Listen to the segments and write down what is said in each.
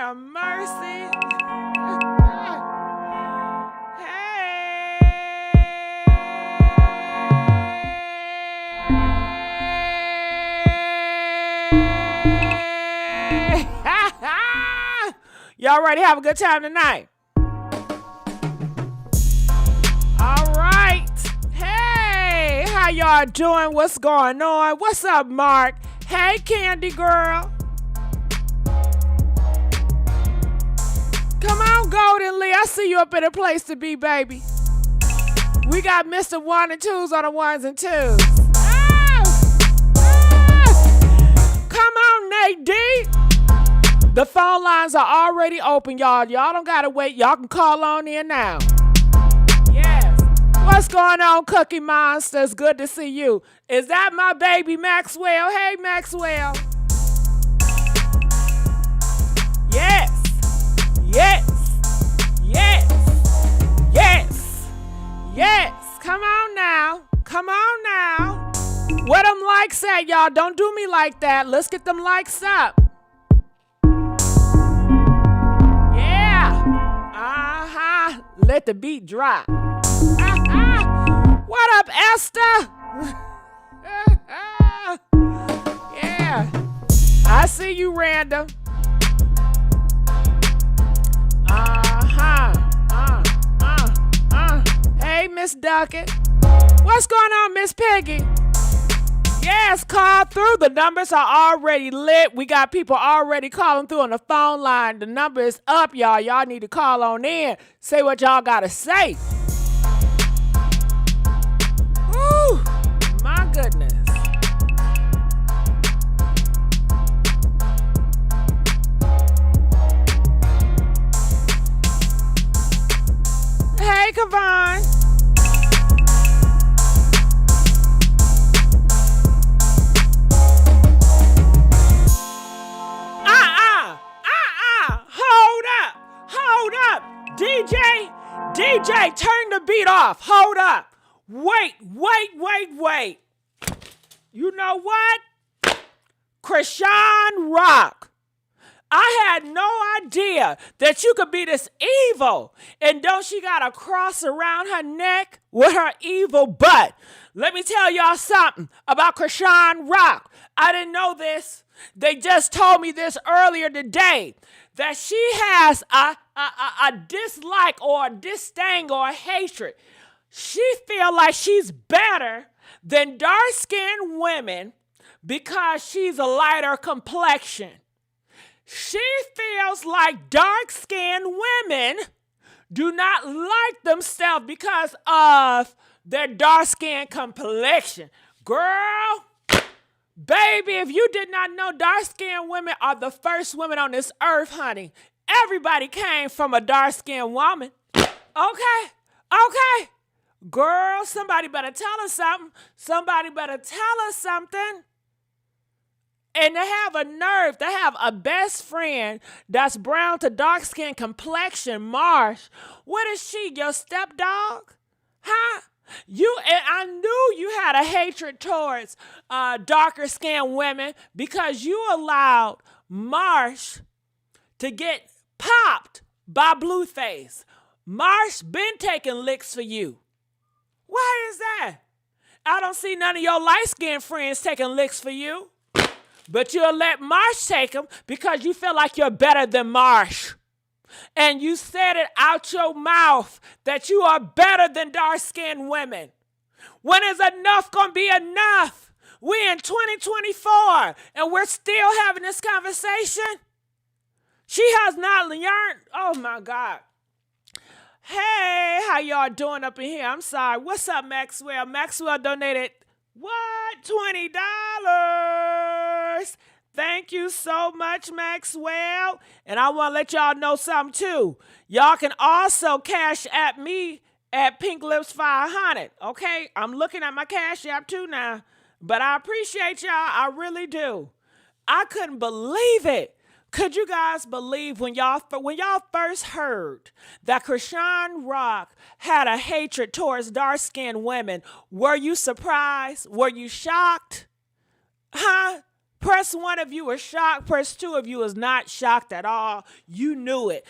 have mercy. Y'all ready to have a good time tonight? All right. Hey, how y'all doing? What's going on? What's up, Mark? Hey, Candy Girl. Come on, Golden Lee. I see you up in a place to be, baby. We got Mr. 1 and 2s on the 1s and 2s. Come on, Nate D. The phone lines are already open, y'all. Y'all don't gotta wait. Y'all can call on in now. Yes. What's going on, Cookie Monsters? Good to see you. Is that my baby Maxwell? Hey, Maxwell. Yes. Yes. Yes. Yes. Yes. Come on now. Come on now. Where them likes at, y'all? Don't do me like that. Let's get them likes up. Let the beat drop. What up, Esther? Yeah. I see you, Random. Hey, Miss Duckett. What's going on, Miss Peggy? Yes, call through. The numbers are already lit. We got people already calling through on the phone line. The number is up, y'all. Y'all need to call on in. Say what y'all got to say. Woo, my goodness. Hey, Kavon. DJ, turn the beat off. Hold up. Wait. You know what? Chrisean Rock. I had no idea that you could be this evil. And don't she got a cross around her neck with her evil butt? Let me tell y'all something about Chrisean Rock. I didn't know this. They just told me this earlier today. That she has a dislike or a disdain or a hatred. She feel like she's better than dark-skinned women because she's a lighter complexion. She feels like dark-skinned women do not like themselves because of their dark-skinned complexion. Girl, baby, if you did not know, dark-skinned women are the first women on this earth, honey. Everybody came from a dark-skinned woman. Okay. Girl, somebody better tell us something. Somebody better tell us something. And to have a nerve, to have a best friend that's brown to dark-skinned complexion, Marsh. What is she, your stepdog? Huh? I knew you had a hatred towards darker skinned women because you allowed Marsh to get popped by Blueface. Marsh been taking licks for you. Why is that? I don't see none of your light-skinned friends taking licks for you. But you'll let Marsh take them because you feel like you're better than Marsh. And you said it out your mouth that you are better than dark-skinned women. When is enough going to be enough? We're in 2024 and we're still having this conversation. She has not learned. Oh, my God. Hey, how y'all doing up in here? I'm sorry. What's up, Maxwell? Maxwell donated, what? $20. Thank you so much, Maxwell. And I want to let y'all know something, too. Y'all can also cash at me at PINKLIPS500, okay? I'm looking at my cash app, too, now. But I appreciate y'all. I really do. I couldn't believe it. Could you guys believe when y'all first heard that Chrisean Rock had a hatred towards dark-skinned women? Were you surprised? Were you shocked? Huh? Press press 1 of you is shocked, press 2 of you is not shocked at all. You knew it.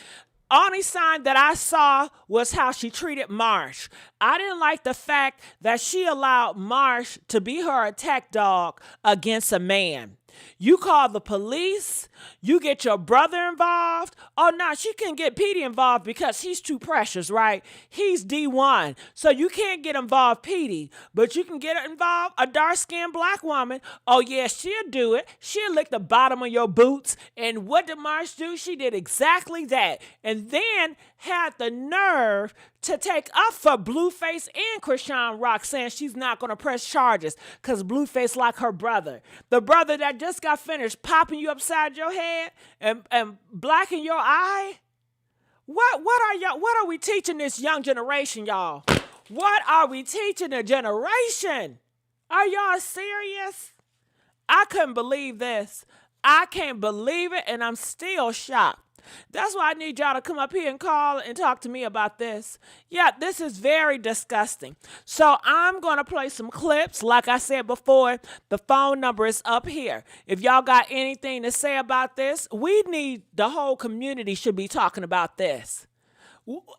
Only sign that I saw was how she treated Marsh. I didn't like the fact that she allowed Marsh to be her attack dog against a man. You call the police, you get your brother involved. Oh, no, she couldn't get Petey involved because he's too precious, right? He's D1, so you can't get involved Petey, but you can get involved a dark-skinned black woman. Oh, yeah, she'll do it. She'll lick the bottom of your boots. And what did Marsh do? She did exactly that. And then had the nerve to take up for Blueface and Chrisean Rock, saying she's not going to press charges because Blueface like her brother. The brother that just got finished popping you upside your head and blacking your eye. What are we teaching this young generation, y'all? What are we teaching the generation? Are y'all serious? I couldn't believe this. I can't believe it, and I'm still shocked. That's why I need y'all to come up here and call and talk to me about this. Yeah, this is very disgusting. So I'm going to play some clips. Like I said before, the phone number is up here. If y'all got anything to say about this, we need, the whole community should be talking about this.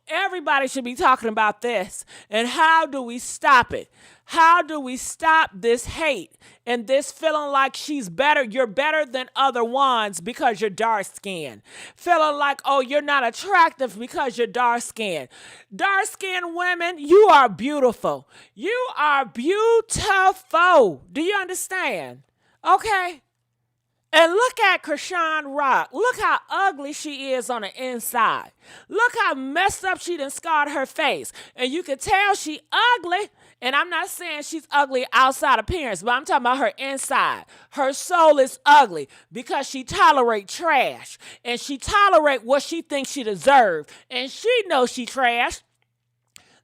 Everybody should be talking about this. And how do we stop it? How do we stop this hate and this feeling like she's better, you're better than other ones because you're dark skinned? Feeling like, oh, you're not attractive because you're dark skinned. Dark skinned women, you are beautiful. You are beautiful. Do you understand? Okay. And look at Chrisean Rock. Look how ugly she is on the inside. Look how messed up she done scarred her face. And you can tell she ugly. And I'm not saying she's ugly outside appearance, but I'm talking about her inside. Her soul is ugly because she tolerate trash. And she tolerate what she thinks she deserves. And she knows she trash.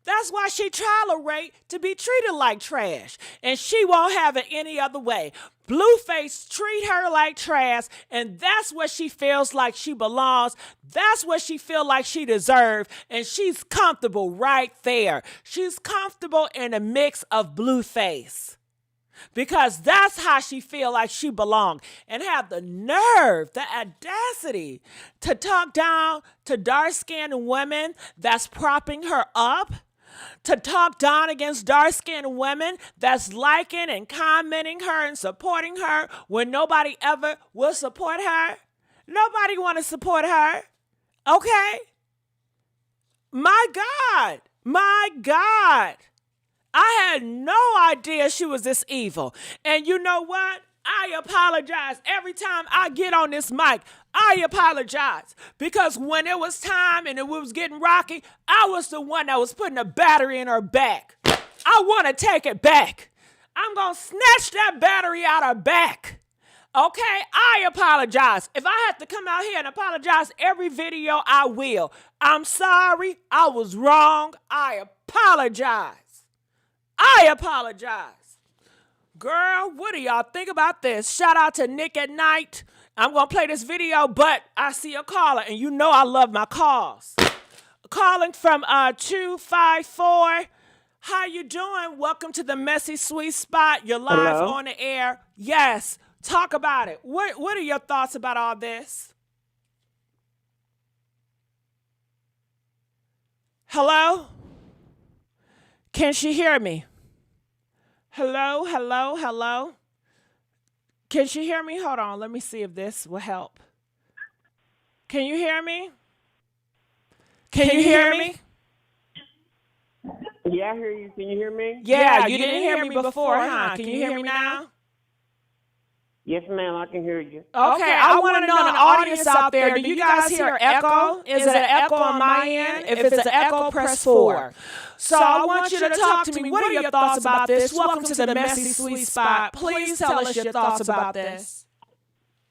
That's why she tolerate to be treated like trash. And she won't have it any other way. Blueface treat her like trash, and that's what she feels like she belongs. That's what she feel like she deserves, and she's comfortable right there. She's comfortable in the mix of Blueface because that's how she feel like she belongs, and have the nerve, the audacity to talk down to dark-skinned women that's propping her up. To talk down against dark-skinned women that's liking and commenting her and supporting her when nobody ever will support her. Nobody want to support her. Okay? My God. My God. I had no idea she was this evil. And you know what? I apologize every time I get on this mic. I apologize because when it was time and it was getting rocky, I was the one that was putting a battery in her back. I want to take it back. I'm going to snatch that battery out her back. Okay, I apologize. If I have to come out here and apologize every video, I will. I'm sorry. I was wrong. I apologize. I apologize. Girl, what do y'all think about this? Shout out to Nick at Night. I'm going to play this video, but I see a caller, and you know I love my calls. Calling from 254. How you doing? Welcome to the Messy Sweet Spot. You're live on the air. Yes, talk about it. What are your thoughts about all this? Hello? Can she hear me? Hello, hello, hello. Can she hear me? Hold on. Let me see if this will help. Can you hear me? Can you hear me? Yeah, I hear you. Can you hear me? Yeah, you didn't hear me before, huh? Can you hear me now? Yes, ma'am, I can hear you. Okay, I want to know the audience out there, do you guys hear echo? Is it an echo on my end? If it's an echo, press 4. So I want you to talk to me. What are your thoughts about this? Welcome to the Messy Sweet Spot. Please tell us your thoughts about this.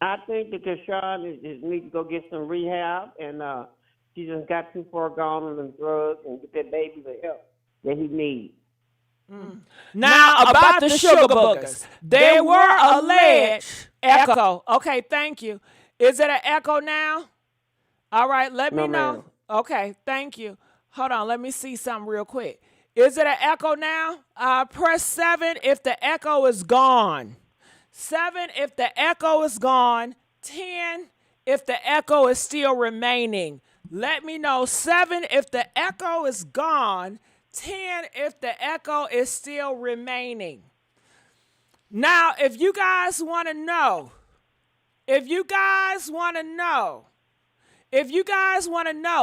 I think that Chrisean is need to go get some rehab, and she just got too far gone on the drugs and get that baby the help that he needs. Now about the sugar boogers. They were alleged. Echo. Okay, thank you. Is it an echo now? All right, let me know. Ma'am. Okay, thank you. Hold on, let me see something real quick. Is it an echo now? Press 7 if the echo is gone. 7 if the echo is gone. 10 if the echo is still remaining. Let me know. 7 if the echo is gone. 10 if the echo is still remaining. Now, if you guys want to know,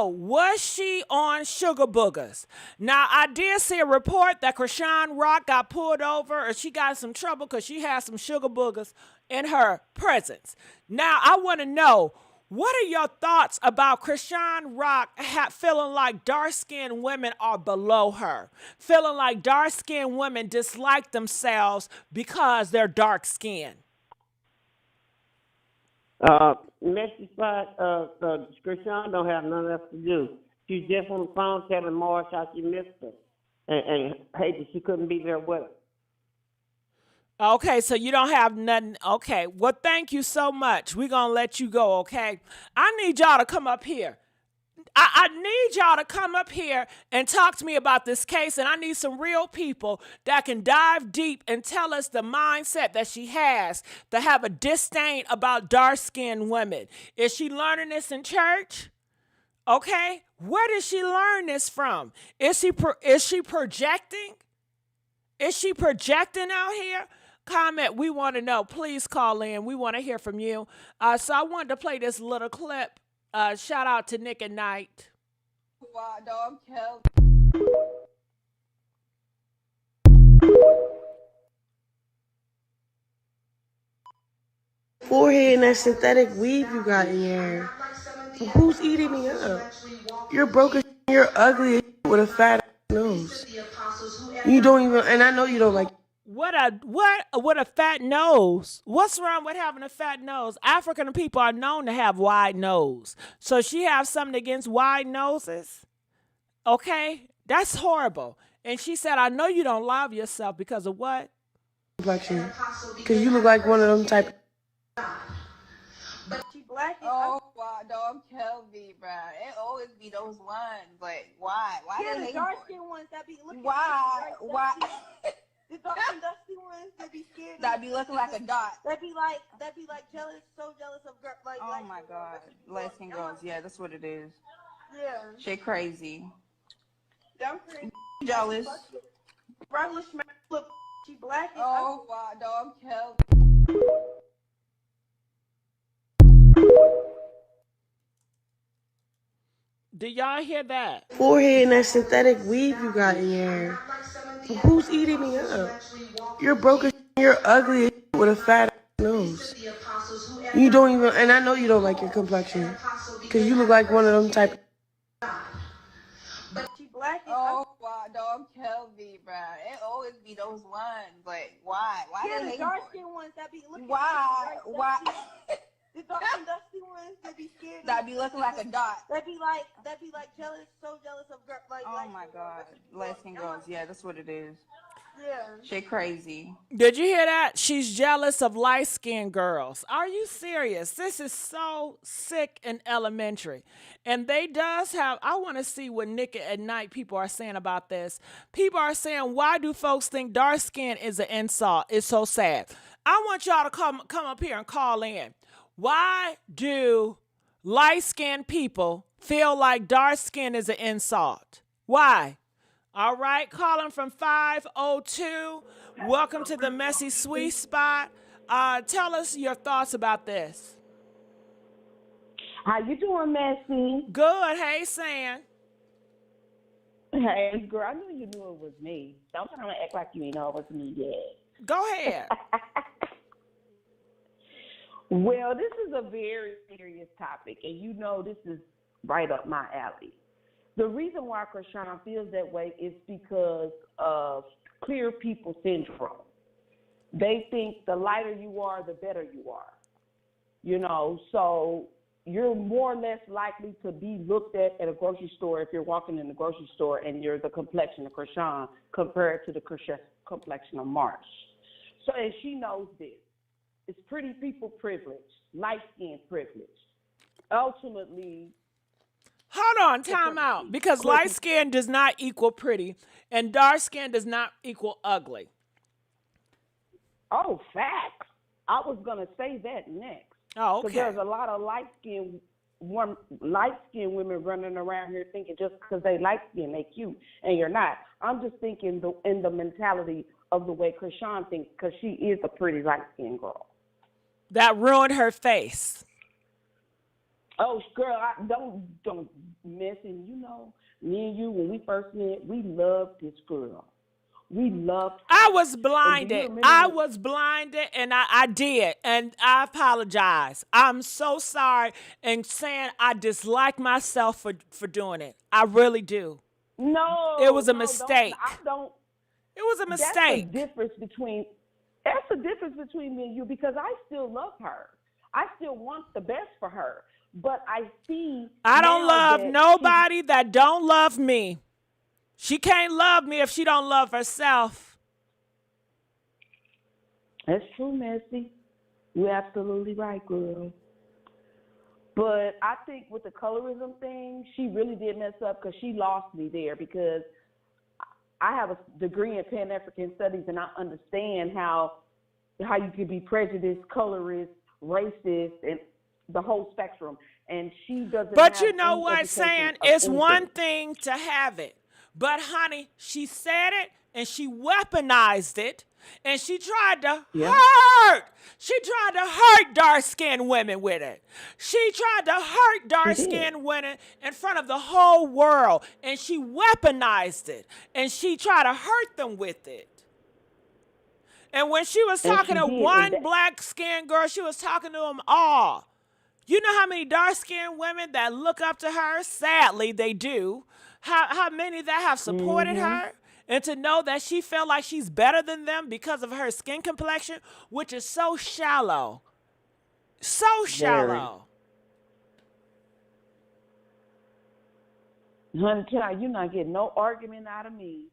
was she on sugar boogers? Now, I did see a report that Chrisean Rock got pulled over or she got in some trouble because she had some sugar boogers in her presence. Now, I want to know, what are your thoughts about Chrisean Rock feeling like dark-skinned women are below her? Feeling like dark-skinned women dislike themselves because they're dark-skinned? Messy Spot, Chrisean don't have nothing else to do. She's just on the phone telling Marsh how she missed her and hate that she couldn't be there with her. Okay, so you don't have nothing. Okay, well, thank you so much. We're going to let you go, okay? I need y'all to come up here. I need y'all to come up here and talk to me about this case, and I need some real people that can dive deep and tell us the mindset that she has to have a disdain about dark-skinned women. Is she learning this in church? Okay, where did she learn this from? Is she projecting? Is she projecting out here? Comment. We want to know. Please call in. We want to hear from you. So I wanted to play this little clip. Shout out to Nick at Night. Wow, dog, Kel. Forehead and that synthetic weave you got in your hair. Who's eating me up? You're broke as you're ugly as with a fat nose. You don't even, and I know you don't like. What a fat nose. What's wrong with having a fat nose? African people are known to have wide nose. So she has something against wide noses? Okay? That's horrible. And she said, I know you don't love yourself because of what? Complexion. Because you look like one of them type. But she black. Oh, wow, dog, Kel me, bruh. It always be those ones. Like, why? Why Yeah, they the dark skin ones that be looking. Why? The dark and dusty ones that be scared. That be looking like a dot. That be like jealous, so jealous of girl. Like, Oh like, my god. Light skin girls. Yeah, that's what it is. Yeah. Shit crazy. Them crazy. Jealous. Regular look. She black. Oh, wow, dog, Kel. Did y'all hear that? Forehead and that synthetic weave you got in your hair. Who's eating me up? You're broke as you're ugly as with a fat nose. You don't even, and I know you don't like your complexion. Because you look like one of them type. But she black. Oh, wow, dog, Kel me, bruh. It always be those ones. Like, why? Why Yeah, they the dark skin ones that be looking. Why? Why? The dark and dusty ones that be scared. That be looking like a dot. That be like jealous, so jealous of girl. Like, Oh my god. Light skin girls. Yeah, that's what it is. Yeah. Shit crazy. Did you hear that? She's jealous of light-skinned girls. Are you serious? This is so sick and elementary. And they does have, I want to see what Nick at Night people are saying about this. People are saying, why do folks think dark skin is an insult? It's so sad. I want y'all to come up here and call in. Why do light-skinned people feel like dark skin is an insult? Why? All right, calling from 502. Welcome to the Messy Sweet Spot. Tell us your thoughts about this. How you doing, Messy? Good. Hey, San. Hey, girl, I knew you knew it was me. Don't try to act like you ain't know it was me yet. Go ahead. Well, this is a very serious topic, and you know this is right up my alley. The reason why Chrisean feels that way is because of clear people syndrome. They think the lighter you are, the better you are. You know, so you're more or less likely to be looked at a grocery store if you're walking in the grocery store and you're the complexion of Chrisean compared to the complexion of Marsh. So, and she knows this. It's pretty people privilege, light-skin privilege. Ultimately, Hold on, time out. Because light skin does not equal pretty, and dark skin does not equal ugly. oh, facts. I was gonna say that next. Oh, Because okay. there's a lot of light-skinned women running around here thinking just because they light-skinned, they cute, and you're not. I'm just thinking in the mentality of the way Chrisean thinks, because she is a pretty light-skinned girl. That ruined her face. Oh, girl, don't mess. And you know, me and you, when we first met, we loved this girl. We loved her. I was And do you blinded. remember I when- was blinded, and I did. And I apologize. I'm so sorry and saying I dislike myself for doing it. I really do. No, It was a no, mistake. I don't. It was a mistake. That's the difference between me and you, because I still love her. I still want the best for her. But I see I don't now love that nobody that don't love me. She can't love me if she don't love herself. That's true, Messy. You're absolutely right, girl. But I think with the colorism thing, she really did mess up because she lost me there, because I have a degree in Pan-African Studies, and I understand how you can be prejudiced, colorist, racist, and the whole spectrum. And she doesn't But have you know any what, education saying of it's anything. one thing to have it. But honey, she said it and she weaponized it, and she tried to hurt. She tried to hurt dark-skinned women with it. She tried to hurt dark-skinned women in front of the whole world, and she weaponized it, and she tried to hurt them with it. And when she was talking to one black-skinned girl, she was talking to them all. You know how many dark-skinned women that look up to her? Sadly, they do. How many that have supported her? And to know that she felt like she's better than them because of her skin complexion, which is so shallow. So shallow. Honey, child, you're not getting no argument out of me,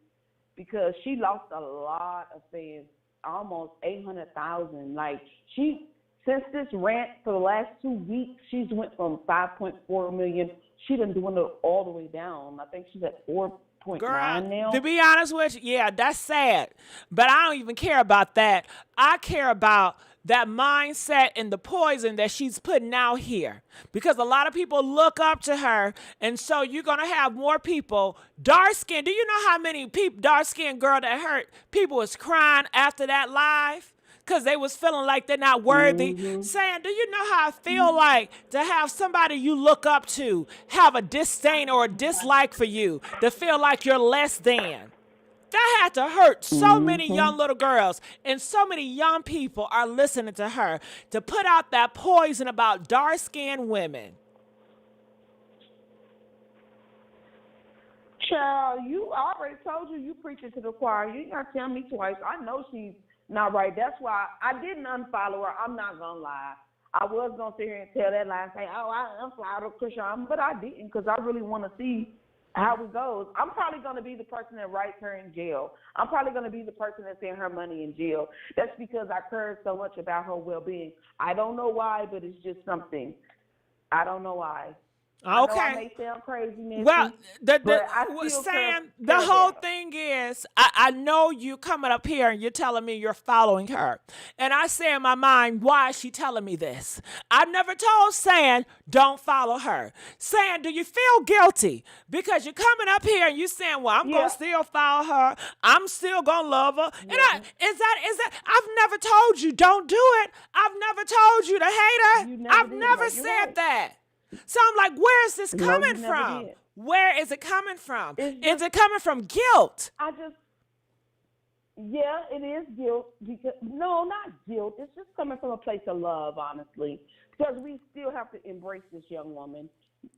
because she lost a lot of fans, almost 800,000. Like, since this rant for the last 2 weeks, she's went from 5.4 million. She done doing it all the way down. I think she's at 4.9 now. To be honest with you, yeah, that's sad. But I don't even care about that. I care about that mindset and the poison that she's putting out here. Because a lot of people look up to her, and so you're going to have more people, dark-skinned. Do you know how many dark-skinned girl that hurt people was crying after that live? Because they was feeling like they're not worthy. Saying, do you know how I feel like to have somebody you look up to have a disdain or a dislike for you, to feel like you're less than? That had to hurt so many young little girls, and so many young people are listening to her to put out that poison about dark-skinned women. Child, I already told you preaching to the choir. You ain't got to tell me twice. I know she's not right. That's why I didn't unfollow her. I'm not going to lie. I was going to sit here and tell that lie and say, oh, I unfollowed Chrisean, but I didn't, because I really want to see how it goes. I'm probably going to be the person that writes her in jail. I'm probably going to be the person that's in her money in jail. That's because I cared so much about her well-being. I don't know why, but it's just something. I don't know why. I know I may sound crazy, Nancy, well, Sam, the whole thing is, I know you coming up here and you're telling me you're following her. And I say in my mind, why is she telling me this? I never told Sam, don't follow her. Sam, do you feel guilty? Because you're coming up here and you're saying, well, I'm going to still follow her. I'm still going to love her. And is that, I've never told you, don't do it. I've never told you to hate her. I've never said that. So I'm like, where is this coming from? Where is it coming from? Is it coming from guilt? Yeah, it is guilt. No, not guilt. It's just coming from a place of love, honestly. Because we still have to embrace this young woman,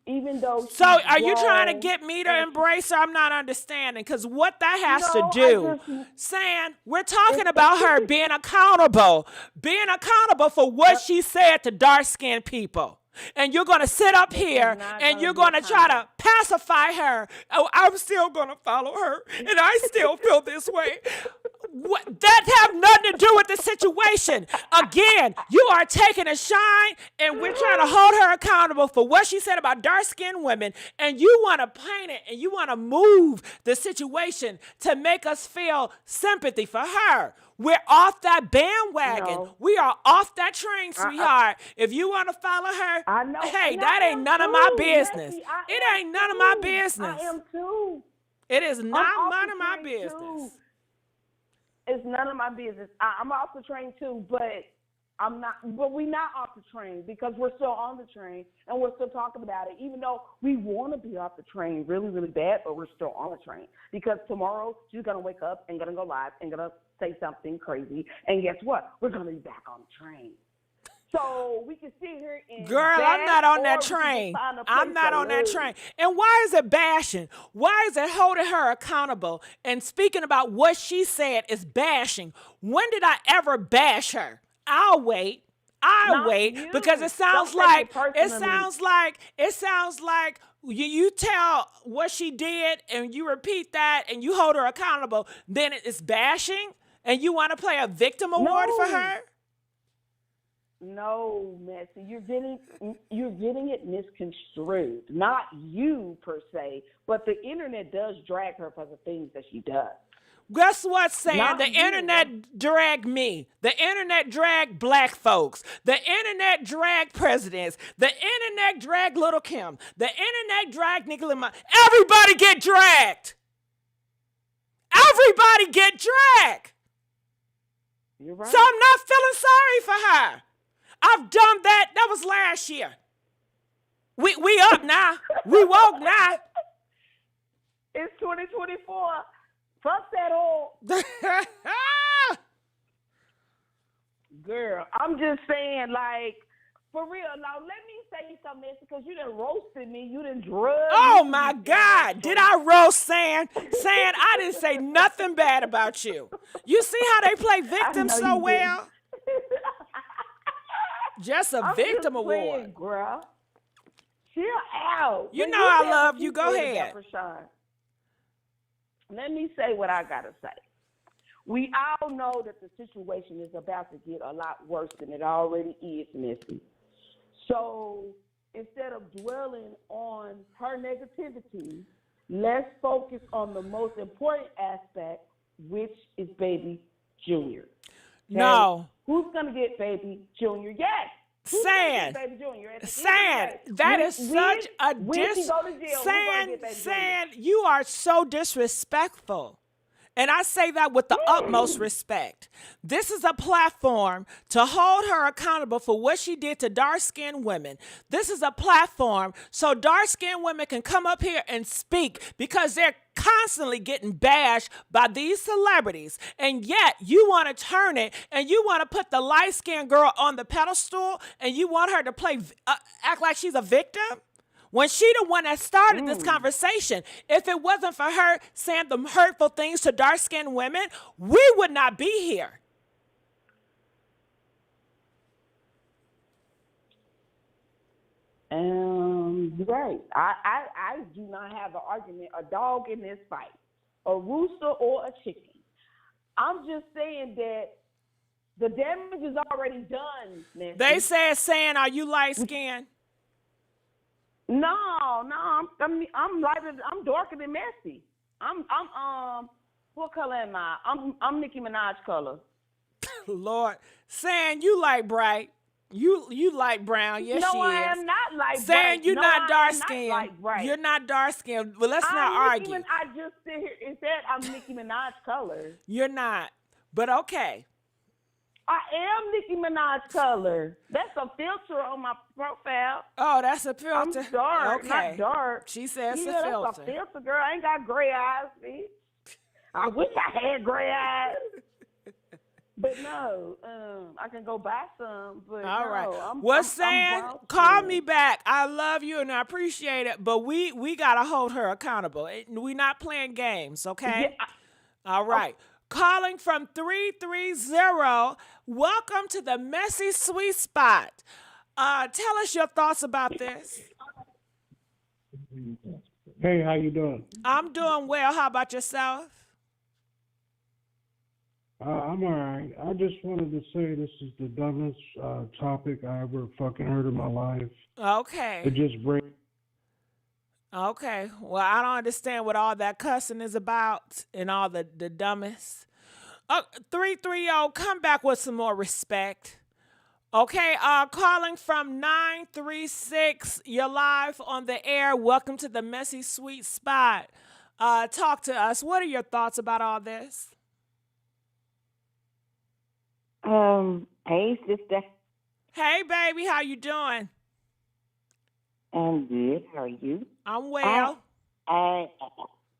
even though. So are you trying to get me to embrace her? I'm not understanding, because what that has to do, saying we're talking about her being accountable for what she said to dark-skinned people. And you're going to sit up here and you're going to try to pacify her. Oh, I'm still going to follow her, and I still feel this way. That have nothing to do with the situation. Again, you are taking a shine, and we're trying to hold her accountable for what she said about dark-skinned women, and you want to paint it, and you want to move the situation to make us feel sympathy for her. We're off that bandwagon. No. We are off that train, sweetheart. If you want to follow her, I know. hey, And that I ain't am none of my too, business. Messy. I It am ain't none of my too. business. I am too. It is I'm not off none the of my train, business. too. It's none of my business. I'm off the train too, but I'm not. But we're not off the train because we're still on the train and we're still talking about it. Even though we want to be off the train really, really bad, but we're still on the train because tomorrow she's gonna wake up and gonna go live and gonna say something crazy, and guess what? We're gonna be back on the train. So we can sit here and Girl, I'm not on that train. I'm not on that train. train. And why is it bashing? Why is it holding her accountable and speaking about what she said is bashing? When did I ever bash her? I'll wait. I'll wait you. because it sounds Don't take like it sounds like you tell what she did and you repeat that and you hold her accountable. Then it's bashing and you want to play a victim award for her? No, Messy, you're getting it misconstrued. Not you per se, but the internet does drag her for the things that she does. Guess what, Sam? Not The you. internet dragged me. The internet dragged black folks. The internet dragged presidents. The internet dragged Little Kim. The internet dragged Nicki Minaj. Everybody get dragged. Everybody get dragged. You're right. So I'm not feeling sorry for her. I've done that. That was last year. We up now. We woke now. It's 2024. Fuck that all. Girl, I'm just saying, like, for real. Now, let me say something, because you done roasted me. You done drugged Oh, me. my God. Did I roast San? San, I didn't say nothing bad about you. You see how they play victim so well? Just a victim award. Playing, girl. Chill out. You When know I said love what you. Go said ahead. about Chrisean, let me say what I got to say. We all know that the situation is about to get a lot worse than it already is, Missy. So instead of dwelling on her negativity, let's focus on the most important aspect, which is Baby Junior. Okay? No. Who's going to get Baby Junior? Yes. Who's San, Baby Junior? San, that is such a San, you are so disrespectful. And I say that with the utmost respect. This is a platform to hold her accountable for what she did to dark-skinned women. This is a platform so dark-skinned women can come up here and speak because they're constantly getting bashed by these celebrities. And yet you want to turn it and you want to put the light-skinned girl on the pedestal and you want her to act like she's a victim? When she the one that started this conversation. If it wasn't for her saying the hurtful things to dark-skinned women, we would not be here. Right. I do not have an argument, a dog in this fight, a rooster or a chicken. I'm just saying that the damage is already done, Nancy. They said, saying, are you light-skinned? No, I'm lighter. I'm darker than Messy. I'm what color am I? I'm Nicki Minaj color. Lord, saying you light bright. You light brown. Yes, no, she I is. am not light bright. Saying you're no, not dark I'm skinned. Not light bright. You're not dark skinned. Well, let's not argue. I just sit here and said I'm Nicki Minaj color. You're not. But okay. I am Nicki Minaj color. That's a filter on my profile. Oh, that's a filter. I'm dark, okay. not dark. She says yeah, a filter. That's a filter, girl. I ain't got gray eyes, bitch. I wish I had gray eyes. But no, I can go buy some. But all no, right. I'm saying? brown Call skin. me back. I love you and I appreciate it. But we gotta hold her accountable. We're not playing games, okay? Yeah, all right. Calling from 330. Welcome to the Messy Sweet Spot. Tell us your thoughts about this. Hey, how you doing? I'm doing well. How about yourself? I'm all right. I just wanted to say this is the dumbest topic I ever fucking heard in my life. Okay. It just breaks. Okay. Well, I don't understand what all that cussing is about and all the dumbest. Uh, 330, come back with some more respect. Okay, calling from 936. You're live on the air. Welcome to the Messy Sweet Spot. Talk to us. What are your thoughts about all this? Hey, sister. Hey, baby, how you doing? I'm good. How are you? I'm I, well. I,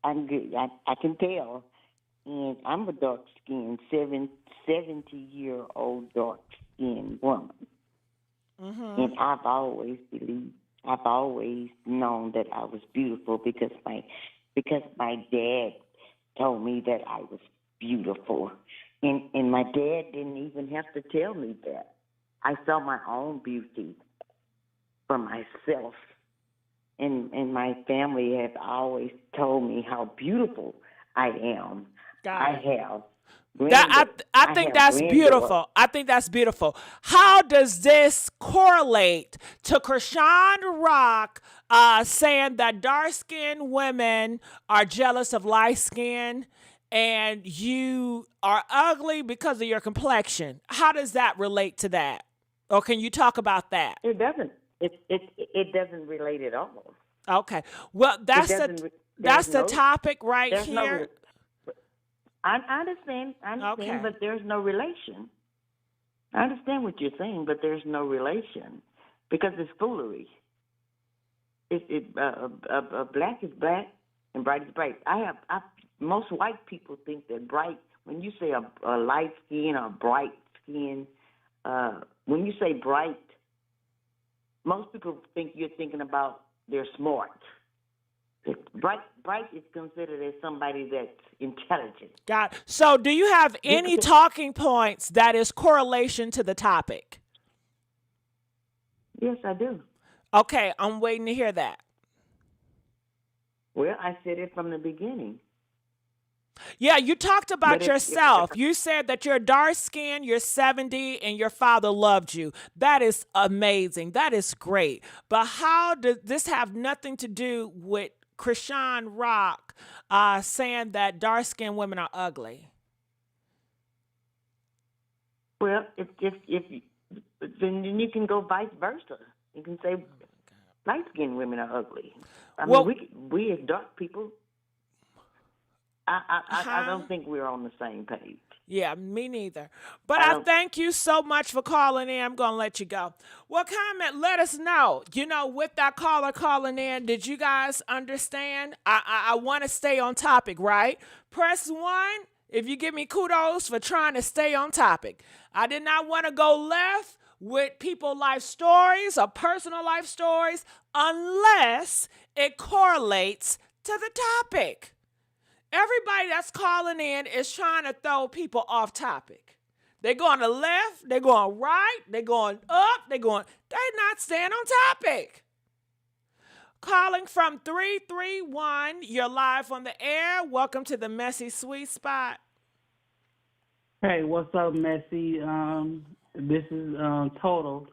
I'm good. I can tell. And I'm a dark skinned 70-year-old dark skinned woman. Mm-hmm. And I've always known that I was beautiful because my dad told me that I was beautiful. And my dad didn't even have to tell me that. I saw my own beauty for myself. And my family has always told me how beautiful I am. Got it. I think that's beautiful. I think that's beautiful. How does this correlate to Chrisean Rock saying that dark-skinned women are jealous of light-skinned and you are ugly because of your complexion? How does that relate to that? Or can you talk about that? It doesn't. It doesn't relate at all. Okay. Well, that's the topic right here. I understand, Okay. but there's no relation. I understand what you're saying, but there's no relation because it's foolery. Black is black and bright is bright. Most white people think that bright. When you say a light skin or bright skin, when you say bright, most people think you're thinking about they're smart. Bright is considered as somebody that's intelligent. Got it. So do you have any talking points that is correlation to the topic? Yes, I do. Okay, I'm waiting to hear that. Well, I said it from the beginning. Yeah, you talked about yourself. You said that you're dark skinned, you're 70, and your father loved you. That is amazing. That is great. But how does this have nothing to do with Chrisean Rock saying that dark skinned women are ugly? Well, if then you can go vice versa. You can say light skinned women are ugly. I mean, we as dark people. I don't think we're on the same page. Yeah, me neither. But I thank you so much for calling in. I'm going to let you go. Well, comment, let us know. With that caller calling in, did you guys understand? I want to stay on topic, right? Press 1 if you give me kudos for trying to stay on topic. I did not want to go left with people's life stories or personal life stories unless it correlates to the topic. Everybody that's calling in is trying to throw people off topic. They're going to left, they're going right, they're going up, they're not staying on topic. Calling from 331, you're live on the air. Welcome to the Messy Sweet Spot. Hey, what's up, Messy? This is Total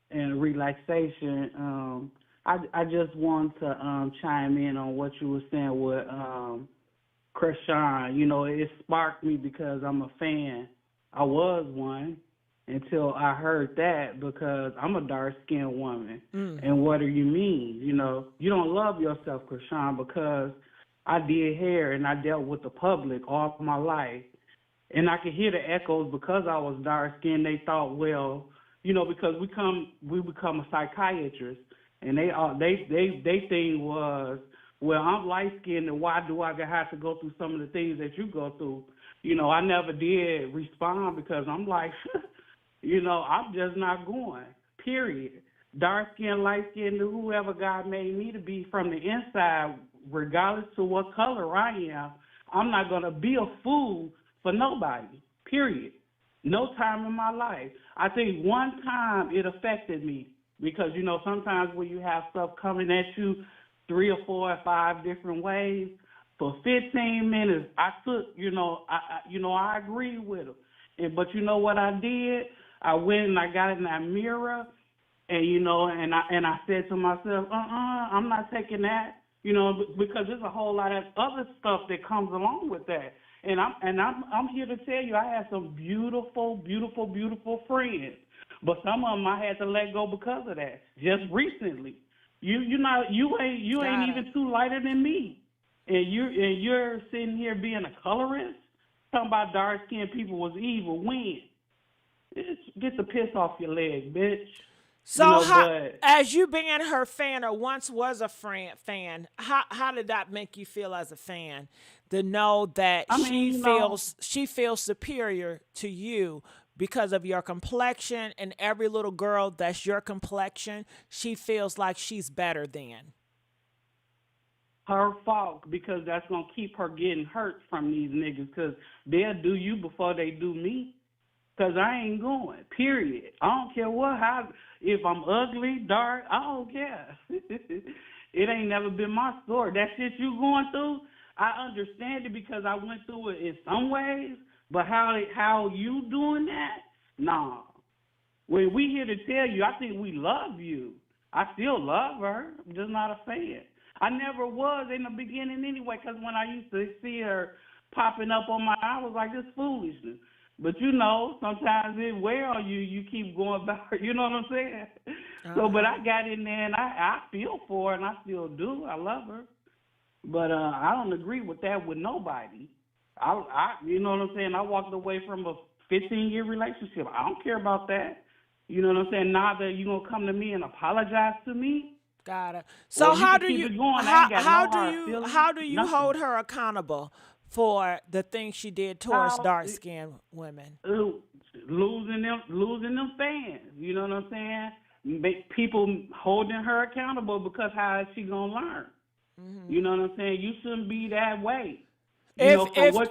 and Relaxation. I just want to chime in on what you were saying with Chrisean. It sparked me because I'm a fan. I was one until I heard that because I'm a dark-skinned woman. And what do you mean? You don't love yourself, Chrisean, because I did hair and I dealt with the public all my life. And I could hear the echoes because I was dark-skinned. They thought, well, because we become a psychiatrist, and they thing was, well, I'm light-skinned, and why do I have to go through some of the things that you go through? I never did respond because I'm like, I'm just not going, period. Dark-skinned, light-skinned, whoever God made me to be from the inside, regardless to what color I am, I'm not going to be a fool for nobody, period. No time in my life. I think one time it affected me because, sometimes when you have stuff coming at you 3 or 4 or 5 different ways, for 15 minutes, I took, I agreed with him. But you know what I did? I went and I got in that mirror and, and I said to myself, I'm not taking that, because there's a whole lot of other stuff that comes along with that. And I'm here to tell you, I had some beautiful, beautiful, beautiful friends. But some of them I had to let go because of that. Just recently, you ain't even two lighter than me, and you're sitting here being a colorist, talking about dark skinned people was evil. When? Get the piss off your leg, bitch. So as you being her fan or once was a fan, how did that make you feel as a fan? To know that she feels superior to you because of your complexion, and every little girl that's your complexion, she feels like she's better than. Her fault, because that's going to keep her getting hurt from these niggas, because they'll do you before they do me, because I ain't going, period. I don't care if I'm ugly, dark, I don't care. It ain't never been my story. That shit you going through, I understand it because I went through it in some ways, but how you doing that? Nah. When we here to tell you, I think we love you. I still love her. I'm just not a fan. I never was in the beginning anyway, because when I used to see her popping up on I was like, this foolishness. But sometimes it wear on you. You keep going back. You know what I'm saying? So, but I got in there and I feel for her, and I still do. I love her. But I don't agree with that with nobody. You know what I'm saying? I walked away from a 15-year relationship. I don't care about that. You know what I'm saying? Neither you gonna come to me and apologize to me. Got it. So how do you hold her accountable for the things she did towards dark-skinned women? Losing them fans. You know what I'm saying? Make people holding her accountable, because how is she gonna learn? Mm-hmm. You know what I'm saying? You shouldn't be that way. If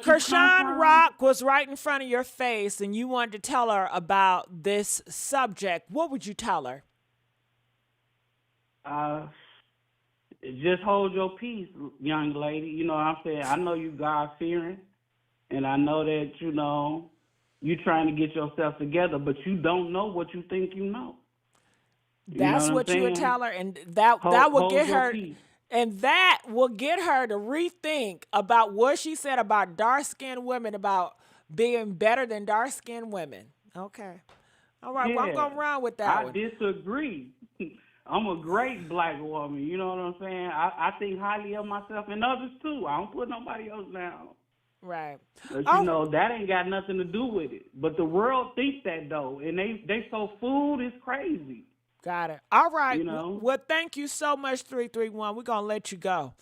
Chrisean Rock was right in front of your face and you wanted to tell her about this subject, what would you tell her? Just hold your peace, young lady. You know what I'm saying? I know you God-fearing, and I know that, you trying to get yourself together, but you don't know what you think you know. That's what you would tell her, and that will get her... Peace. And that will get her to rethink about what she said about dark-skinned women, about being better than dark-skinned women. Okay. All right, well, I'm going to run with that one. I disagree. I'm a great black woman, you know what I'm saying? I think highly of myself and others, too. I don't put nobody else down. Right. But, that ain't got nothing to do with it. But the world thinks that, though, and they so fooled, it's crazy. Got it. All right. Well, thank you so much, 331. We're going to let you go.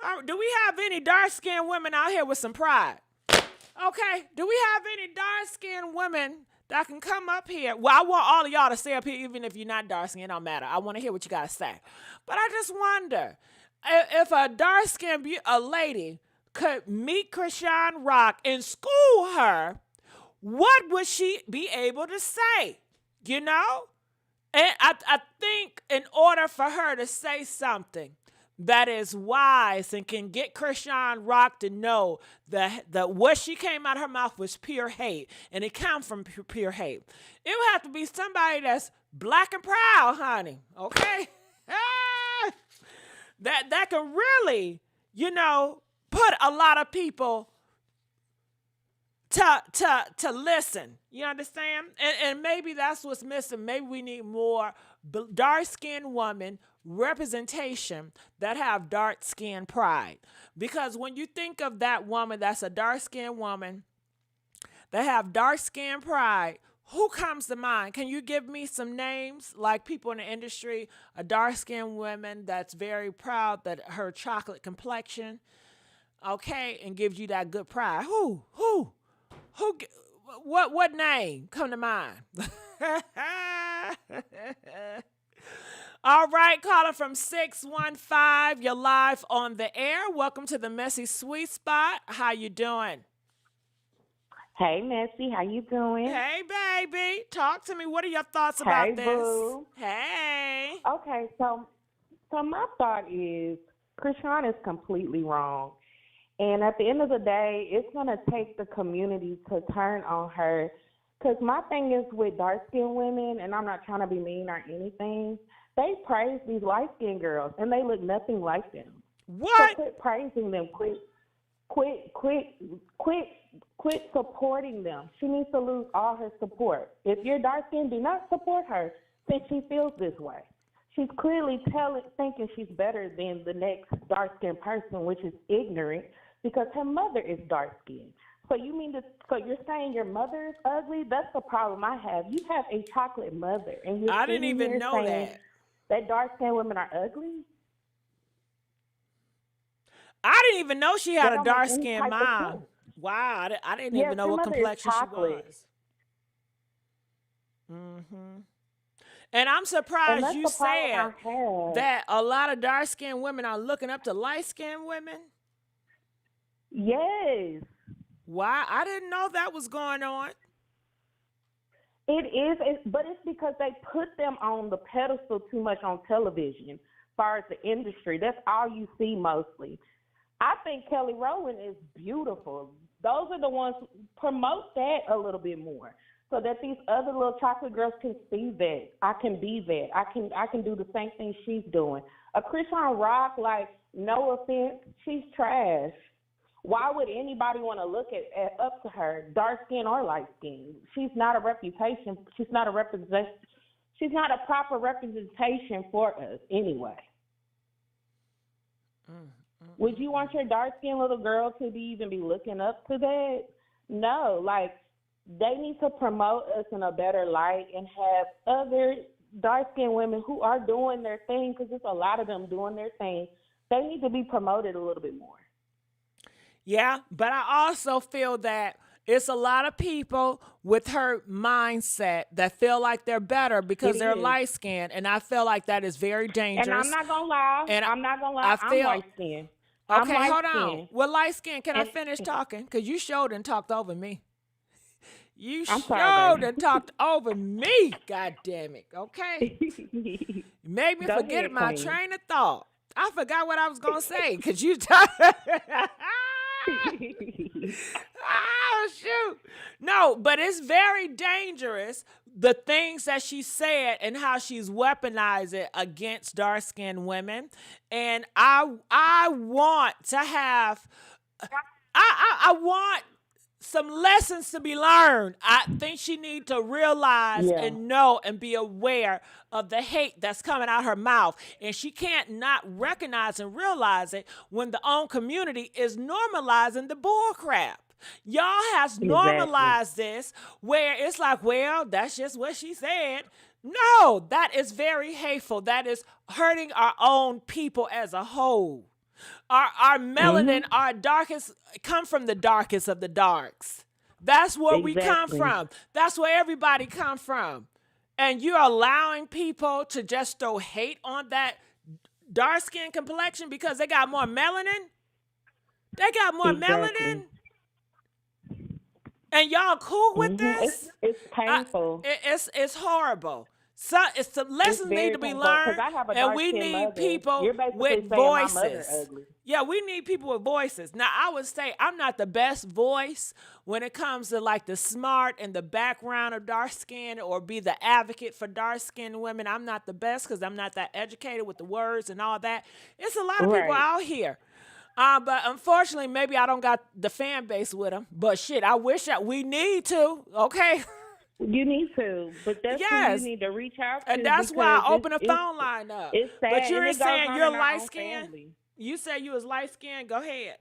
All right, do we have any dark-skinned women out here with some pride? Okay. Do we have any dark-skinned women that can come up here? Well, I want all of y'all to stay up here, even if you're not dark-skinned. It don't matter. I want to hear what you got to say. But I just wonder, if a dark-skinned lady could meet Chrisean Rock and school her, what would she be able to say? And I think in order for her to say something that is wise and can get Chrisean Rock to know that what she came out of her mouth was pure hate, and it comes from pure hate, it would have to be somebody that's black and proud, honey, okay? that can really, put a lot of people to listen. You understand? And maybe that's what's missing. Maybe we need more dark-skinned women representation that have dark-skinned pride. Because when you think of that woman that's a dark-skinned woman that have dark-skinned pride, who comes to mind? Can you give me some names, like people in the industry, a dark-skinned woman that's very proud that her chocolate complexion, okay, and gives you that good pride? Who? What name come to mind? All right, caller from 615, you're live on the air. Welcome to the Messy Sweet Spot. How you doing? Hey, Messy, how you doing? Hey, baby. Talk to me. What are your thoughts about this? Boo. Hey. Okay, so my thought is Chrisean is completely wrong. And at the end of the day, it's going to take the community to turn on her. Because my thing is with dark-skinned women, and I'm not trying to be mean or anything, they praise these light-skinned girls, and they look nothing like them. What? So quit praising them. quit supporting them. She needs to lose all her support. If you're dark skinned, do not support her since she feels this way. She's clearly thinking she's better than the next dark skinned person, which is ignorant because her mother is dark skinned. So you're saying your mother is ugly? That's the problem I have. You have a chocolate mother, and you're I didn't even know that dark skinned women are ugly. I didn't even know she had They a don't make dark any skinned type of mom. sense. Wow, I didn't Yes, even know her what mother is complexion she chocolate. was. And I'm surprised that's you the problem said I have. that a lot of dark skinned women are looking up to light skinned women. Yes. Why? I didn't know that was going on. It is, but it's because they put them on the pedestal too much on television as far as the industry. That's all you see mostly. I think Kelly Rowland is beautiful. Those are the ones who promote that a little bit more so that these other little chocolate girls can see that. I can be that. I can do the same thing she's doing. A Chrisean Rock, like, no offense, she's trash. Why would anybody want to look up to her, dark skin or light skin? She's not a reputation. She's not a proper representation for us anyway. Would you want your dark skinned little girl to even be looking up to that? No, like they need to promote us in a better light and have other dark skinned women who are doing their thing, because there's a lot of them doing their thing. They need to be promoted a little bit more. Yeah, but I also feel that it's a lot of people with her mindset that feel like they're better because they're light skinned, and I feel like that is very dangerous. And I'm not gonna lie. I'm light skinned. Okay, hold on. Well, light skin, can I finish talking? Because you showed and talked over me. You showed and talked over me. God damn it. Okay. You made me forget my train of thought. I forgot what I was going to say because you oh, shoot. No, but it's very dangerous, the things that she said and how she's weaponized it against dark-skinned women. And I want to have, I want some lessons to be learned. I think she needs to realize and know and be aware of the hate that's coming out her mouth. And she can't not recognize and realize it when the own community is normalizing the bull crap. Y'all has normalized this where it's like, well, that's just what she said. No, that is very hateful. That is hurting our own people as a whole. Our melanin, our darkest, come from the darkest of the darks. That's where we come from. That's where everybody come from. And you're allowing people to just throw hate on that dark skin complexion because they got more melanin? They got more melanin? And y'all cool with this? It's painful. It's horrible. So it's the lessons need to be learned, and we need people with voices. Yeah, we need people with voices. Now, I would say I'm not the best voice when it comes to like the smart and the background of dark skin or be the advocate for dark skinned women. I'm not the best because I'm not that educated with the words and all that. It's a lot of people out here. But unfortunately, maybe I don't got the fan base with them. But shit, I wish that we need to. Okay. You need to, but that's who you need to reach out to. And that's why I open a phone line up. It's sad. But you're saying you're light skinned? You said you was light skinned? Go ahead.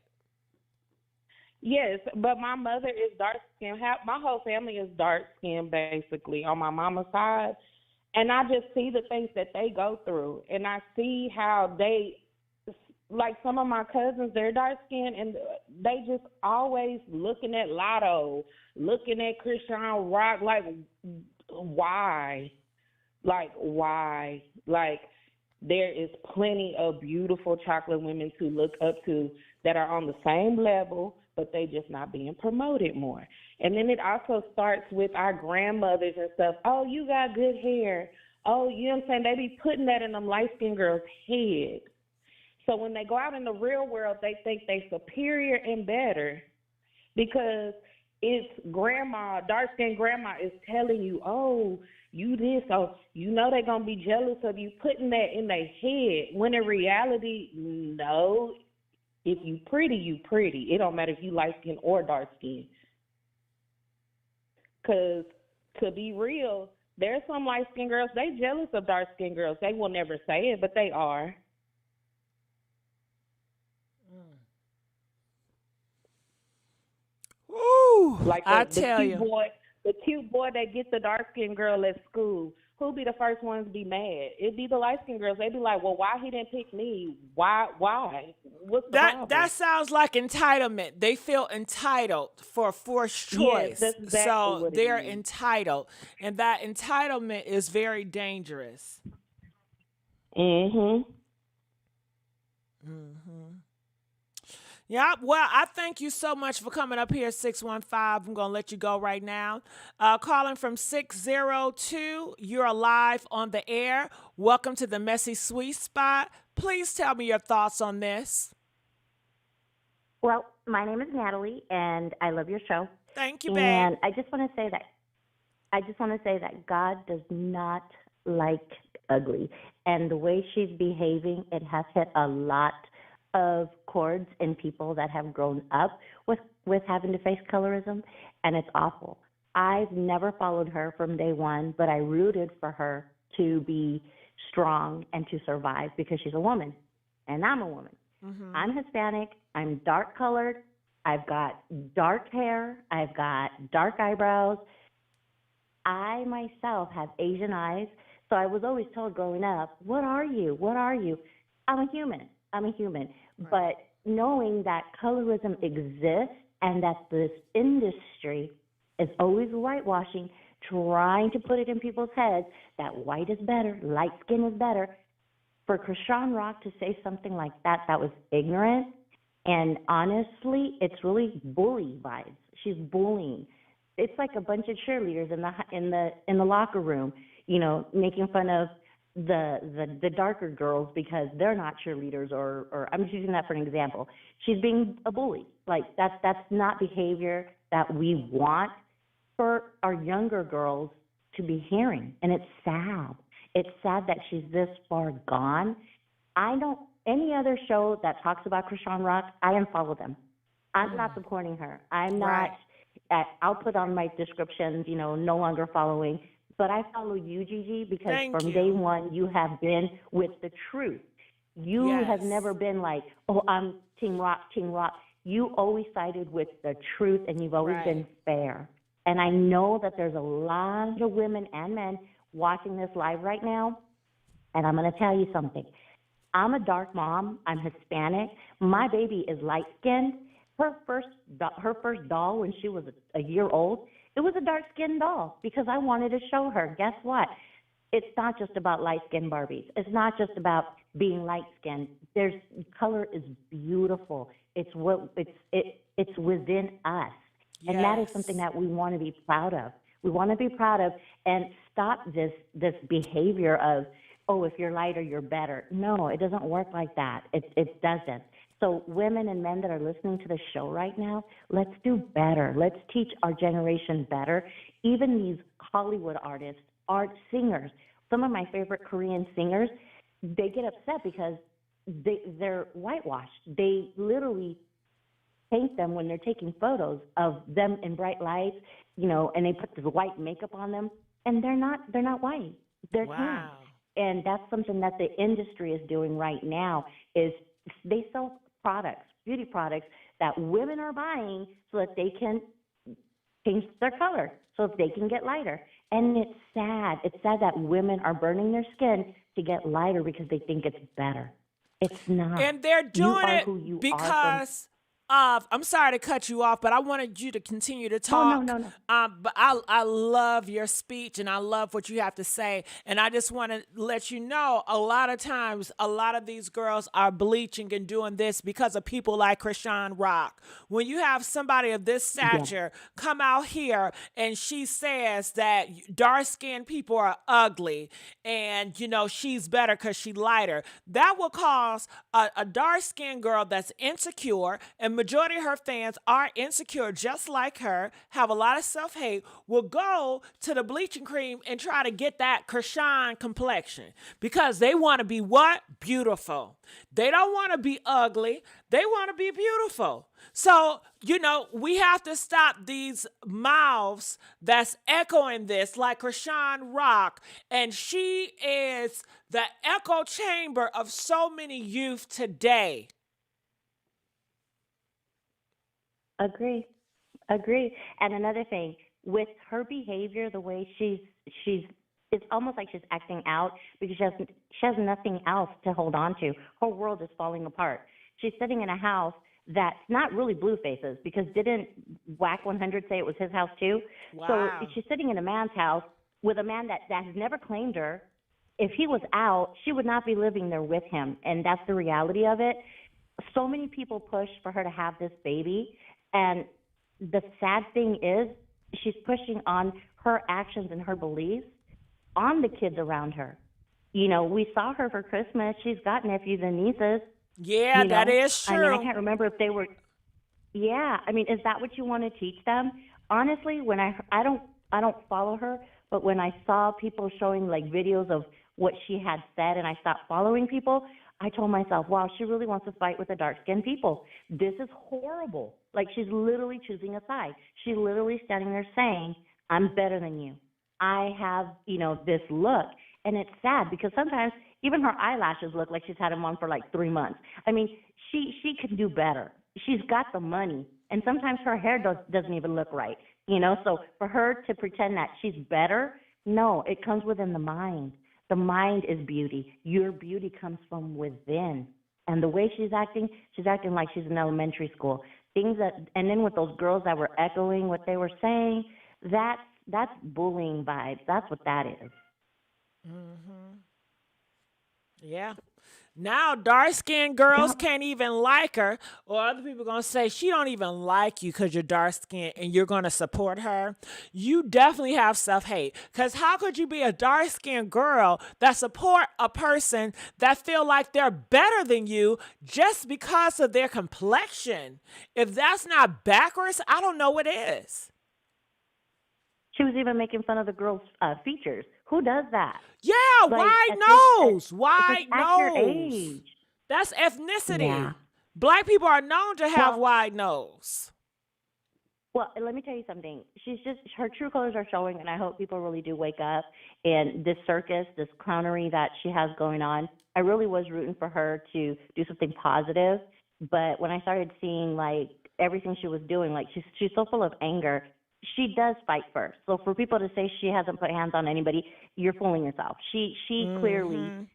Yes, but my mother is dark skinned. My whole family is dark skinned, basically, on my mama's side. And I just see the things that they go through. And I see how they, like some of my cousins, they're dark skinned, and they just always looking at Lotto, looking at Chrisean Rock, like, why? Like, why? Like, there is plenty of beautiful chocolate women to look up to that are on the same level, but they just not being promoted more. And then it also starts with our grandmothers and stuff. Oh, you got good hair. Oh, you know what I'm saying? They be putting that in them light-skinned girls' head. So when they go out in the real world, they think they superior and better because it's grandma, dark-skinned grandma is telling you, oh, you this, oh, you know they're going to be jealous of you, putting that in their head, when in reality, no, If you pretty, you pretty. It don't matter if you light skin or dark skin. Cause to be real, there's some light skinned girls, they jealous of dark skinned girls. They will never say it, but they are. Ooh, Like I the tell cute you. boy, the cute boy that gets the dark skinned girl at school. Who'll be the first ones to be mad? It'd be the light skinned girls. They'd be like, well, why he didn't pick me? Why? What's the problem? That sounds like entitlement. They feel entitled for forced Yes, choice. that's exactly So what it they're is. entitled. And that entitlement is very dangerous. Mm-hmm. Yeah, well, I thank you so much for coming up here, 615. I'm going to let you go right now. Calling from 602, you're live on the air. Welcome to the Messy Sweet Spot. Please tell me your thoughts on this. Well, my name is Natalie, and I love your show. Thank you, babe. And I just want to say that God does not like ugly, and the way she's behaving, it has hit a lot of chords in people that have grown up with having to face colorism, and it's awful. I've never followed her from day one, but I rooted for her to be strong and to survive because she's a woman, and I'm a woman. Mm-hmm. I'm Hispanic. I'm dark colored. I've got dark hair. I've got dark eyebrows. I myself have Asian eyes. So I was always told growing up, what are you? What are you? I'm a human. Right. But knowing that colorism exists and that this industry is always whitewashing, trying to put it in people's heads that white is better, light skin is better, for Chrisean Rock to say something like that, that was ignorant. And honestly, it's really bully vibes. She's bullying. It's like a bunch of cheerleaders in the locker room, you know, making fun of the darker girls because they're not cheerleaders or I'm just using that for an example. She's being a bully. Like that's not behavior that we want for our younger girls to be hearing. And it's sad. It's sad that she's this far gone. Any other show that talks about Chrisean Rock, I unfollow them. I'm not supporting her. I'm not, I'll put on my descriptions, you know, no longer following. But I follow you, Gigi, because from day one, you have been with the truth. You have never been like, oh, I'm Team Rock, Team Rock. You always sided with the truth, and you've always been fair. And I know that there's a lot of women and men watching this live right now, and I'm going to tell you something. I'm a dark mom. I'm Hispanic. My baby is light-skinned. Her first doll when she was a year old, it was a dark-skinned doll because I wanted to show her. Guess what? It's not just about light-skinned Barbies. It's not just about being light-skinned. Color is beautiful. It's within us, and that is something that we want to be proud of. We want to be proud of and stop this behavior of, oh, if you're lighter, you're better. No, it doesn't work like that. It doesn't. So women and men that are listening to the show right now, let's do better. Let's teach our generation better. Even these Hollywood artists, art singers, some of my favorite Korean singers, they get upset because they're whitewashed. They literally paint them when they're taking photos of them in bright lights, you know, and they put this white makeup on them, and they're not white. They're tan. And that's something that the industry is doing right now is they sell products, beauty products that women are buying so that they can change their color, so that they can get lighter. And it's sad. It's sad that women are burning their skin to get lighter because they think it's better. It's not. And they're doing it because I'm sorry to cut you off, but I wanted you to continue to talk. Oh, no. But I love your speech and I love what you have to say. And I just want to let you know, a lot of times, a lot of these girls are bleaching and doing this because of people like Chrisean Rock. When you have somebody of this stature come out here and she says that dark-skinned people are ugly and, you know, she's better because she's lighter, that will cause a dark-skinned girl that's insecure and and majority of her fans are insecure just like her, have a lot of self-hate, will go to the bleaching cream and try to get that Chrisean complexion because they want to be what? Beautiful. They don't want to be ugly. They want to be beautiful. So, we have to stop these mouths that's echoing this like Chrisean Rock, and she is the echo chamber of so many youth today. Agree. And another thing, with her behavior, the way it's almost like she's acting out because she has nothing else to hold on to. Her world is falling apart. She's sitting in a house that's not really Blue Faces because didn't Whack 100 say it was his house too? Wow. So she's sitting in a man's house with a man that has never claimed her. If he was out, she would not be living there with him, and that's the reality of it. So many people push for her to have this baby, and the sad thing is she's pushing on her actions and her beliefs on the kids around her. We saw her for Christmas. She's got nephews and nieces. Yeah, that is true. I can't remember if they were. Yeah, is that what you want to teach them? Honestly, when I don't follow her, but when I saw people showing like videos of what she had said, and I stopped following people, I told myself, wow, she really wants to fight with the dark-skinned people. This is horrible. Like, she's literally choosing a side. She's literally standing there saying, I'm better than you. I have, this look. And it's sad because sometimes even her eyelashes look like she's had them on for like 3 months. She can do better. She's got the money. And sometimes her hair doesn't even look right, So for her to pretend that she's better, no, it comes within the mind. The mind is beauty. Your beauty comes from within. And the way she's acting like she's in elementary school. And then with those girls that were echoing what they were saying, that's bullying vibes. That's what that is. Mm-hmm. Yeah. Now dark-skinned girls can't even like her, or other people are going to say she don't even like you because you're dark-skinned and you're going to support her. You definitely have self-hate, because how could you be a dark-skinned girl that support a person that feel like they're better than you just because of their complexion? If that's not backwards, I don't know what is. She was even making fun of the girl's features. Who does that? Yeah, Like, wide nose. Wide nose. That's ethnicity. Yeah. Black people are known to have wide nose. Well, let me tell you something. Her true colors are showing, and I hope people really do wake up. And this circus, this clownery that she has going on, I really was rooting for her to do something positive. But when I started seeing, like, everything she was doing, like, she's so full of anger. She does fight first. So for people to say she hasn't put hands on anybody, you're fooling yourself. She clearly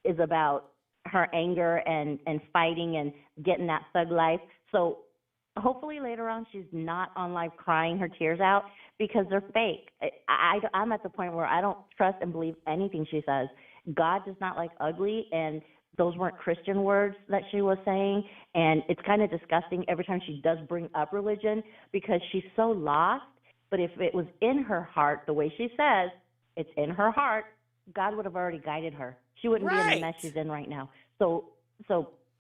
is about her anger and fighting and getting that thug life. So hopefully later on she's not on live crying her tears out because they're fake. I'm at the point where I don't trust and believe anything she says. God does not like ugly, and those weren't Christian words that she was saying. And it's kind of disgusting every time she does bring up religion because she's so lost. But if it was in her heart, the way she says, it's in her heart, God would have already guided her. She wouldn't be in the mess she's in right now. So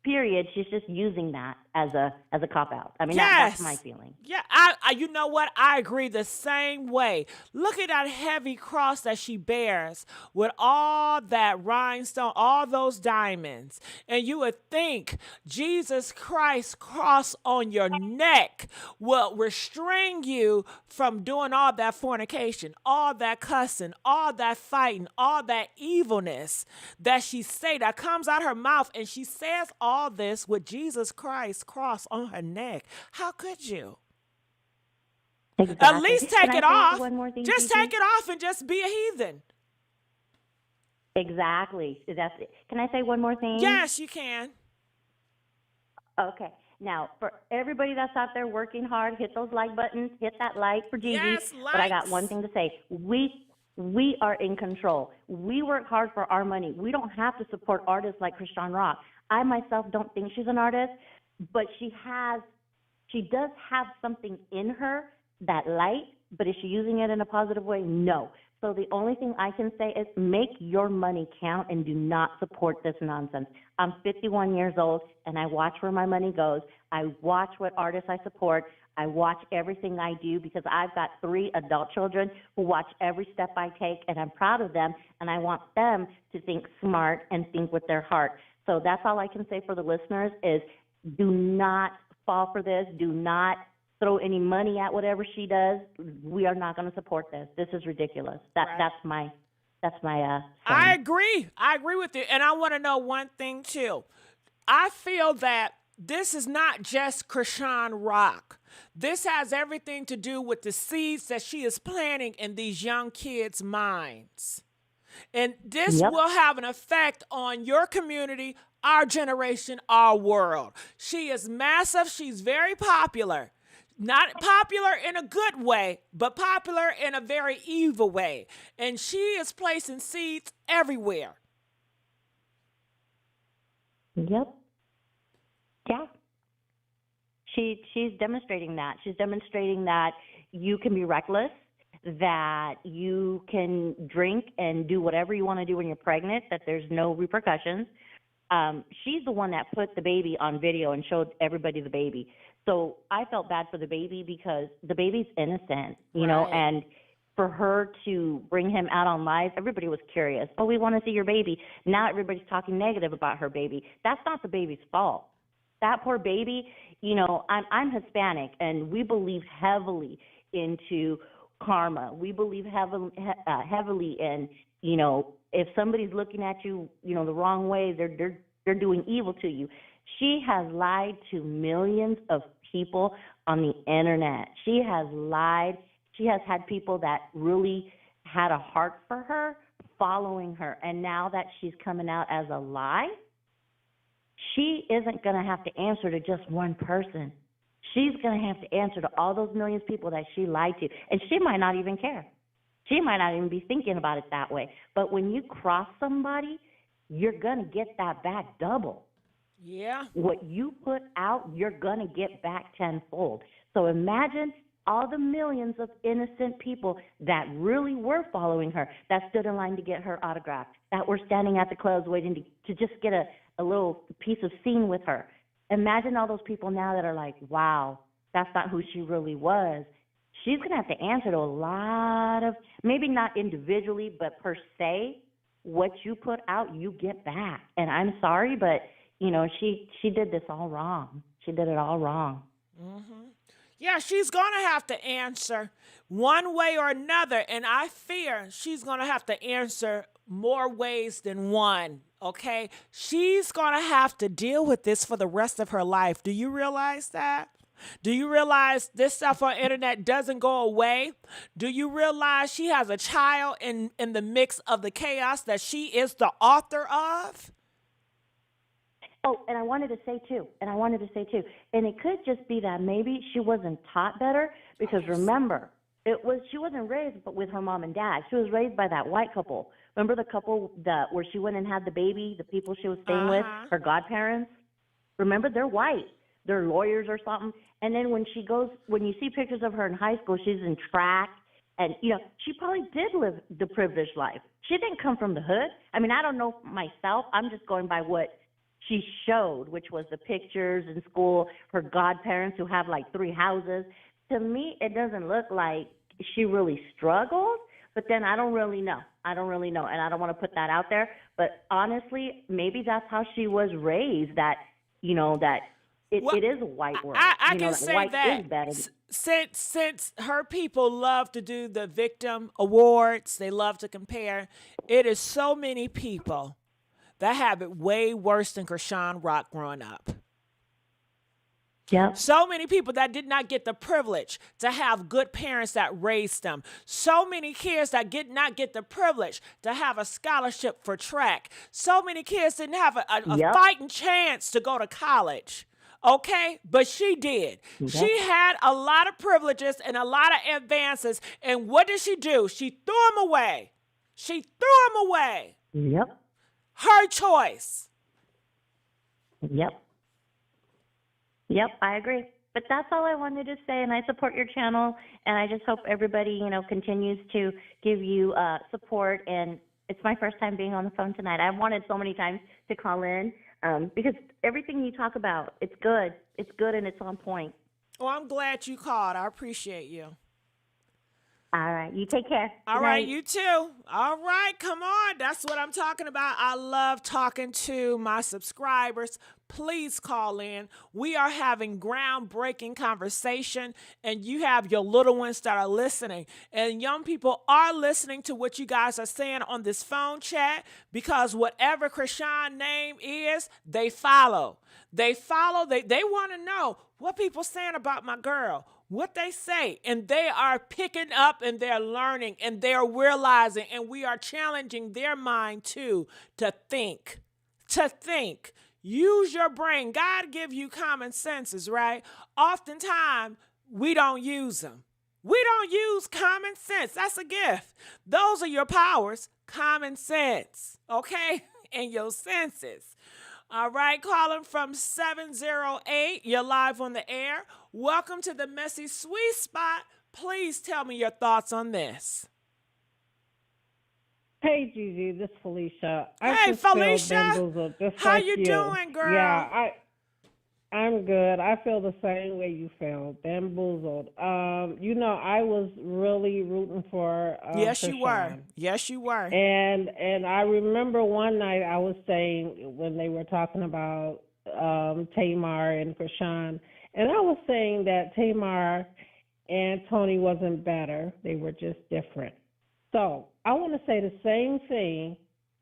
period, she's just using that as a cop-out. That's my feeling. Yeah, I you know what? I agree the same way. Look at that heavy cross that she bears with all that rhinestone, all those diamonds. And you would think Jesus Christ's cross on your neck will restrain you from doing all that fornication, all that cussing, all that fighting, all that evilness that she say that comes out her mouth, and she says all this with Jesus Christ's cross on her neck. How could you? Exactly. At least take it off. Just take it off and just be a heathen. Exactly. Can I say one more thing? Yes, you can. Okay. Now, for everybody that's out there working hard, hit those like buttons, hit that like for Gigi. Yes, but I got one thing to say. We are in control. We work hard for our money. We don't have to support artists like Chrisean Rock. I myself don't think she's an artist, but she does have something in her, that light, but is she using it in a positive way? No. So the only thing I can say is make your money count and do not support this nonsense. I'm 51 years old, and I watch where my money goes. I watch what artists I support. I watch everything I do because I've got 3 adult children who watch every step I take, and I'm proud of them, and I want them to think smart and think with their heart. So that's all I can say for the listeners is do not fall for this. Do not throw any money at whatever she does. We are not going to support this. This is ridiculous. That's my I agree. I agree with you. And I want to know one thing too. I feel that this is not just Chrisean Rock. This has everything to do with the seeds that she is planting in these young kids' minds. And this will have an effect on your community, our generation, our world. She is massive. She's very popular. Not popular in a good way, but popular in a very evil way. And she is placing seeds everywhere. Yep. Yeah. She's demonstrating that. She's demonstrating that you can be reckless, that you can drink and do whatever you want to do when you're pregnant, that there's no repercussions. She's the one that put the baby on video and showed everybody the baby. So I felt bad for the baby because the baby's innocent, you know, and for her to bring him out on live, everybody was curious. Oh, we want to see your baby. Now everybody's talking negative about her baby. That's not the baby's fault. That poor baby, you know, I'm Hispanic, and we believe heavily into karma. We believe heavily in, you know, if somebody's looking at you, you know, the wrong way, they're doing evil to you. She has lied to millions of people on the internet. She has lied. She has had people that really had a heart for her following her. And now that she's coming out as a lie, she isn't going to have to answer to just one person. She's going to have to answer to all those millions of people that she lied to. And she might not even care. She might not even be thinking about it that way. But when you cross somebody, you're going to get that back double. Yeah. What you put out, you're going to get back tenfold. So imagine all the millions of innocent people that really were following her, that stood in line to get her autograph, that were standing at the clubs waiting to just get a little piece of scene with her. Imagine all those people now that are like, wow, that's not who she really was. She's going to have to answer to a lot of, maybe not individually, but per se, what you put out, you get back. And I'm sorry, but you know, she did this all wrong. She did it all wrong. Mm-hmm. Yeah, she's going to have to answer one way or another, and I fear she's going to have to answer more ways than one, okay? She's going to have to deal with this for the rest of her life. Do you realize that? Do you realize this stuff on the internet doesn't go away? Do you realize she has a child in the mix of the chaos that she is the author of? Oh, and I wanted to say too, and it could just be that maybe she wasn't taught better, because remember, she wasn't raised with her mom and dad. She was raised by that white couple. Remember the couple where she went and had the baby, the people she was staying with, her godparents? Remember, they're white. They're lawyers or something. And then when you see pictures of her in high school, she's in track. And, you know, she probably did live the privileged life. She didn't come from the hood. I mean, I don't know myself. I'm just going by what she showed, which was the pictures in school, her godparents who have like 3 houses. To me, it doesn't look like she really struggled, but then I don't really know. And I don't want to put that out there. But honestly, maybe that's how she was raised, that, you know, that it is a white world. I you know, can that say white that is better. Since her people love to do the victim awards, they love to compare, it is so many people that have it way worse than Chrisean Rock growing up. Yeah. So many people that did not get the privilege to have good parents that raised them. So many kids that did not get the privilege to have a scholarship for track. So many kids didn't have a fighting chance to go to college. Okay? But she did. Yep. She had a lot of privileges and a lot of advances. And what did she do? She threw them away. Yep. Her choice. Yep, I agree. But that's all I wanted to say, and I support your channel, and I just hope everybody, continues to give you support. And it's my first time being on the phone tonight. I've wanted so many times to call in because everything you talk about, it's good. It's good, and it's on point. Well, I'm glad you called. I appreciate you. All right. You take care. All right, you too. All right, come on. That's what I'm talking about. I love talking to my subscribers. Please call in. We are having groundbreaking conversation, and you have your little ones that are listening. And young people are listening to what you guys are saying on this phone chat because whatever Chrisean name is, they follow. They follow. They want to know what people saying about my girl, what they say, and they are picking up and they're learning and they're realizing, and we are challenging their mind too to think. Use your brain. God give you common senses, right? Oftentimes, we don't use them. We don't use common sense. That's a gift. Those are your powers, common sense, okay? And your senses. All right, calling from 708. You're live on the air. Welcome to the Messy Sweet Spot. Please tell me your thoughts on this. Hey, Gigi, this is Felicia. Hey, Felicia. How like you doing, girl? Yeah, I'm good. I feel the same way you feel, bamboozled. I was really rooting for Yes, Chrisean. you were. Yes, you were. And I remember one night I was saying when they were talking about Tamar and Chrisean, and I was saying that Tamar and Tony wasn't better. They were just different. So I want to say the same thing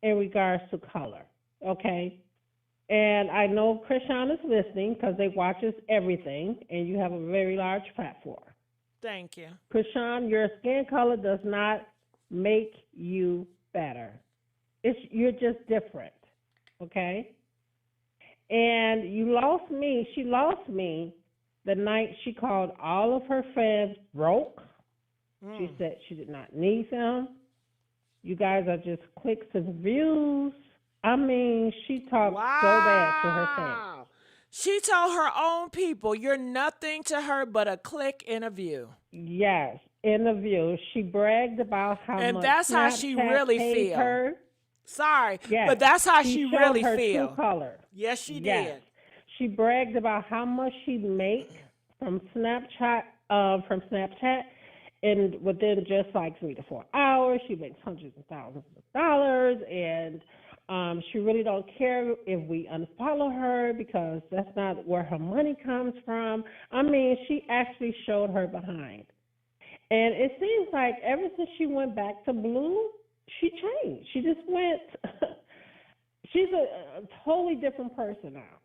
in regards to color, okay? And I know Chrisean is listening because they watches everything, and you have a very large platform. Thank you. Chrisean, your skin color does not make you better. You're just different, okay? And you lost me. She lost me the night she called all of her fans broke. She said she did not need them. You guys are just clicks and views. I mean, she talked so bad to her fans. She told her own people, you're nothing to her but a click in a view. Yes, in a view. She bragged about how and much that's how Snapchat she really paid feel. her. Sorry, Yes, but that's how she showed really her feel. True color. Yes, she Yes. did. She bragged about how much she'd make from Snapchat, and within just like 3 to 4 hours, she makes hundreds of thousands of dollars, and she really don't care if we unfollow her because that's not where her money comes from. I mean, she actually showed her behind. And it seems like ever since she went back to blue, she changed. She just went, she's a totally different person now.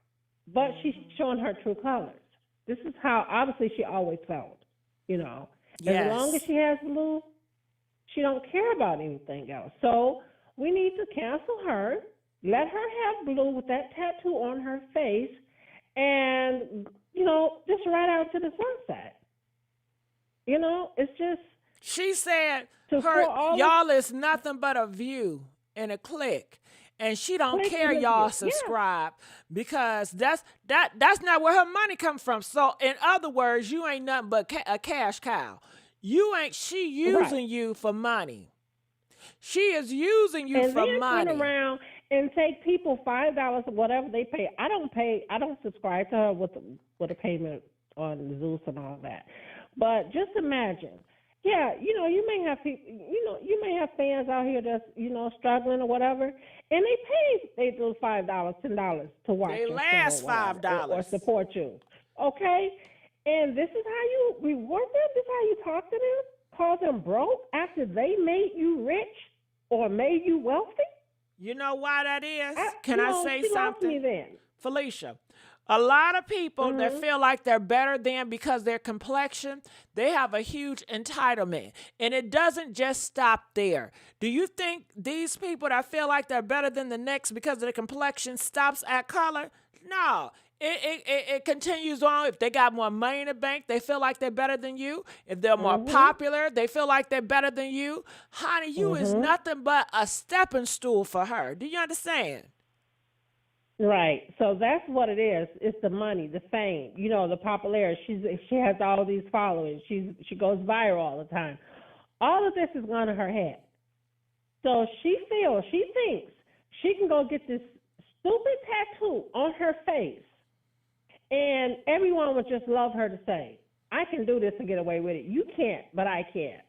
But she's showing her true colors. This is how, obviously, she always felt, Yes. As long as she has blue, she don't care about anything else. So we need to cancel her, let her have blue with that tattoo on her face, and, just ride out to the sunset. It's just. She said, y'all is nothing but a view and a click. And she don't care y'all subscribe because that's not where her money comes from. So in other words, you ain't nothing but a cash cow. She using you for money. She is using you for money. And then turn around and take people $5 or whatever they pay. I don't subscribe to her with a payment on Zeus and all that. But just imagine. Yeah, you may have people, you may have fans out here that's, struggling or whatever, and they do $5, $10 to watch. They last $5 or support you. Okay, and this is how you reward them. This is how you talk to them. Call them broke after they made you rich or made you wealthy. You know why that is? Can I say she something? lost me then. Felicia, a lot of people that feel like they're better than because their complexion, they have a huge entitlement. And it doesn't just stop there. Do you think these people that feel like they're better than the next because of their complexion stops at color? No. It continues on. If they got more money in the bank, they feel like they're better than you. If they're more popular, they feel like they're better than you. Honey, you is nothing but a stepping stool for her. Do you understand? Right. So that's what it is. It's the money, the fame, the popularity. She has all these followers. She goes viral all the time. All of this is going to her head. So she thinks she can go get this stupid tattoo on her face, and everyone would just love her to say, I can do this and get away with it. You can't, but I can.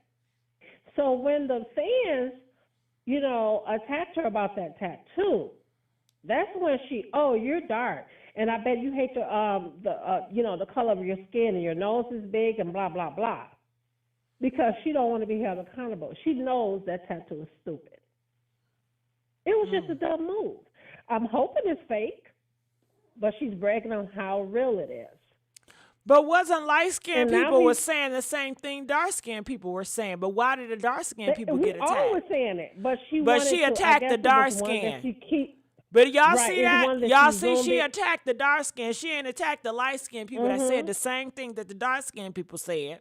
So when the fans, attacked her about that tattoo, that's when you're dark, and I bet you hate the color of your skin, and your nose is big, and blah blah blah, because she don't want to be held accountable. She knows that tattoo is stupid. It was just a dumb move. I'm hoping it's fake, but she's bragging on how real it is. But wasn't light-skinned people were saying the same thing dark-skinned people were saying? But why did the dark-skinned people get attacked? We all were saying it, but she attacked the dark-skinned. But y'all see that? Y'all see she attacked the dark-skinned. She ain't attacked the light-skinned people that said the same thing that the dark-skinned people said.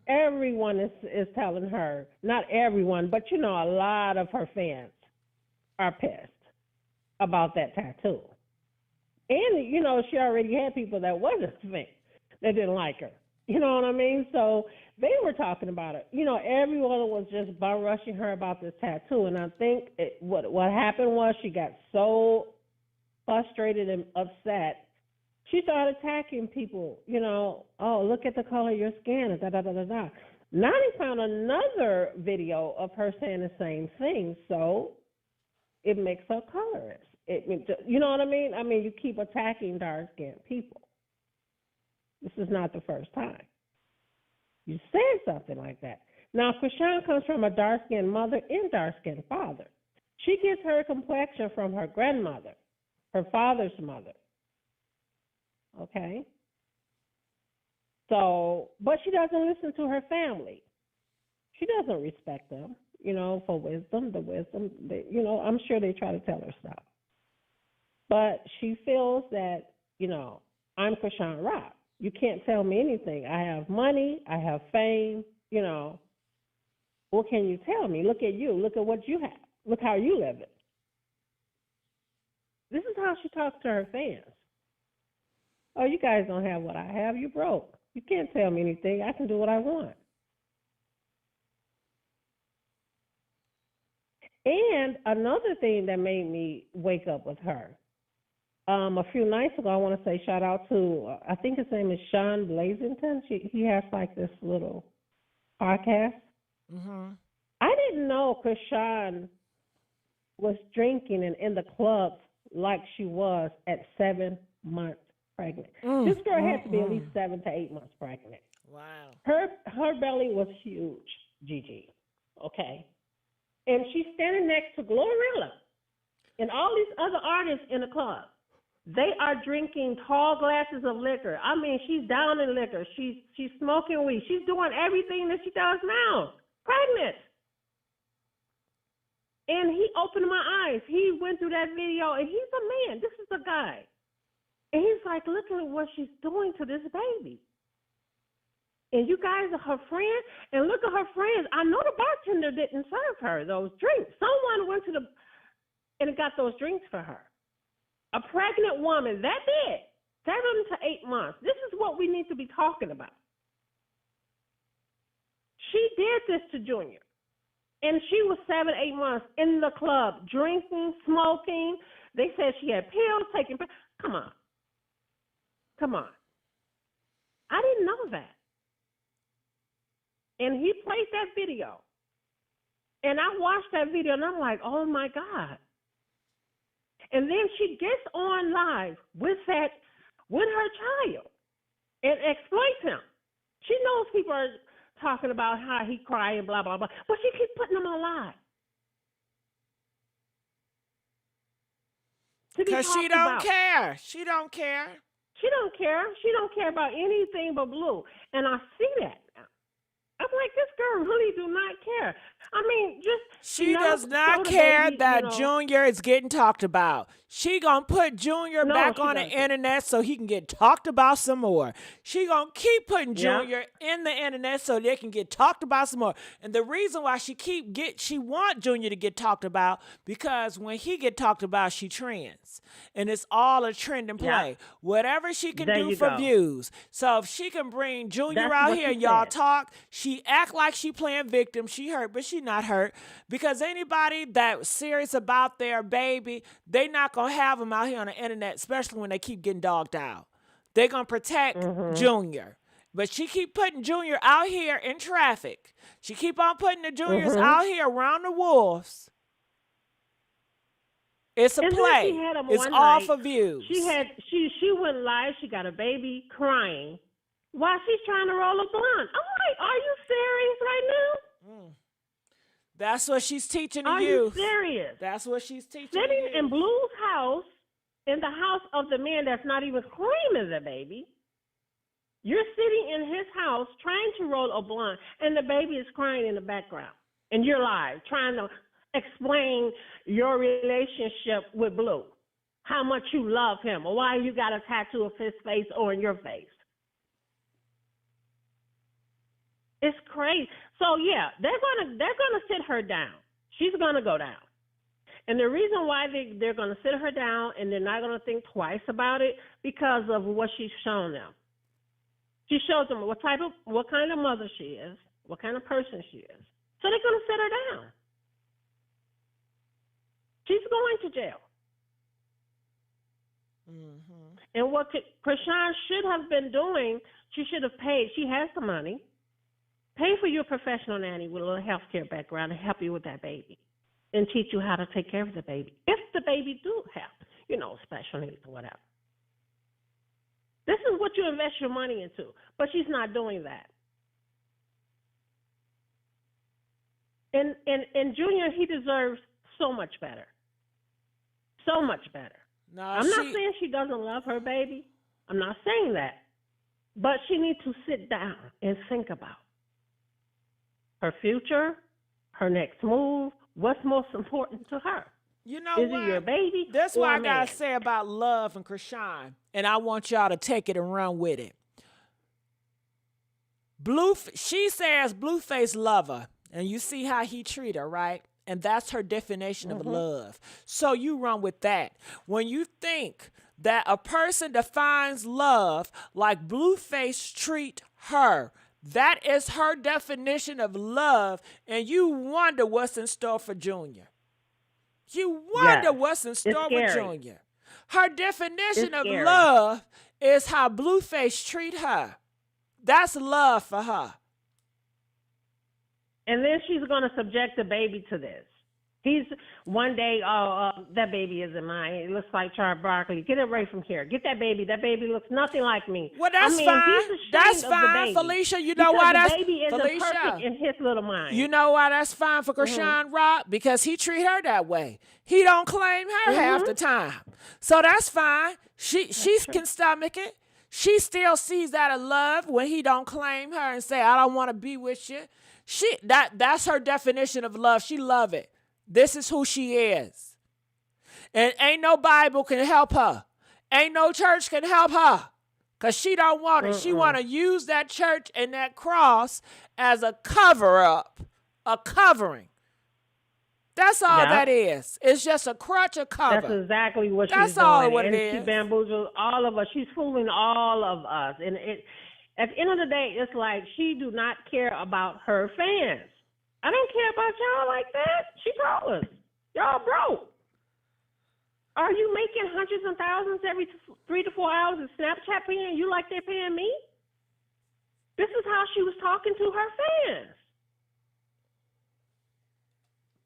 Everyone is telling her, not everyone, but a lot of her fans are pissed about that tattoo. And, she already had people that wasn't fake, that didn't like her. You know what I mean? So they were talking about it. Everyone was just bum rushing her about this tattoo. And I think what happened was she got so frustrated and upset, she started attacking people. Oh, look at the color of your skin, da da da da da. Now they found another video of her saying the same thing, so it makes her colorist. You know what I mean? I mean, you keep attacking dark-skinned people. This is not the first time you said something like that. Now, Chrisean comes from a dark-skinned mother and dark-skinned father. She gets her complexion from her grandmother, her father's mother. Okay? So, but she doesn't listen to her family. She doesn't respect them, for wisdom, I'm sure they try to tell her stuff. But she feels that, I'm Chrisean Rock. You can't tell me anything. I have money. I have fame. What can you tell me? Look at you. Look at what you have. Look how you live it. This is how she talks to her fans. Oh, you guys don't have what I have. You broke. You can't tell me anything. I can do what I want. And another thing that made me wake up with her, a few nights ago, I want to say shout out to, I think his name is Sean Blazington. He has like this little podcast. Mm-hmm. I didn't know Chrisean was drinking and in the clubs like she was at 7 months pregnant. This girl had to be at least 7 to 8 months pregnant. Wow. Her belly was huge, Gigi. Okay. And she's standing next to Glorilla and all these other artists in the club. They are drinking tall glasses of liquor. I mean, she's down in liquor. She's smoking weed. She's doing everything that she does now. Pregnant. And he opened my eyes. He went through that video, and he's a man. This is a guy. And he's like, look at what she's doing to this baby. And you guys are her friends. And look at her friends. I know the bartender didn't serve her those drinks. Someone went to and got those drinks for her. A pregnant woman, that big, 7 to 8 months. This is what we need to be talking about. She did this to Junior. And she was 7, 8 months in the club, drinking, smoking. They said she had pills, taking pills. Come on. I didn't know that. And he played that video. And I watched that video, and I'm like, oh, my God. And then she gets on live with her child and exploits him. She knows people are talking about how he cried and blah, blah, blah, but she keeps putting him on live. Because she don't care. She don't care. She don't care. She don't care about anything but Blue. And I see that now. I'm like, this girl really do not care. I mean, just She does not care that Junior is getting talked about. She gonna put Junior back on the internet so he can get talked about some more. She gonna keep putting Junior in the internet so they can get talked about some more. And the reason why she want Junior to get talked about, because when he get talked about, she trends. And it's all a trend and play. Whatever she can do for views. So if she can bring Junior out here and y'all talk, she act like she playing victim. She hurt, but she not hurt. Because anybody that's serious about their baby, they not gonna have them out here on the internet, especially when they keep getting dogged out. They're gonna protect Junior. But she keep putting Junior out here in traffic. She keep on putting the Juniors out here around the wolves. It's a play. It's all for views. She went live. She got a baby crying while she's trying to roll a blunt. I'm like, are you serious right now? That's what she's teaching the youth. Are you serious? That's what she's teaching the Sitting youth. in Blue's house, in the house of the man that's not even claiming the baby. You're sitting in his house trying to roll a blunt, and the baby is crying in the background. And you're live trying to explain your relationship with Blue, how much you love him, or why you got a tattoo of his face or in your face. It's crazy. So yeah, they're gonna sit her down. She's gonna go down. And the reason why they're gonna sit her down and they're not gonna think twice about it, because of what she's shown them. She shows them what kind of mother she is, what kind of person she is. So they're gonna sit her down. She's going to jail. And what Chrisean should have been doing, she should have paid. She has the money. Pay for your professional nanny with a little healthcare background and help you with that baby and teach you how to take care of the baby. If the baby do have, special needs or whatever. This is what you invest your money into. But she's not doing that. And Junior, he deserves so much better. So much better. No, I'm not saying she doesn't love her baby. I'm not saying that. But she needs to sit down and think about her future, her next move, what's most important to her. You know Is what? it your baby? That's or what I a gotta man? say about Love and Chrisean, and I want y'all to take it and run with it. She says Blueface love her, and you see how he treat her, right? And that's her definition of love. So you run with that. When you think that a person defines love like Blueface treat her, that is her definition of love, and you wonder what's in store for Junior. You wonder what's in store for Junior. Her definition of love is how Blueface treat her. That's love for her. And then she's going to subject the baby to this. He's one day, that baby isn't mine. It looks like Charles Barkley. Get it away from here. Get that baby. That baby looks nothing like me. Well, that's fine. That's fine, Felicia. You know why that's baby isn't Felicia perfect in his little mind. You know why that's fine for Chrisean Rock? Because he treat her that way. He don't claim her half the time. So that's fine. She can stomach it. She still sees that as love when he don't claim her and say, I don't want to be with you. That's her definition of love. She love it. This is who she is. And ain't no Bible can help her. Ain't no church can help her. Because she don't want it. She want to use that church and that cross as a cover-up. A covering. That's all that is. It's just a crutch, a cover. That's exactly what she's doing. That's all what it is. She bamboozles all of us. She's fooling all of us. And at the end of the day, it's like she do not care about her fans. I don't care about y'all like that. She told us. Y'all broke. Are you making hundreds and thousands every 3 to 4 hours of Snapchat paying you like they're paying me? This is how she was talking to her fans.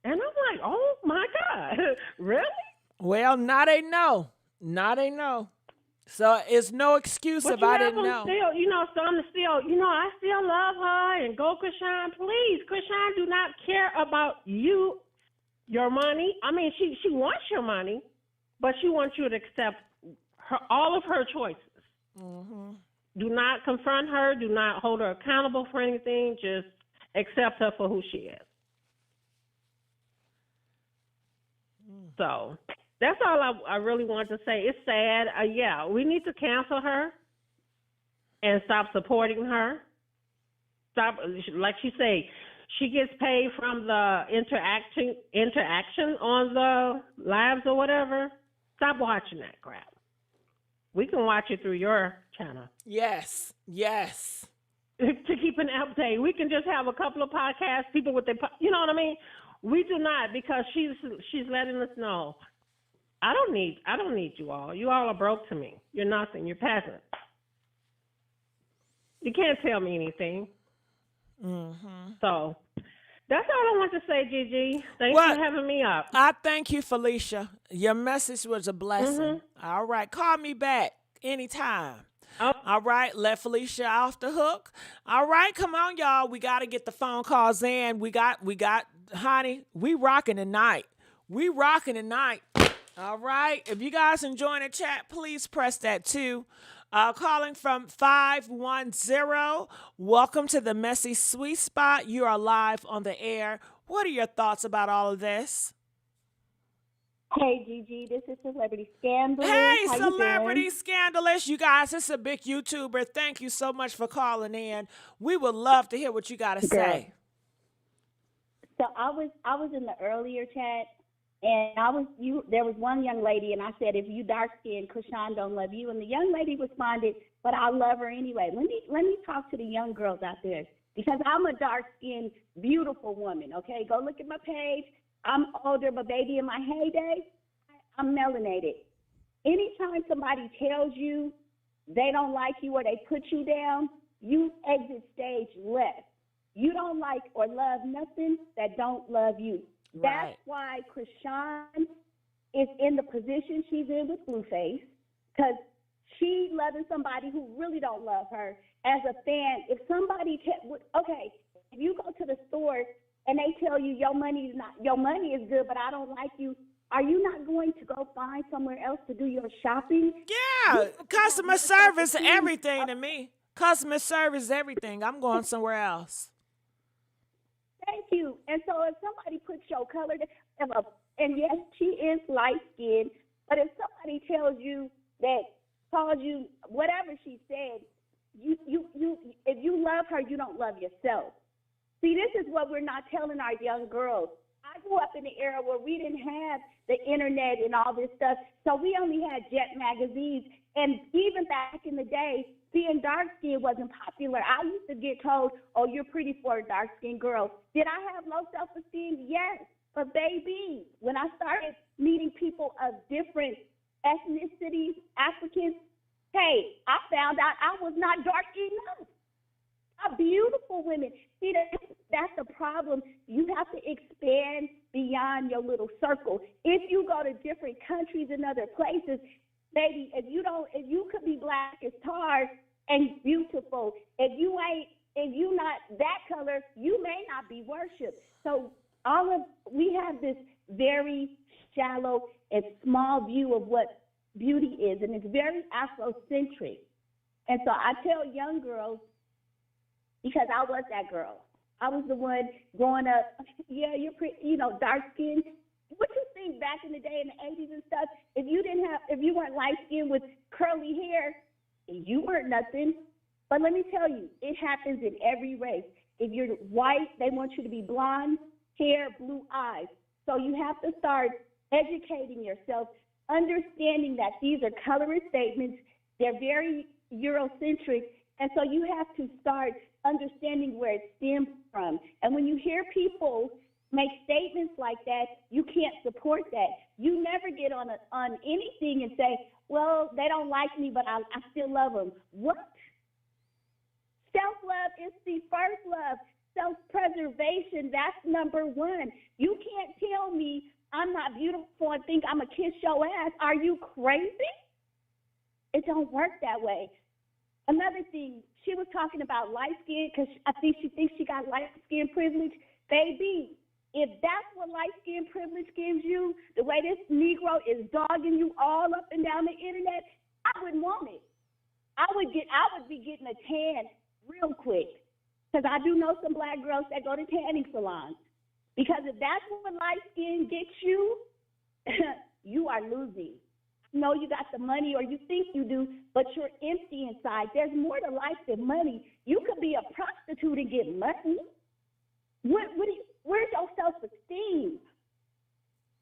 And I'm like, oh, my God. Really? Well, now they know. Now they know. So it's no excuse if I didn't know. Still, I still love her and go Chrisean. Please, Chrisean, do not care about you, your money. I mean, she wants your money, but she wants you to accept all of her choices. Do not confront her. Do not hold her accountable for anything. Just accept her for who she is. So that's all I really want to say. It's sad. Yeah, we need to cancel her and stop supporting her. Stop, like she say, she gets paid from the interaction on the lives or whatever. Stop watching that crap. We can watch it through your channel. Yes. To keep an update, we can just have a couple of podcasts, people with their, you know what I mean? We do not, because she's letting us know. I don't need you all. You all are broke to me. You're nothing. You're peasant. You can't tell me anything. Mm-hmm. So that's all I want to say, Gigi. Thanks for having me up. I thank you, Felicia. Your message was a blessing. Mm-hmm. All right. Call me back anytime. Oh. All right. Let Felicia off the hook. All right. Come on, y'all. We got to get the phone calls in. We got, honey, we rocking tonight. All right. If you guys enjoying the chat, please press that 2. Calling from 510. Welcome to the Messy Sweet Spot. You are live on the air. What are your thoughts about all of this? Hey, Gigi, this is Celebrity Scandalous. Hey, How Celebrity Scandalous. You guys, this is a big YouTuber. Thank you so much for calling in. We would love to hear what you got to say. So I was in the earlier chat, and there was one young lady, and I said, if you dark skinned, Chrisean don't love you. And the young lady responded, but I love her anyway. Let me talk to the young girls out there, because I'm a dark skinned, beautiful woman. Okay, go look at my page. I'm older, but baby, in my heyday, I'm melanated. Anytime somebody tells you they don't like you or they put you down, you exit stage left. You don't like or love nothing that don't love you. Right. That's why Chrisean is in the position she's in with Blueface, because she loving somebody who really don't love her. As a fan, if somebody if you go to the store and they tell you your money is good, but I don't like you, are you not going to go find somewhere else to do your shopping? Yeah, customer service, everything to me. Customer service, everything. I'm going somewhere else. Thank you. And so if somebody puts your color, and yes, she is light-skinned, but if somebody calls you whatever she said, you if you love her, you don't love yourself. See, this is what we're not telling our young girls. I grew up in the era where we didn't have the internet and all this stuff, so we only had Jet magazines. And even back in the day, being dark-skinned wasn't popular. I used to get told, oh, you're pretty for a dark-skinned girl. Did I have low self-esteem? Yes. But, baby, when I started meeting people of different ethnicities, Africans, hey, I found out I was not dark enough. Beautiful women. See, that's the problem. You have to expand beyond your little circle. If you go to different countries and other places, baby, if you could be black as tar and beautiful, if you not that color, you may not be worshipped. So we have this very shallow and small view of what beauty is, and it's very Afrocentric. And so I tell young girls, because I was that girl. I was the one growing up, yeah, you're pretty, dark skinned. What you think back in the day in the 80s and stuff, if you weren't light skinned with curly hair, you weren't nothing. But let me tell you, it happens in every race. If you're white, they want you to be blonde hair, blue eyes. So you have to start educating yourself, understanding that these are colorist statements. They're very Eurocentric. And so you have to start understanding where it stems from. And when you hear people make statements like that, you can't support that. You never get on anything and say, well, they don't like me, but I still love them. What? Self-love is the first love. Self-preservation, that's number one. You can't tell me I'm not beautiful and think I'm going to kiss your ass. Are you crazy? It don't work that way. Another thing, she was talking about light skin because I think she thinks she got light skin privilege. Baby, if that's what light skin privilege gives you, the way this Negro is dogging you all up and down the internet, I wouldn't want it. I would be getting a tan real quick, because I do know some black girls that go to tanning salons. Because if that's what light skin gets you, you are losing. No, you got the money, or you think you do, but you're empty inside. There's more to life than money. You could be a prostitute and get money. Where's your self-esteem?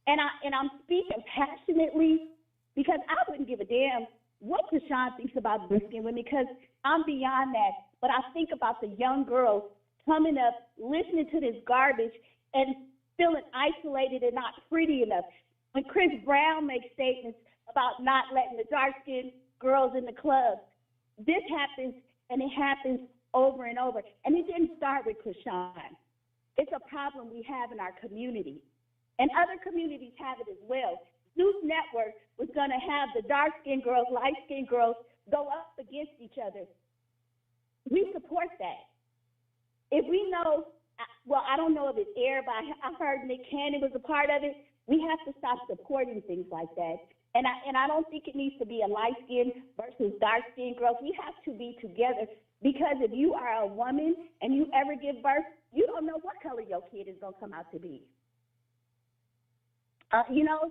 And I'm speaking passionately because I wouldn't give a damn what Chrisean thinks about dark-skinned women, because I'm beyond that. But I think about the young girls coming up, listening to this garbage, and feeling isolated and not pretty enough. When Chris Brown makes statements about not letting the dark-skinned girls in the club, this happens, and it happens over and over. And it didn't start with Chrisean. It's a problem we have in our community. And other communities have it as well. News Network was going to have the dark-skinned girls, light-skinned girls go up against each other. We support that. If we know, well, I don't know if it's aired, but I heard Nick Cannon was a part of it. We have to stop supporting things like that. And I don't think it needs to be a light-skinned versus dark-skinned girls. We have to be together, because if you are a woman and you ever give birth, you don't know what color your kid is going to come out to be.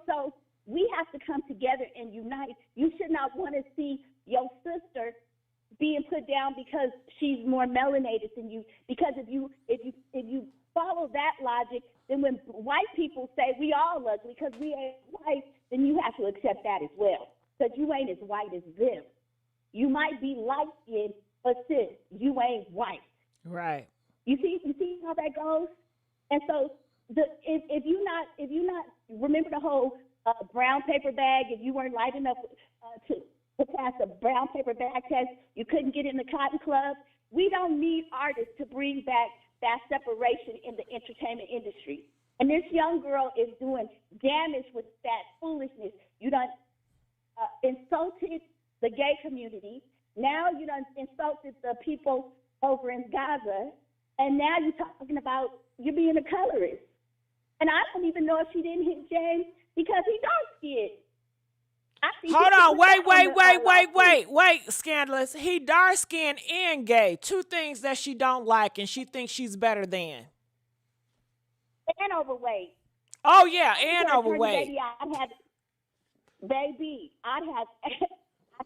So we have to come together and unite. You should not want to see your sister being put down because she's more melanated than you. Because if you follow that logic, then when white people say we all ugly because we ain't white, then you have to accept that as well. Because you ain't as white as them. You might be light skinned, but sis, you ain't white. Right. You see how that goes? And so if you not remember the whole brown paper bag, if you weren't light enough to pass a brown paper bag test, you couldn't get in the Cotton Club. We don't need artists to bring back that separation in the entertainment industry. And this young girl is doing damage with that foolishness. You done insulted the gay community. Now you done insulted the people over in Gaza. And now you're talking about you being a colorist. And I don't even know if she didn't hit James because he dark-skinned. Hold on, wait, Scandalous. He dark-skinned and gay. Two things that she don't like and she thinks she's better than. And overweight. Oh, yeah, and overweight. Baby, I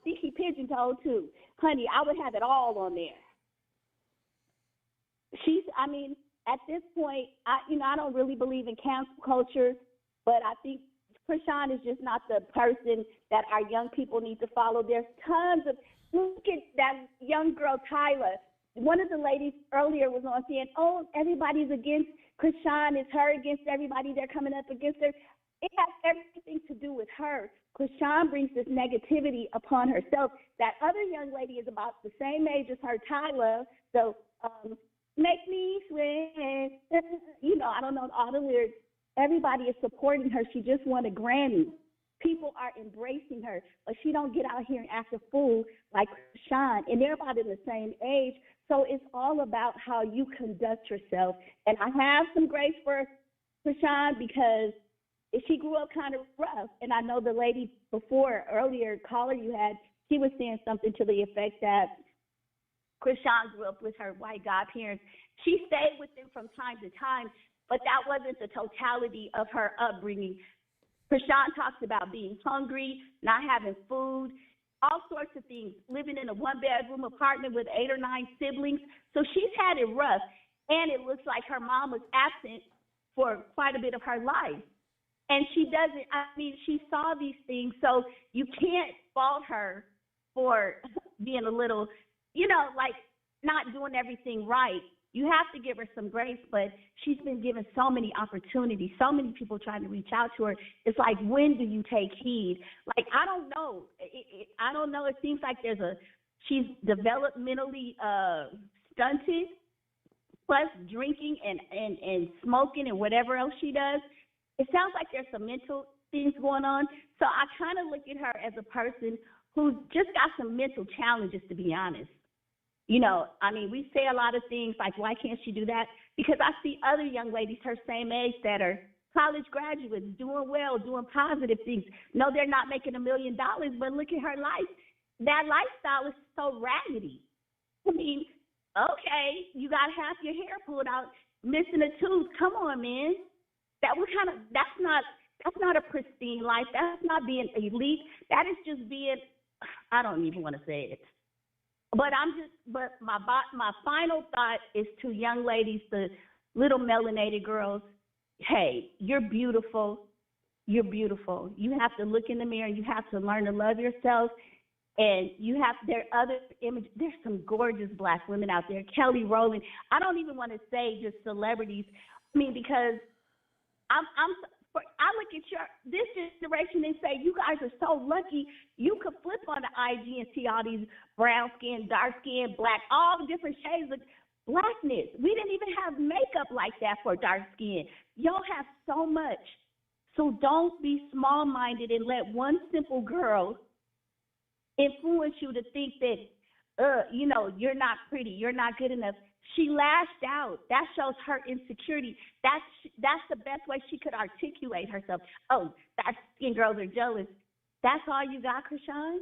think he pigeon-toed too. Honey, I would have it all on there. At this point, I don't really believe in cancel culture, but I think Chrisean is just not the person that our young people need to follow. There's tons of, look at that young girl, Tyler. One of the ladies earlier was on saying, oh, everybody's against Chrisean. It's her against everybody. They're coming up against her. It has everything to do with her. Chrisean brings this negativity upon herself. That other young lady is about the same age as her, Tyler. So, make me swing. I don't know all the lyrics. Everybody is supporting her. She just won a Grammy. People are embracing her, but she don't get out here and act a fool like Chrisean. And they're about in the same age. So it's all about how you conduct yourself. And I have some grace for Chrisean because she grew up kind of rough. And I know the lady earlier caller you had, she was saying something to the effect that Chrisean grew up with her white godparents. She stayed with them from time to time, but that wasn't the totality of her upbringing. Chrisean talks about being hungry, not having food, all sorts of things, living in a one-bedroom apartment with 8 or 9 siblings. So she's had it rough, and it looks like her mom was absent for quite a bit of her life. And she saw these things, so you can't fault her for being a little, not doing everything right. You have to give her some grace, but she's been given so many opportunities, so many people trying to reach out to her. It's like, when do you take heed? I don't know. I don't know. It seems like she's developmentally stunted, plus drinking and smoking and whatever else she does. It sounds like there's some mental things going on. So I kind of look at her as a person who's just got some mental challenges, to be honest. We say a lot of things like, why can't she do that? Because I see other young ladies her same age that are college graduates, doing well, doing positive things. No, they're not making $1 million, but look at her life. That lifestyle is so raggedy. Okay, you got half your hair pulled out, missing a tooth. Come on, man. That's That's not a pristine life. That's not being elite. That is just being, I don't even want to say it. But my final thought is to young ladies, the little melanated girls. Hey, you're beautiful. You're beautiful. You have to look in the mirror. You have to learn to love yourself. And there are other images. There's some gorgeous black women out there. Kelly Rowland. I don't even want to say just celebrities. I mean, because I look at this generation and say, you guys are so lucky. You could flip on the IG and see all these brown skin, dark skin, black, all the different shades of blackness. We didn't even have makeup like that for dark skin. Y'all have so much. So don't be small-minded and let one simple girl influence you to think that, you're not pretty, you're not good enough. She lashed out. That shows her insecurity. That's the best way she could articulate herself. Oh, dark-skinned girls are jealous. That's all you got, Chrisean?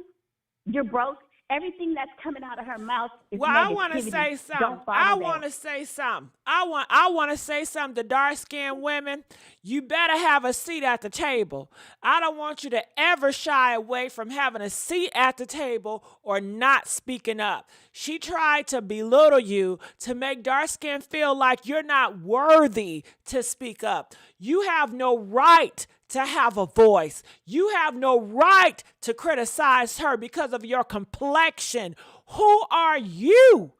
You're broke? Everything that's coming out of her mouth is negativity. I want to say something. I want to say something to dark-skinned women. You better have a seat at the table. I don't want you to ever shy away from having a seat at the table or not speaking up. She tried to belittle you to make dark-skinned feel like you're not worthy to speak up. You have no right to have a voice. You have no right to criticize her because of your complexion. Who are you?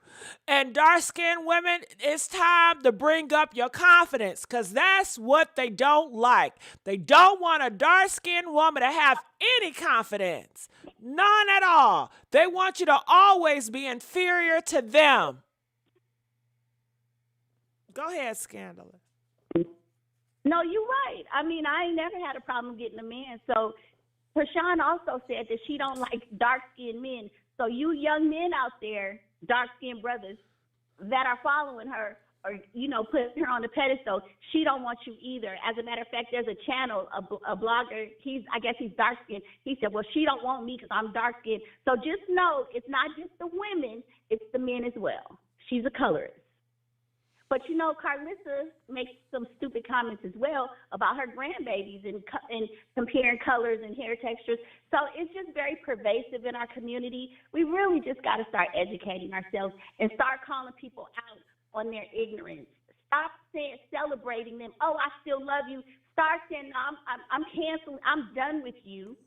And dark-skinned women, it's time to bring up your confidence, because that's what they don't like. They don't want a dark-skinned woman to have any confidence. None at all. They want you to always be inferior to them. Go ahead, Scandalous. No, you're right. I mean, I ain't never had a problem getting a man. So Chrisean also said that she don't like dark-skinned men. So you young men out there, dark-skinned brothers that are following her or, putting her on the pedestal, she don't want you either. As a matter of fact, there's a channel, a blogger, I guess he's dark-skinned. He said, well, she don't want me because I'm dark-skinned. So just know it's not just the women, it's the men as well. She's a colorist. But, Carlissa makes some stupid comments as well about her grandbabies and comparing colors and hair textures. So it's just very pervasive in our community. We really just got to start educating ourselves and start calling people out on their ignorance. Stop celebrating them. Oh, I still love you. Start saying, no, I'm canceling. I'm done with you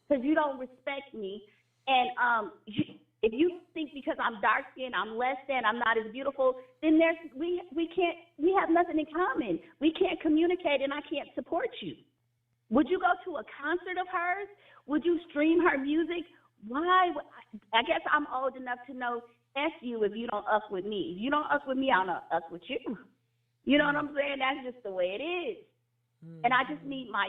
because you don't respect me. And if you think because I'm dark skinned, I'm less than, I'm not as beautiful, then we have nothing in common. We can't communicate and I can't support you. Would you go to a concert of hers? Would you stream her music? Why? I guess I'm old enough to know F you if you don't up with me. If you don't up with me, I don't up with you. You know what I'm saying? That's just the way it is. And I just need I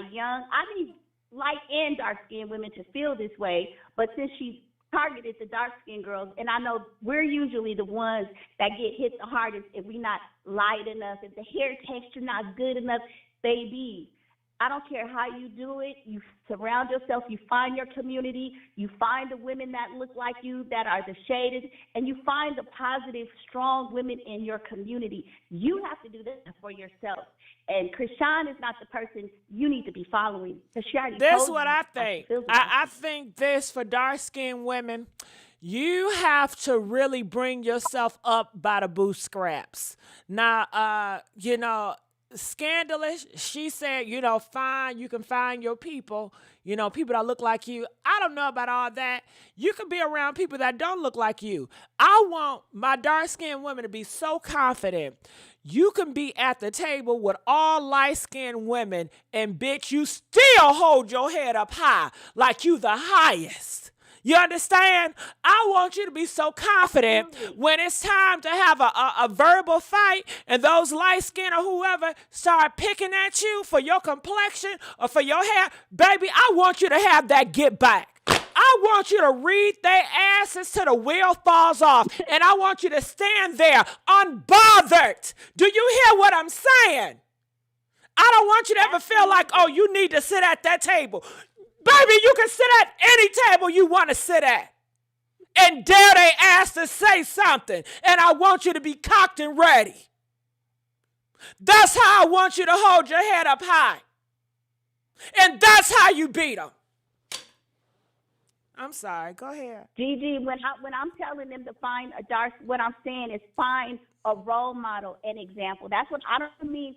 need light and dark skinned women to feel this way. But since she's targeted the dark-skinned girls, and I know we're usually the ones that get hit the hardest if we're not light enough, if the hair texture not good enough. Baby, I don't care how you do it. You surround yourself. You find your community. You find the women that look like you, that are the shaded, and you find the positive, strong women in your community. You have to do this for yourself. And Chrisean is not the person you need to be following. This is what I think. I think this for dark-skinned women, you have to really bring yourself up by the bootstraps. Now, Scandalous, she said, fine, you can find your people, people that look like you. I don't know about all that. You can be around people that don't look like you. I want my dark-skinned women to be so confident. You can be at the table with all light-skinned women, and bitch, you still hold your head up high like you the highest. You understand? I want you to be so confident when it's time to have a verbal fight and those light skin or whoever start picking at you for your complexion or for your hair. Baby, I want you to have that get back. I want you to read their asses till the wheel falls off. And I want you to stand there unbothered. Do you hear what I'm saying? I don't want you to ever feel like, oh, you need to sit at that table. Baby, you can sit at any table you want to sit at and dare they ass to say something. And I want you to be cocked and ready. That's how I want you to hold your head up high. And that's how you beat them. I'm sorry. Go ahead. Gigi, when I'm telling them to find a dark, what I'm saying is find a role model, an example. That's what I don't mean.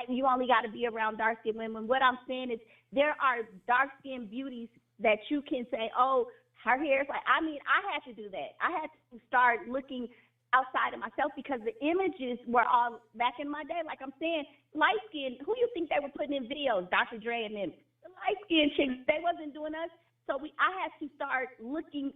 You only got to be around dark skinned women. What I'm saying is there are dark skinned beauties that you can say, oh, her hair is like. I mean, I had to do that. I had to start looking outside of myself because the images were all back in my day. Like I'm saying, light skinned. Who you think they were putting in videos? Dr. Dre and them. The light skinned chicks. They wasn't doing us. So I had to start looking,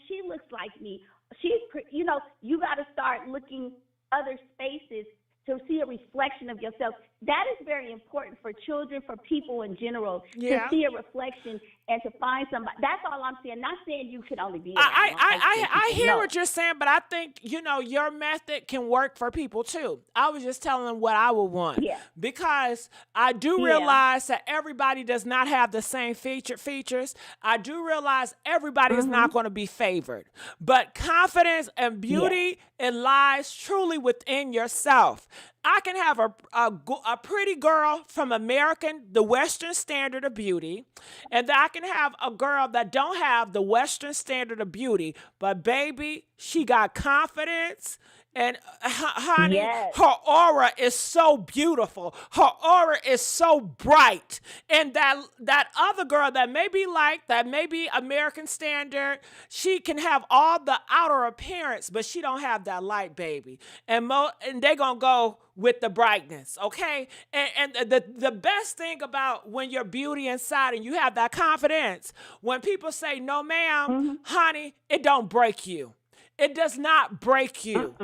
she looks like me. She's, you got to start looking other spaces to see a reflection of yourself. That is very important for children, for people in general, to see a reflection and to find somebody. That's all I'm saying. Not saying you could only be around. I hear what you're saying, but I think, your method can work for people too. I was just telling them what I would want. Yeah. Because I do realize that everybody does not have the same features. I do realize everybody is not going to be favored. But confidence and beauty, it lies truly within yourself. I can have a pretty girl from the Western standard of beauty, and I can have a girl that don't have the Western standard of beauty, but baby, she got confidence. And honey, her aura is so beautiful. Her aura is so bright. And that other girl that may be American standard, she can have all the outer appearance, but she don't have that light, baby. And they're going to go with the brightness, okay? And the best thing about when you're beauty inside and you have that confidence, when people say, no, ma'am, honey, it don't break you. It does not break you,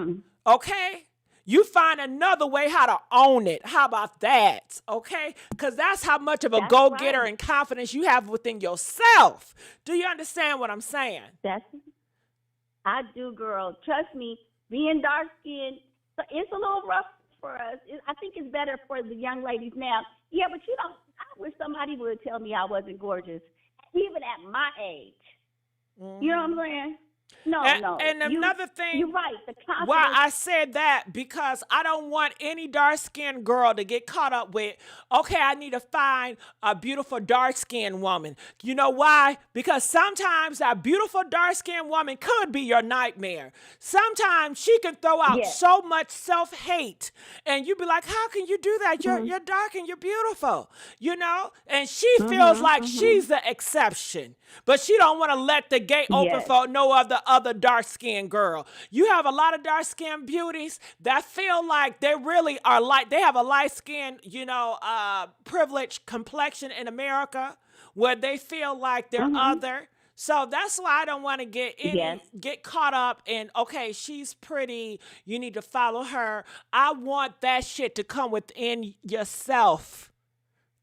okay? You find another way how to own it. How about that, okay? Because that's how much of a go-getter and confidence you have within yourself. Do you understand what I'm saying? I do, girl. Trust me, being dark-skinned, it's a little rough for us. I think it's better for the young ladies now. Yeah, but I wish somebody would tell me I wasn't gorgeous, even at my age. You know what I'm saying? No. And another thing, you're right. The confidence. Why I said that, because I don't want any dark-skinned girl to get caught up with, okay, I need to find a beautiful dark-skinned woman. You know why? Because sometimes that beautiful dark-skinned woman could be your nightmare. Sometimes she can throw out so much self-hate, and you be like, how can you do that? You're dark and you're beautiful, And she feels like she's the exception, but she don't want to let the gate open for no other dark-skinned girl. You have a lot of dark-skinned beauties that feel like they really are they have a light-skinned, privileged complexion in America where they feel like they're other. So that's why I don't want to get caught up in, okay, she's pretty, you need to follow her. I want that shit to come within yourself.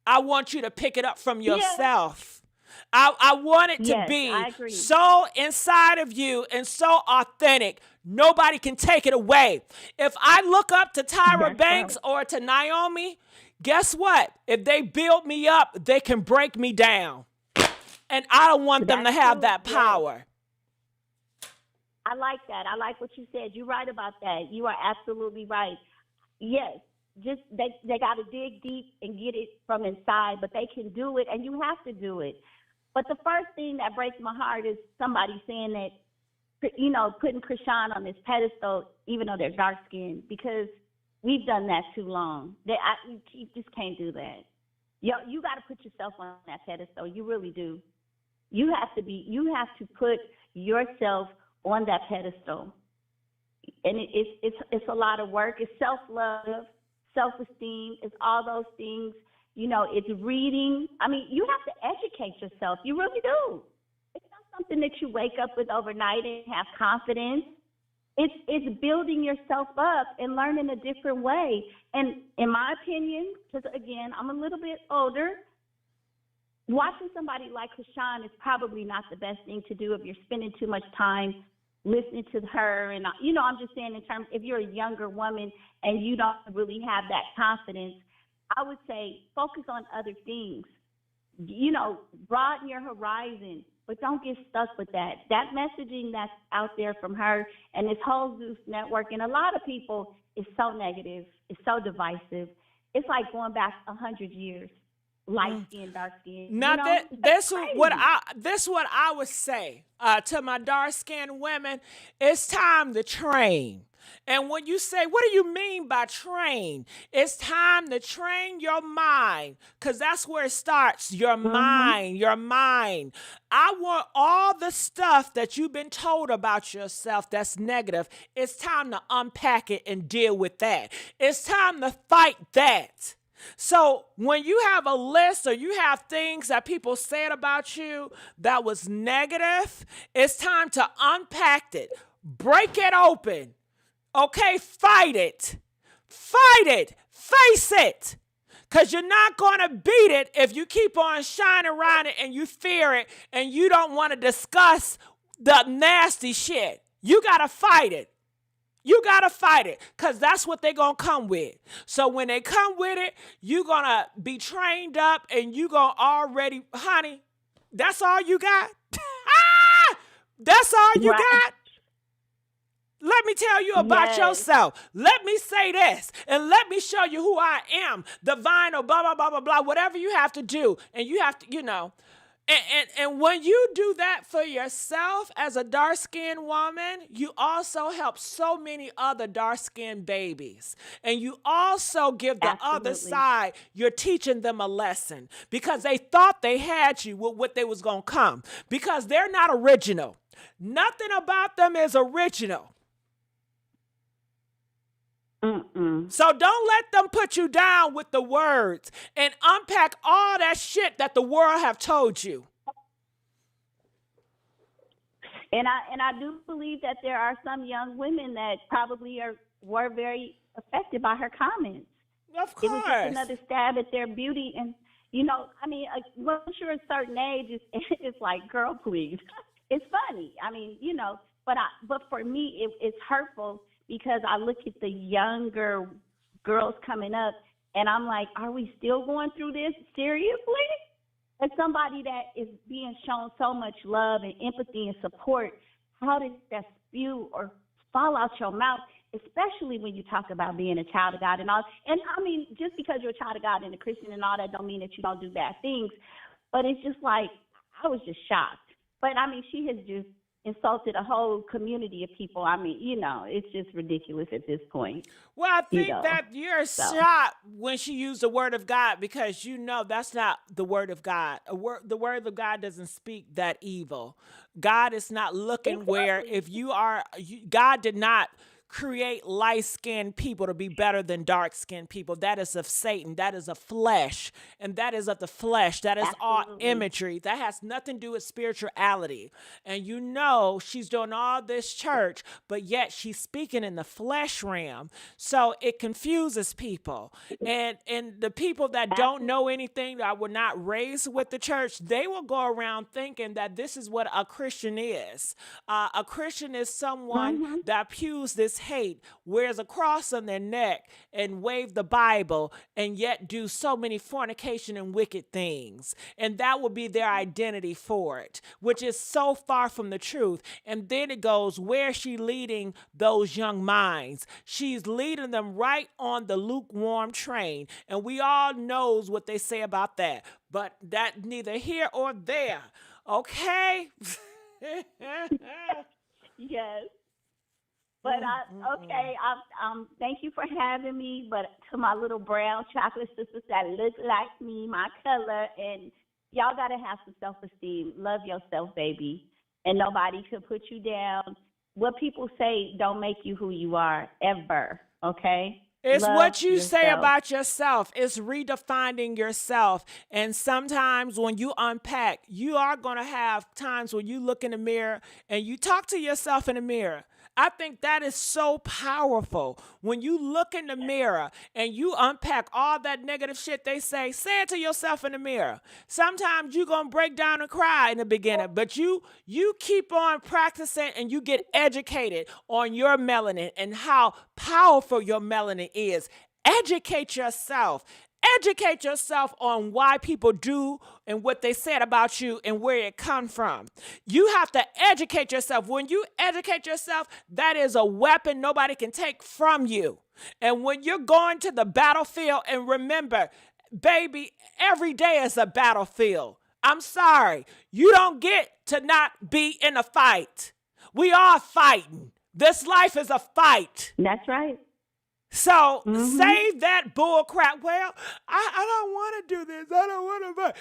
I want you to pick it up from yourself. I want it to be so inside of you and so authentic. Nobody can take it away. If I look up to Tyra Banks or to Naomi, guess what? If they build me up, they can break me down. And I don't want them to have that power. I like that. I like what you said. You're right about that. You are absolutely right. Yes. Just they got to dig deep and get it from inside, but they can do it, and you have to do it. But the first thing that breaks my heart is somebody saying that, putting Chrisean on this pedestal, even though they're dark skinned, because we've done that too long. You just can't do that. You got to put yourself on that pedestal. You really do. You have to put yourself on that pedestal, and it's a lot of work. It's self-love, self-esteem. It's all those things. It's reading. I mean, you have to educate yourself. You really do. It's not something that you wake up with overnight and have confidence. It's building yourself up and learning a different way. And in my opinion, because again, I'm a little bit older, watching somebody like Chrisean is probably not the best thing to do if you're spending too much time listening to her. And, I'm just saying in terms, if you're a younger woman and you don't really have that confidence, I would say focus on other things. Broaden your horizon, but don't get stuck with that. That messaging that's out there from her and this whole Zeus network, and a lot of people, is so negative. It's so divisive. It's like going back 100 years. light skin, dark skin. Now this what I would say to my dark skinned women. It's time to train. And when you say, what do you mean by train? It's time to train your mind, because that's where it starts. Your mind, your mind. I want all the stuff that you've been told about yourself that's negative. It's time to unpack it and deal with that. It's time to fight that. So when you have a list or you have things that people said about you that was negative, it's time to unpack it, break it open. Okay, fight it. Fight it. Face it. Because you're not going to beat it if you keep on shining around it and you fear it and you don't want to discuss the nasty shit. You got to fight it. You got to fight it, because that's what they're going to come with. So when they come with it, you're going to be trained up and you're going to already, honey, that's all you got? That's all you got? Let me tell you about yourself. Let me say this, and let me show you who I am. The vinyl, blah, blah, blah, blah, blah, whatever you have to do. And you have to, you know. And when you do that for yourself as a dark-skinned woman, you also help so many other dark-skinned babies. And you also give the other side, you're teaching them a lesson, because they thought they had you with what they was going to come, because they're not original. Nothing about them is original. So don't let them put you down with the words, and unpack all that shit that the world have told you. And I do believe that there are some young women that probably were very affected by her comments. Of course. It was just another stab at their beauty. And, you know, I mean, once you're a certain age, it's like, girl, please. It's funny. I mean, you know, but for me, it's hurtful, because I look at the younger girls coming up, and I'm like, are we still going through this seriously? As somebody that is being shown so much love and empathy and support, how does that spew or fall out your mouth, especially when you talk about being a child of God and all? And I mean, just because you're a child of God and a Christian and all that don't mean that you don't do bad things. But it's just like, I was just shocked. But I mean, she has just insulted a whole community of people. I mean, you know, it's just ridiculous at this point. Well, I think that you're shocked when she used the word of God, because you know that's not the word of God. The word of God doesn't speak that evil. God is not looking where, if you are, God did not create light-skinned people to be better than dark-skinned people. That is of Satan. That is of flesh. And that is of the flesh. That is all imagery. That has nothing to do with spirituality. And you know she's doing all this church, but yet she's speaking in the flesh realm. So it confuses people. And the people that don't know anything, that were not raised with the church, they will go around thinking that this is what a Christian is. A Christian is someone that pews this hate, wears a cross on their neck, and wave the Bible, and yet do so many fornication and wicked things. And that will be their identity for it, which is so far from the truth. And then it goes, where is she leading those young minds? She's leading them right on the lukewarm train. And we all knows what they say about that. But that neither here or there. Okay? Yes. But thank you for having me. But to my little brown chocolate sisters that look like me, my color, and y'all gotta have some self-esteem. Love yourself, baby, and nobody can put you down. What people say don't make you who you are ever. Okay. It's Love what you say yourself. about yourself. It's redefining yourself. And sometimes when you unpack, you are going to have times when you look in the mirror and you talk to yourself in the mirror. I think that is so powerful. When you look in the mirror and you unpack all that negative shit they say it to yourself in the mirror. Sometimes you're going to break down and cry in the beginning, but you keep on practicing and you get educated on your melanin and how powerful your melanin is. Educate yourself. Educate yourself on why people do and what they said about you and where it comes from. You have to educate yourself. When you educate yourself, that is a weapon nobody can take from you. And when you're going to the battlefield, and remember, baby, every day is a battlefield. I'm sorry. You don't get to not be in a fight. We are fighting. This life is a fight. That's right. So save that bull crap. Well, I don't want to do this. I don't want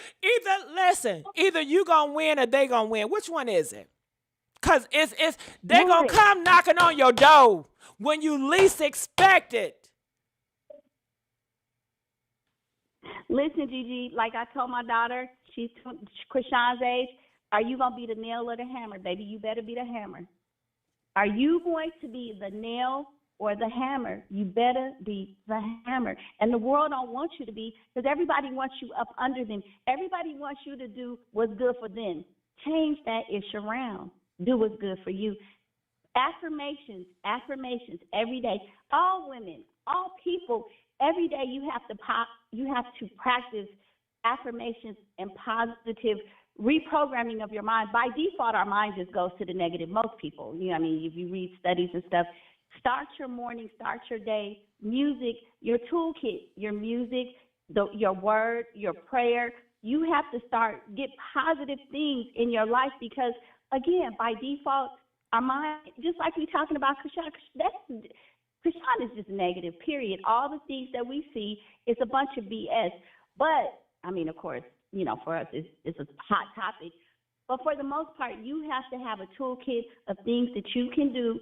to. Either you gonna win or they gonna win. Which one is it? Cause they gonna come knocking on your door when you least expect it. Listen, Gigi, like I told my daughter, she's Chrisean's age, are you going to be the nail or the hammer? Baby, you better be the hammer. Are you going to be the nail or the hammer? You better be the hammer. And the world don't want you to be, because everybody wants you up under them. Everybody wants you to do what's good for them. Change that ish around. Do what's good for you. Affirmations every day. All women, all people, every day you have to practice affirmations and positive reprogramming of your mind. By default, our mind just goes to the negative. Most people, if you read studies and stuff, start your morning, start your day, music, your toolkit, your music, your word, your prayer. You have to get positive things in your life because, again, by default, our mind, just like we're talking about Chrisean, Chrisean is just negative, period. All the things that we see is a bunch of BS. But, of course, for us, it's a hot topic. But for the most part, you have to have a toolkit of things that you can do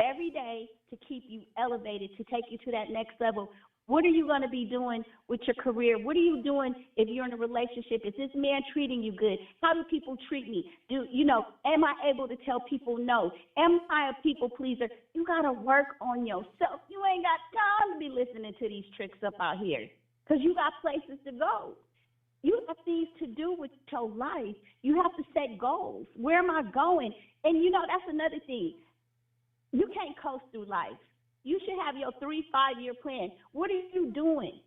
every day to keep you elevated, to take you to that next level. What are you going to be doing with your career? What are you doing if you're in a relationship? Is this man treating you good? How do people treat me? Am I able to tell people no? Am I a people pleaser? You got to work on yourself. You ain't got time to be listening to these tricks up out here because you got places to go. You have things to do with your life. You have to set goals. Where am I going? And, that's another thing. You can't coast through life. You should have your 3-5-year plan. What are you doing?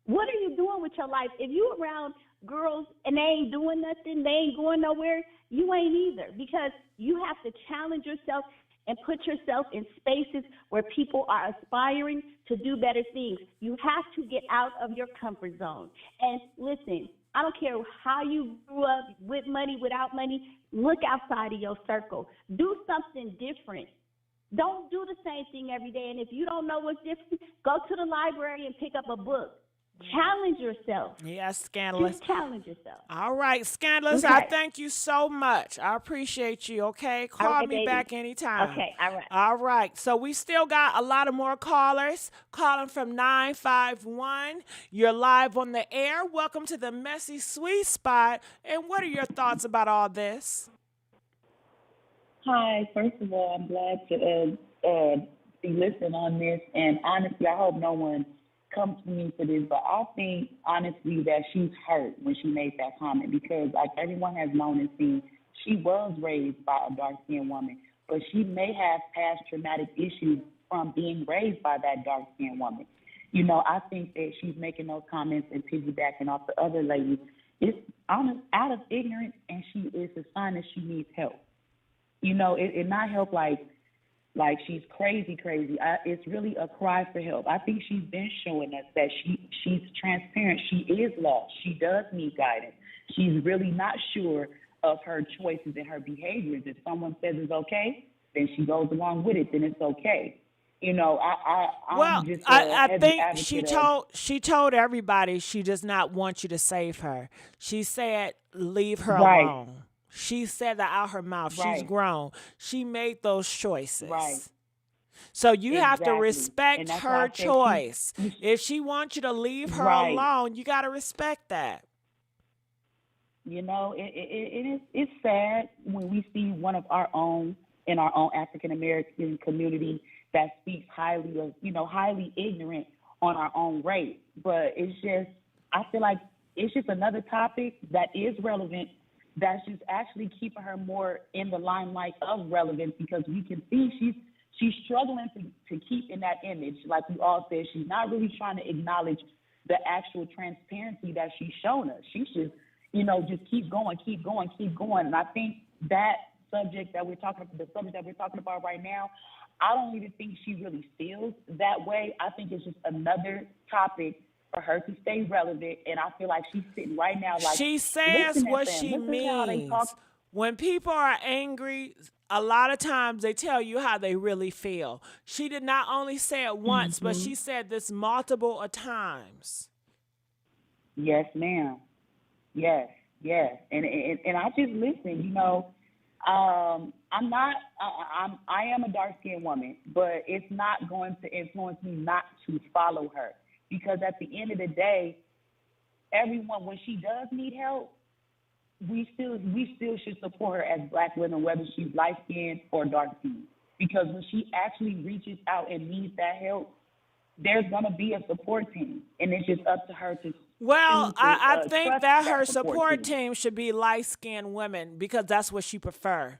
What are you doing with your life? If you around girls and they ain't doing nothing, they ain't going nowhere, you ain't either, because you have to challenge yourself and put yourself in spaces where people are aspiring to do better things. You have to get out of your comfort zone. And listen, I don't care how you grew up, with money, without money, look outside of your circle. Do something different. Don't do the same thing every day. And if you don't know what's different, go to the library and pick up a book. Challenge yourself. Yes, Scandalous. Just challenge yourself. All right, Scandalous, okay. I thank you so much. I appreciate you, okay? Call me back anytime. Okay, all right. All right, so we still got a lot of more callers calling from 951. You're live on the air. Welcome to the Messy Sweet Spot. And what are your thoughts about all this? Hi, first of all, I'm glad to be listening on this. And honestly, I hope no one comes to me for this, but I think, honestly, that she's hurt when she made that comment because, like everyone has known and seen, she was raised by a dark-skinned woman, but she may have past traumatic issues from being raised by that dark-skinned woman. I think that she's making those comments and piggybacking off the other lady. It's out of ignorance, and it's a sign that she needs help. It not help like she's crazy. It's really a cry for help. I think she's been showing us that she's transparent. She is lost. She does need guidance. She's really not sure of her choices and her behaviors. If someone says it's okay, then she goes along with it. Then it's okay. I think she told everybody she does not want you to save her. She said, leave her alone. She said that out her mouth. Right. She's grown. She made those choices. Right. So you have to respect her choice. If she wants you to leave her alone, you got to respect that. It's sad when we see one of our own in our own African American community that speaks highly of, highly ignorant on our own race. But I feel like it's just another topic that is relevant, that's just actually keeping her more in the limelight of relevance because we can see she's struggling to keep in that image. Like we all said, she's not really trying to acknowledge the actual transparency that she's shown us. She's just, just keep going. And I think that subject that we're talking about right now, I don't even think she really feels that way. I think it's just another topic for her to stay relevant, and I feel like she's sitting right now like, She says listen what at them. she Listen how they means. talk. When people are angry, a lot of times they tell you how they really feel. She did not only say it once, but she said this multiple times. Yes, ma'am. Yes, yes. And I just listen, you know. I'm not. I am a dark skinned woman, but it's not going to influence me not to follow her, because at the end of the day, everyone, when she does need help, we still should support her as Black women, whether she's light skinned or dark skinned, because when she actually reaches out and needs that help, there's gonna be a support team, and it's just up to her to. Well, I think trust that her support support team should be light-skinned women because that's what she prefer.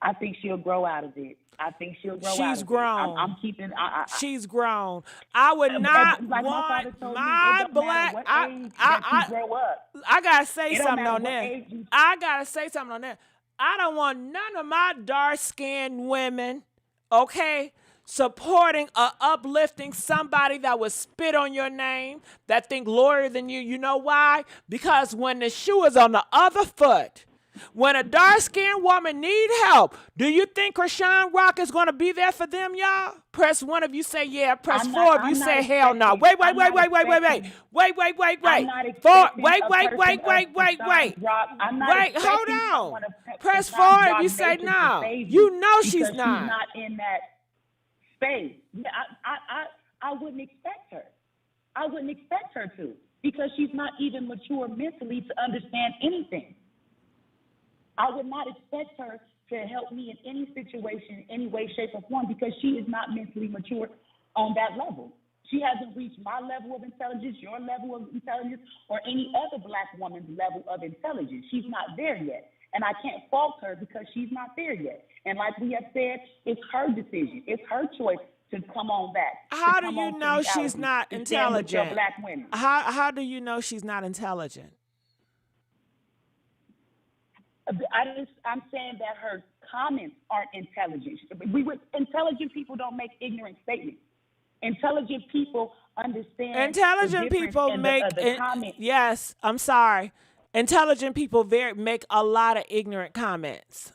I think she'll grow out of it. I think she'll grow out of She's it. grown. I'm keeping. She's grown. I would not like want my father told my me, it don't black. matter what age that you grow up. I gotta say It don't something matter on what that. age you- I gotta say something on that. I don't want none of my dark-skinned women, okay, supporting or uplifting somebody that would spit on your name, that think lower than you. You know why? Because when the shoe is on the other foot, when a dark-skinned woman need help, do you think Chrisean Rock is going to be there for them, y'all? Press 1 if you say yeah. Press 4 if you say hell no. Wait. I'm not Wait. Hold on. Press 4 if you say no. You know she's not. She's not in that space. I wouldn't expect her. I wouldn't expect her to, because she's not even mature mentally to understand anything. I would not expect her to help me in any situation, any way, shape, or form, because she is not mentally mature on that level. She hasn't reached my level of intelligence, your level of intelligence, or any other Black woman's level of intelligence. She's not there yet. And I can't fault her because she's not there yet. And like we have said, it's her decision. It's her choice to come on back. How do you know she's not intelligent? Black women. How do you know she's not intelligent? I'm saying that her comments aren't intelligent. Intelligent people don't make ignorant statements. Intelligent people understand. Intelligent people make yes. I'm sorry. Intelligent people make a lot of ignorant comments.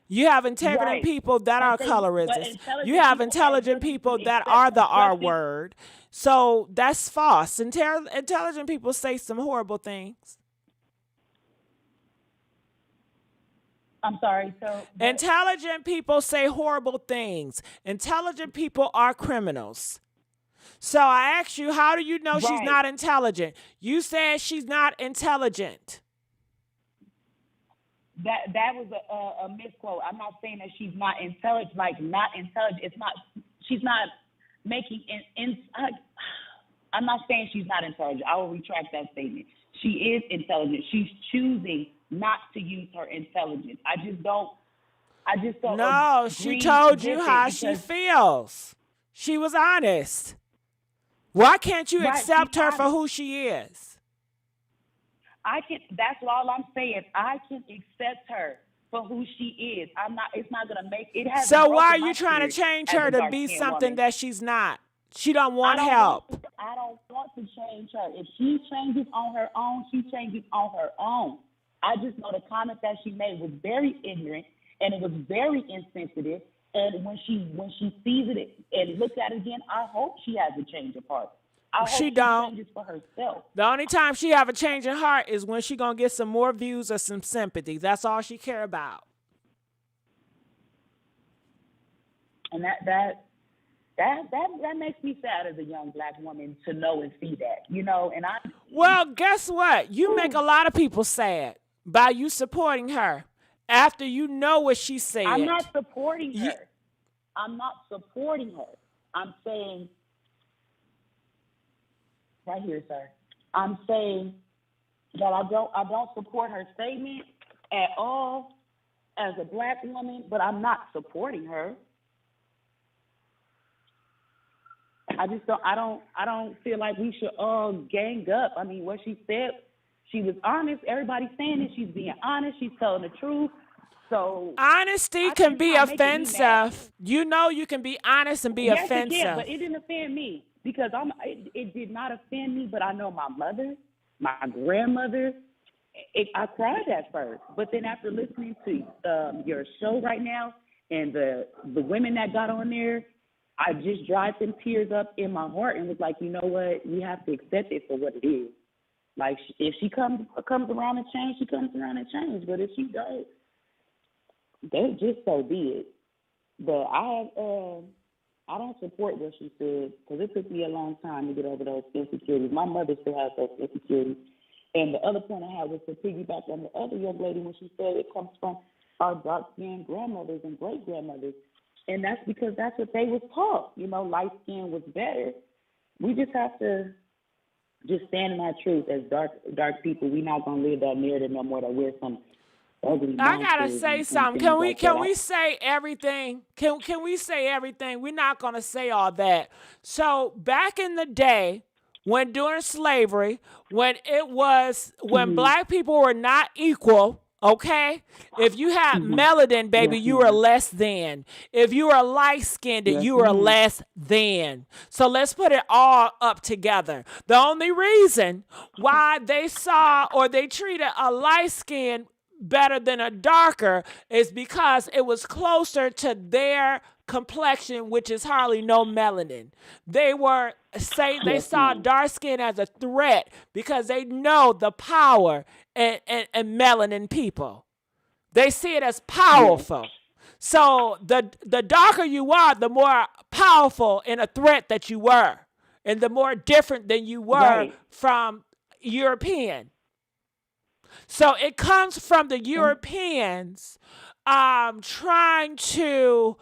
You have intelligent people that are colorists. You have intelligent people that are the R word. So that's false. Intelligent people say some horrible things. I'm sorry. So intelligent people say horrible things. Intelligent people are criminals. So I asked you, how do you know she's not intelligent? You said she's not intelligent. That was a misquote. I'm not saying that she's not intelligent. Like, not intelligent. It's not. She's not making. I'm not saying she's not intelligent. I will retract that statement. She is intelligent. She's choosing not to use her intelligence. I just don't. No, she told you how she feels. She was honest. Why can't you accept her for who she is? I can. That's all I'm saying. I can accept her for who she is. I'm not. It's not gonna make it. So why are you trying to change her to be something that she's not? She don't want help. I don't want to change her. If she changes on her own, she changes on her own. I just know the comment that she made was very ignorant, and it was very insensitive. And when she sees it and looks at it again, I hope she has a change of heart. I hope she changes for herself. The only time she have a change in heart is when she gonna get some more views or some sympathy. That's all she care about. And that makes me sad as a young Black woman to know and see that, you know. And well, guess what? You make a lot of people sad by you supporting her after you know what she said. I'm not supporting her. I'm not supporting her. I'm saying, right here, sir. I'm saying that I don't support her statement at all as a Black woman, but I'm not supporting her. I don't feel like we should all gang up. I mean, what she said, she was honest. Everybody's saying that she's being honest. She's telling the truth. So honesty can be offensive. You know, you can be honest and be offensive. Yes, it can, but it didn't offend me. because it did not offend me, but I know my mother, my grandmother, I cried at first. But then after listening to your show right now and the women that got on there, I just dried them tears up in my heart and was like, you know what? We have to accept it for what it is. Like, if she comes around and change, she comes around and change. But if she does, they just so be it. But I don't support what she said because it took me a long time to get over those insecurities. My mother still has those insecurities. And the other point I had was to piggyback on the other young lady when she said it comes from our dark-skinned grandmothers and great-grandmothers. And that's because that's what they was taught. You know, light skin was better. We just have to just stand in our truth as dark people. We're not going to live that narrative no more that we're some ugly I gotta monsters say and something. things Can we say everything? Can we say everything? We're not gonna say all that. So back in the day, when during slavery, when black people were not equal, okay? If you had melanin, baby, you were less than. If you were light-skinned, you were less than. So let's put it all up together. The only reason why they saw or they treated a light-skinned better than a darker is because it was closer to their complexion, which is hardly no melanin. They saw dark skin as a threat because they know the power and melanin people. They see it as powerful. So the darker you are, the more powerful and a threat that you were, and the more different than you were from European. So it comes from the Europeans trying to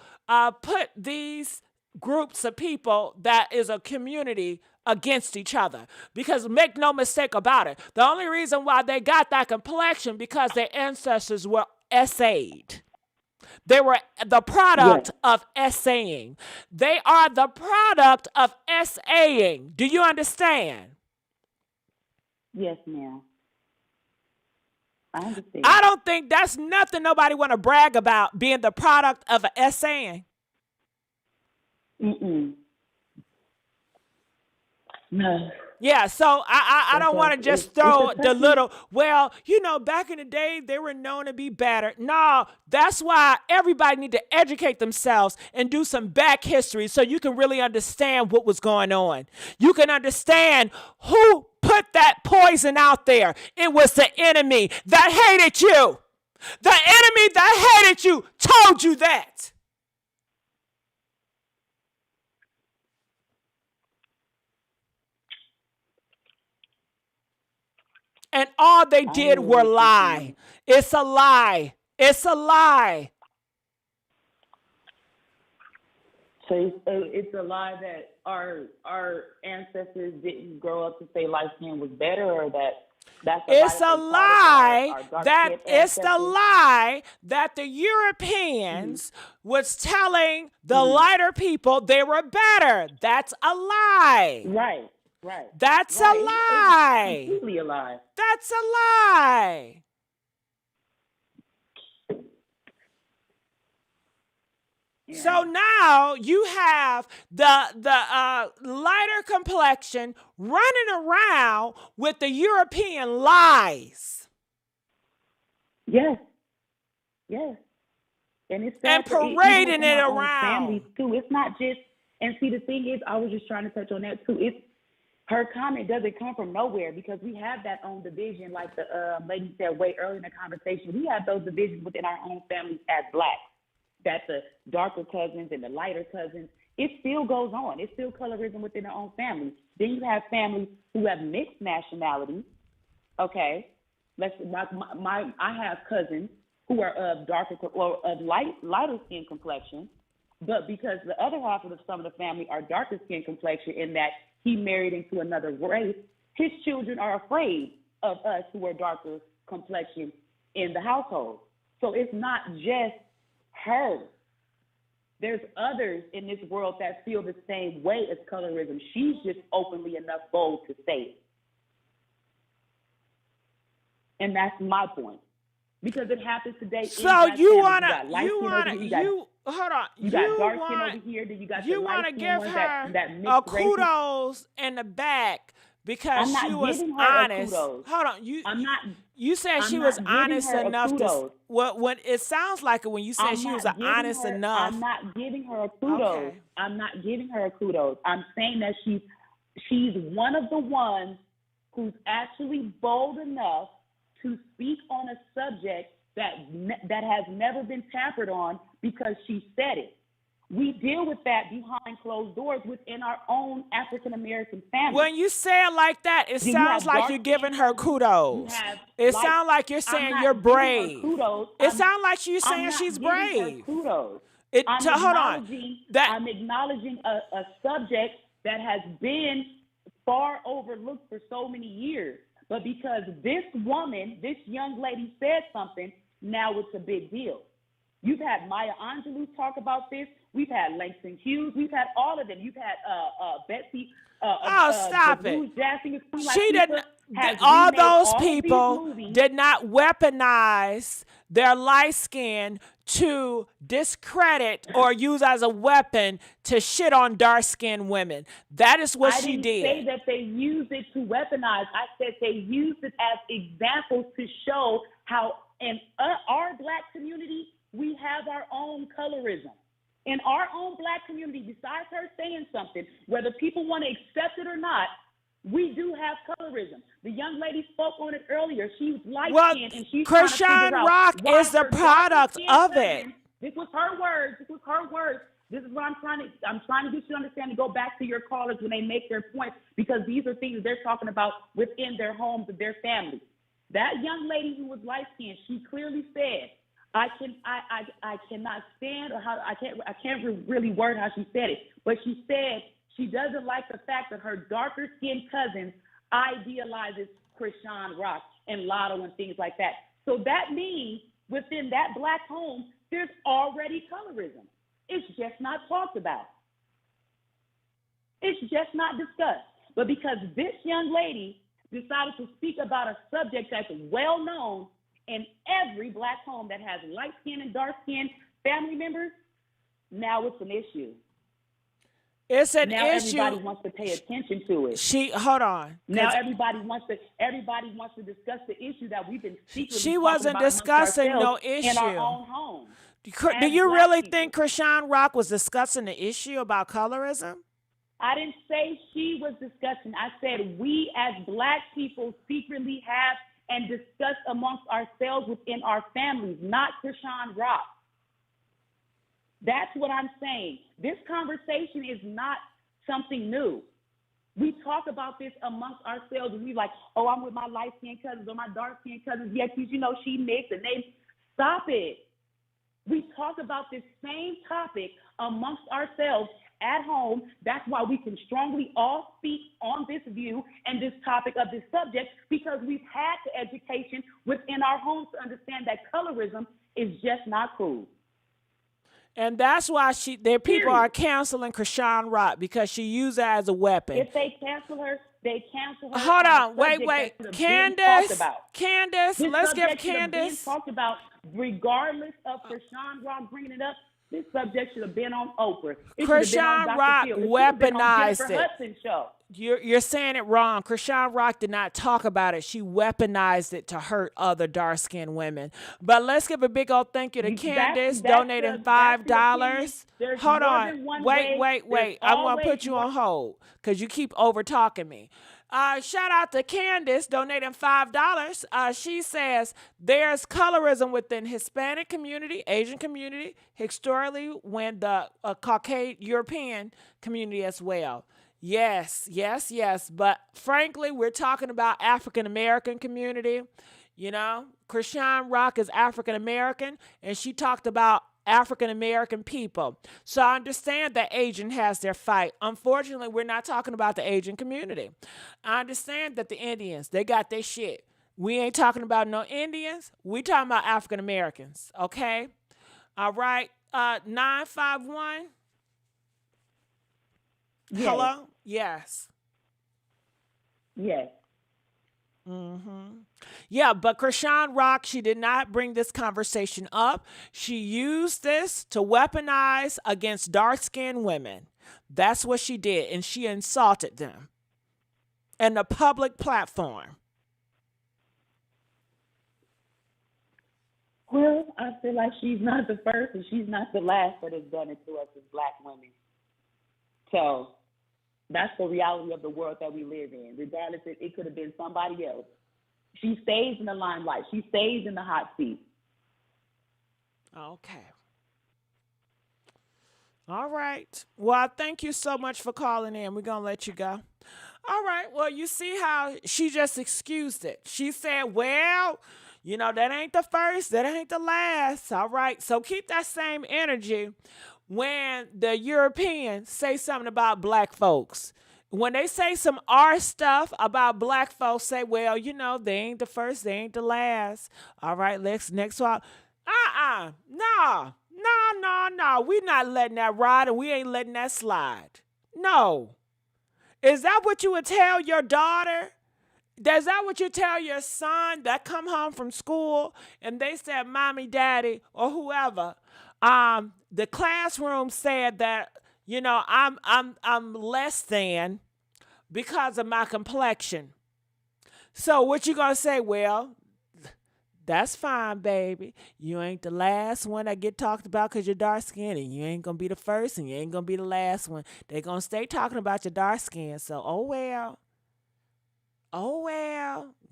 put these groups of people that is a community against each other. Because make no mistake about it, the only reason why they got that complexion because their ancestors were essayed. They were the product of essaying. They are the product of essaying. Do you understand? Yes, ma'am. I understand. I don't think that's nothing nobody want to brag about, being the product of an essaying. No. Yeah, so I don't want to just throw the little, well, you know, back in the day, they were known to be better. No, that's why everybody need to educate themselves and do some back history so you can really understand what was going on. You can understand who put that poison out there. It was the enemy that hated you. The enemy that hated you told you that. And all they did were lie. It's a lie. It's a lie. So it's a lie that our ancestors didn't grow up to say light skin was better, or it's the lie that the Europeans was telling the lighter people they were better. That's a lie. Right. That's a lie. It's completely a lie. That's a lie. Yeah. So now you have the lighter complexion running around with the European lies. Yes. And it's parading it around families too. It's not just. And see, the thing is, I was just trying to touch on that too. Her comment doesn't come from nowhere because we have that own division, like the lady said way earlier in the conversation. We have those divisions within our own families as Blacks. That the darker cousins and the lighter cousins, it still goes on. It's still colorism within their own families. Then you have families who have mixed nationalities. Okay, I have cousins who are of darker or of lighter skin complexion, but because the other half of some of the family are darker skin complexion in that he married into another race, his children are afraid of us who are darker complexion in the household. So it's not just her. There's others in this world that feel the same way as colorism. She's just openly enough bold to say it. And that's my point. Because it happens today in So black you families. wanna, You got light you skin over wanna, here. you hold on. You got dark skin Want, over here. Then you got the you light wanna skin give ones her that a mixed races. kudos in the back because I'm she not was giving her honest. a kudos. Hold on, I'm not. you said I'm she was not giving honest her a enough to. kudos. When it sounds like it when you said I'm she was not giving honest her. enough. I'm not giving her a kudos. Okay. I'm not giving her a kudos. I'm saying that she's one of the ones who's actually bold enough to speak on a subject that has never been tampered on because she said it. We deal with that behind closed doors within our own African American family. When you say it like that, it sounds like you're giving her kudos. It sounds like you're saying you're brave. It sounds like you're saying she's brave. Kudos. Hold on. I'm acknowledging a subject that has been far overlooked for so many years. But because this woman, this young lady said something, now it's a big deal. You've had Maya Angelou talk about this. We've had Langston Hughes. We've had all of them. You've had Betsy. Stop it. She didn't. All those people did not weaponize their light skin to discredit or use as a weapon to shit on dark-skinned women. That is what she did. I didn't say that they used it to weaponize. I said they used it as examples to show how in our black community, we have our own colorism. In our own black community, besides her saying something, whether people want to accept it or not, we do have colorism. The young lady spoke on it earlier. She's light-skinned and she's trying to figure Chrisean out Rock why is the her product of cousin, it. This was her words. This is what I'm trying to get you to understand, to go back to your callers when they make their points, because these are things they're talking about within their homes and their families. That young lady who was light-skinned, she clearly said, I cannot stand, or how I can't really word how she said it, but she said she doesn't like the fact that her darker skinned cousin idealizes Chrisean Rock and Lotto and things like that. So that means within that black home, there's already colorism. It's just not talked about. It's just not discussed. But because this young lady decided to speak about a subject that's well known in every black home that has light skin and dark skin family members, now it's an issue. It's an now issue. Everybody wants to pay attention to it. Hold on. Now everybody wants to discuss the issue that we've been secretly She wasn't discussing no issue in our own home. Do you really think Chrisean Rock was discussing the issue about colorism? I didn't say she was discussing. I said we as black people secretly have and discuss amongst ourselves within our families, not Chrisean Rock. That's what I'm saying. This conversation is not something new. We talk about this amongst ourselves, and we like, oh, I'm with my light-skinned cousins or my dark-skinned cousins. Yeah, because, she mixed, and they stop it. We talk about this same topic amongst ourselves at home. That's why we can strongly all speak on this view and this topic of this subject, because we've had the education within our homes to understand that colorism is just not cool. And that's why people are canceling Chrisean Rock, because she used that as a weapon. If they cancel her, they cancel her. Hold on, wait. Candace, let's give Candace. Talked about, regardless of Chrisean Rock bringing it up. This subject should have been on Oprah. Chrisean Rock weaponized it. You're saying it wrong. Chrisean Rock did not talk about it. She weaponized it to hurt other dark-skinned women. But let's give a big old thank you to Candace donating $5. Hold on. Wait. I'm going to put you on hold because you keep over-talking me. Shout out to Candace donating $5. She says there's colorism within Hispanic community, Asian community, historically when the Caucasian European community as well. Yes. But frankly, we're talking about African American community. Chrisean Rock is African American, and she talked about African American people. So I understand that Asian has their fight. Unfortunately, we're not talking about the Asian community. I understand that the Indians, they got their shit. We ain't talking about no Indians. We talking about African Americans, okay? All right. 951. Yes. Hello? Yes. Yes. Yeah, but Chrisean Rock, she did not bring this conversation up. She used this to weaponize against dark skinned women. That's what she did. And she insulted them in a public platform. Well, I feel like she's not the first and she's not the last that has done it to us as black women. So that's the reality of the world that we live in. Regardless, it could have been somebody else. She stays in the limelight. She stays in the hot seat. Okay. All right. Well, thank you so much for calling in. We're going to let you go. All right. Well, you see how she just excused it. She said, well, you know, that ain't the first, that ain't the last. All right. So keep that same energy when the Europeans say something about black folks. When they say some R stuff about black folks, say, well, you know, they ain't the first, they ain't the last. All right, next one. No. We not letting that ride and we ain't letting that slide. No. Is that what you would tell your daughter? Is that what you tell your son that come home from school and they said, mommy, daddy, or whoever? The classroom said that, you know, I'm less than because of my complexion. So what you gonna say? Well, that's fine, baby. You ain't the last one that get talked about because you're dark skinned, and you ain't gonna be the first, and you ain't gonna be the last one. They gonna stay talking about your dark skin. So oh well,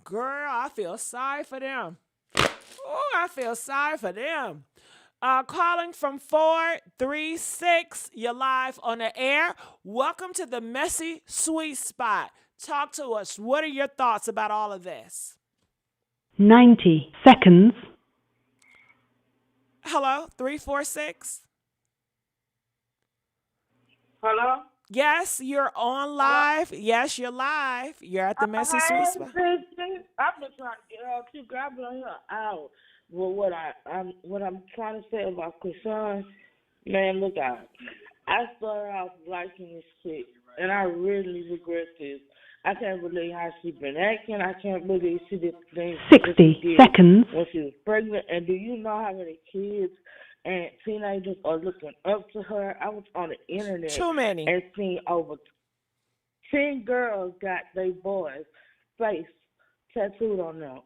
girl, I feel sorry for them. Oh, I feel sorry for them. Calling from 436, you're live on the air. Welcome to the Messy Sweet Spot. Talk to us. What are your thoughts about all of this? 90 seconds. Hello, 346. Hello? Yes, you're on live. Yes, you're live. You're at the Messy Sweet Spot. I've been trying to get out too. I've been on here out. Well, what I'm trying to say about Chrisean, man, look out. I started off liking this chick, and I really regret this. I can't believe how she been acting. I can't believe she did the things 60 seconds. when she was pregnant. And do you know how many kids and teenagers are looking up to her? I was on the internet. Too many. And seen over 10 girls got their boys' face tattooed on them.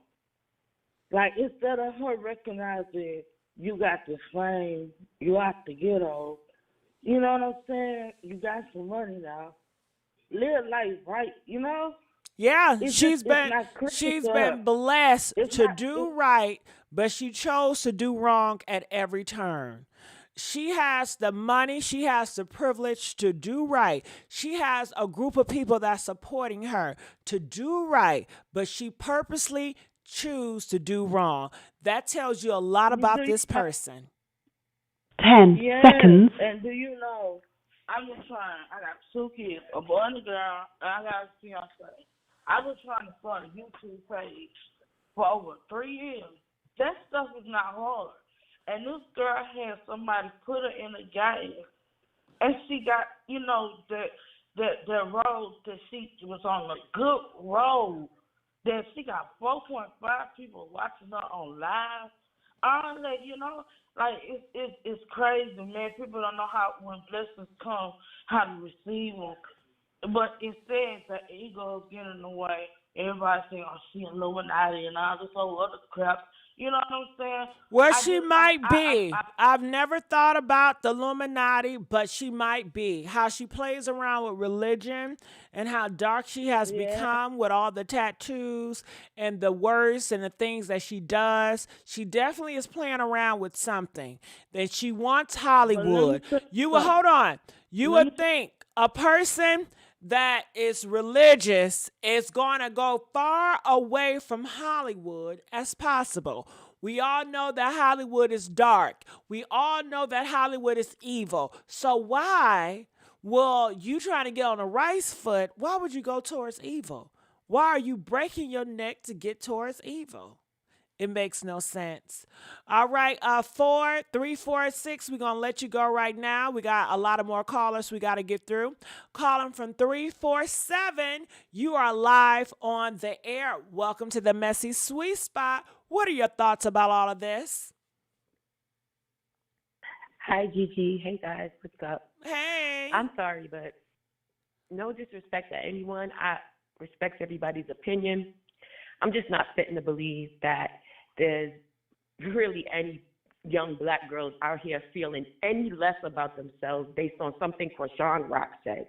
Like, instead of her recognizing you got the fame, you out the ghetto, you know what I'm saying? You got some money now. Live life right, you know? Yeah, It's she's been blessed to do right, but she chose to do wrong at every turn. She has the money, she has the privilege to do right. She has a group of people that's supporting her to do right, but she purposely choose to do wrong. That tells you a lot about this person. 10 seconds. And do you know, I've been trying, I got 2 kids, a boy and a girl, and I got a fiance. I've been trying to start a YouTube page for over 3 years. That stuff is not hard. And this girl had somebody put her in a game, and she got, you know, the road that she was on, a good road, that she got 4.5 people watching her on live. Honestly, you know, like it's crazy, man. People don't know how when blessings come, how to receive them. But instead, the ego is getting in the way. Everybody saying, "Oh, she Illuminati and all this whole other crap." You know what I'm saying? Well, she might be. I've never thought about the Illuminati, but she might be. How she plays around with religion and how dark she has become with all the tattoos and the words and the things that she does. She definitely is playing around with something that she wants Hollywood. You would hold on. You would think a person that is religious is going to go far away from Hollywood as possible. We all know that Hollywood is dark. We all know that Hollywood is evil. So why will you trying to get on the right foot? Why would you go towards evil? Why are you breaking your neck to get towards evil? It makes no sense. All right, 4346. We're gonna let you go right now. We got a lot of more callers we gotta get through. Calling from 347. You are live on the air. Welcome to the Messy Sweet Spot. What are your thoughts about all of this? Hi, Gigi. Hey, guys. What's up? Hey. I'm sorry, but no disrespect to anyone. I respect everybody's opinion. I'm just not fitting to believe that there's really any young black girls out here feeling any less about themselves based on something Chrisean Rock said.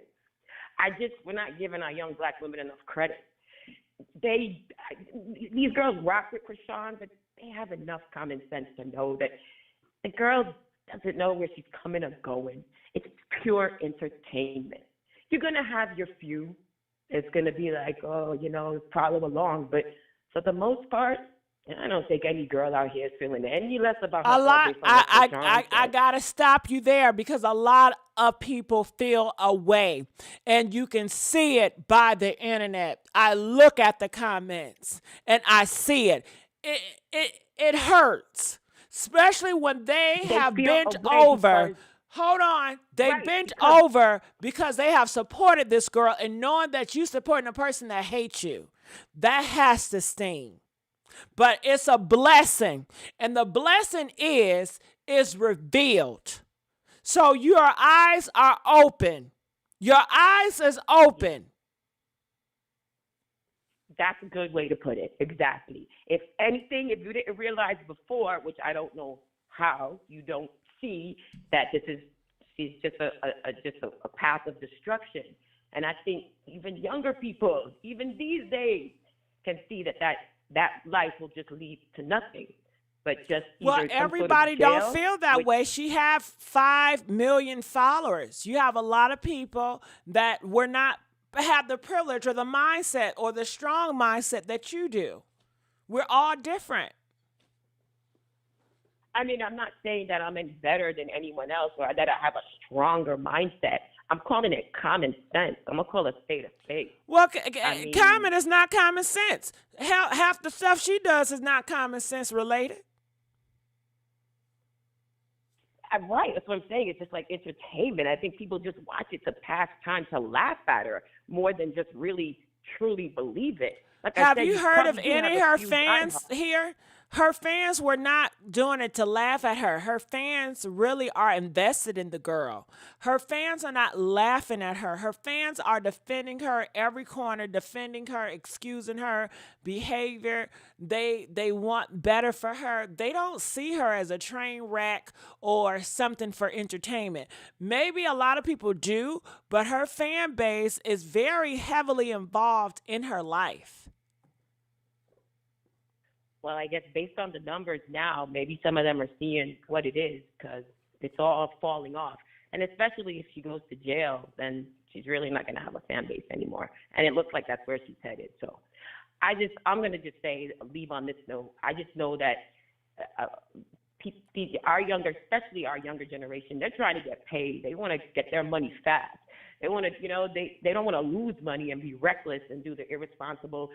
We're not giving our young black women enough credit. These girls rock with Chrisean, but they have enough common sense to know that the girl doesn't know where she's coming or going. It's pure entertainment. You're going to have your few. It's going to be like, follow along. But for the most part, I don't think any girl out here is feeling any less about herself. I got to stop you there because a lot of people feel away. And you can see it by the internet. I look at the comments and I see it. It hurts. Especially when they have bent over. Hold on. They bent over because they have supported this girl, and knowing that you supporting a person that hates you, that has to sting. But it's a blessing. And the blessing is revealed. So your eyes are open. Your eyes is open. That's a good way to put it. Exactly. If anything, if you didn't realize before, which I don't know how, you don't see that she's just a path of destruction. And I think even younger people, even these days, can see that life will just lead to nothing. But just everybody don't feel that way. She have 5 million followers. You have a lot of people that were not have the privilege or the mindset or the strong mindset that you do. We're all different. I mean, I'm not saying that I'm any better than anyone else or that I have a stronger mindset. I'm calling it common sense. I'm going to call it state of faith. Well, common is not common sense. Half the stuff she does is not common sense related. Right. That's what I'm saying. It's just like entertainment. I think people just watch it to pass time, to laugh at her more than just really, truly believe it. Like Have you heard of any of her fans here? Her fans were not doing it to laugh at her. Her fans really are invested in the girl. Her fans are not laughing at her. Her fans are defending her every corner, defending her, excusing her behavior. They want better for her. They don't see her as a train wreck or something for entertainment. Maybe a lot of people do, but her fan base is very heavily involved in her life. Well, I guess based on the numbers now, maybe some of them are seeing what it is because it's all falling off. And especially if she goes to jail, then she's really not going to have a fan base anymore. And it looks like that's where she's headed. So I'm going to just say, leave on this note. I just know that especially our younger generation, they're trying to get paid. They want to get their money fast. They want to, they don't want to lose money and be reckless and do the irresponsible,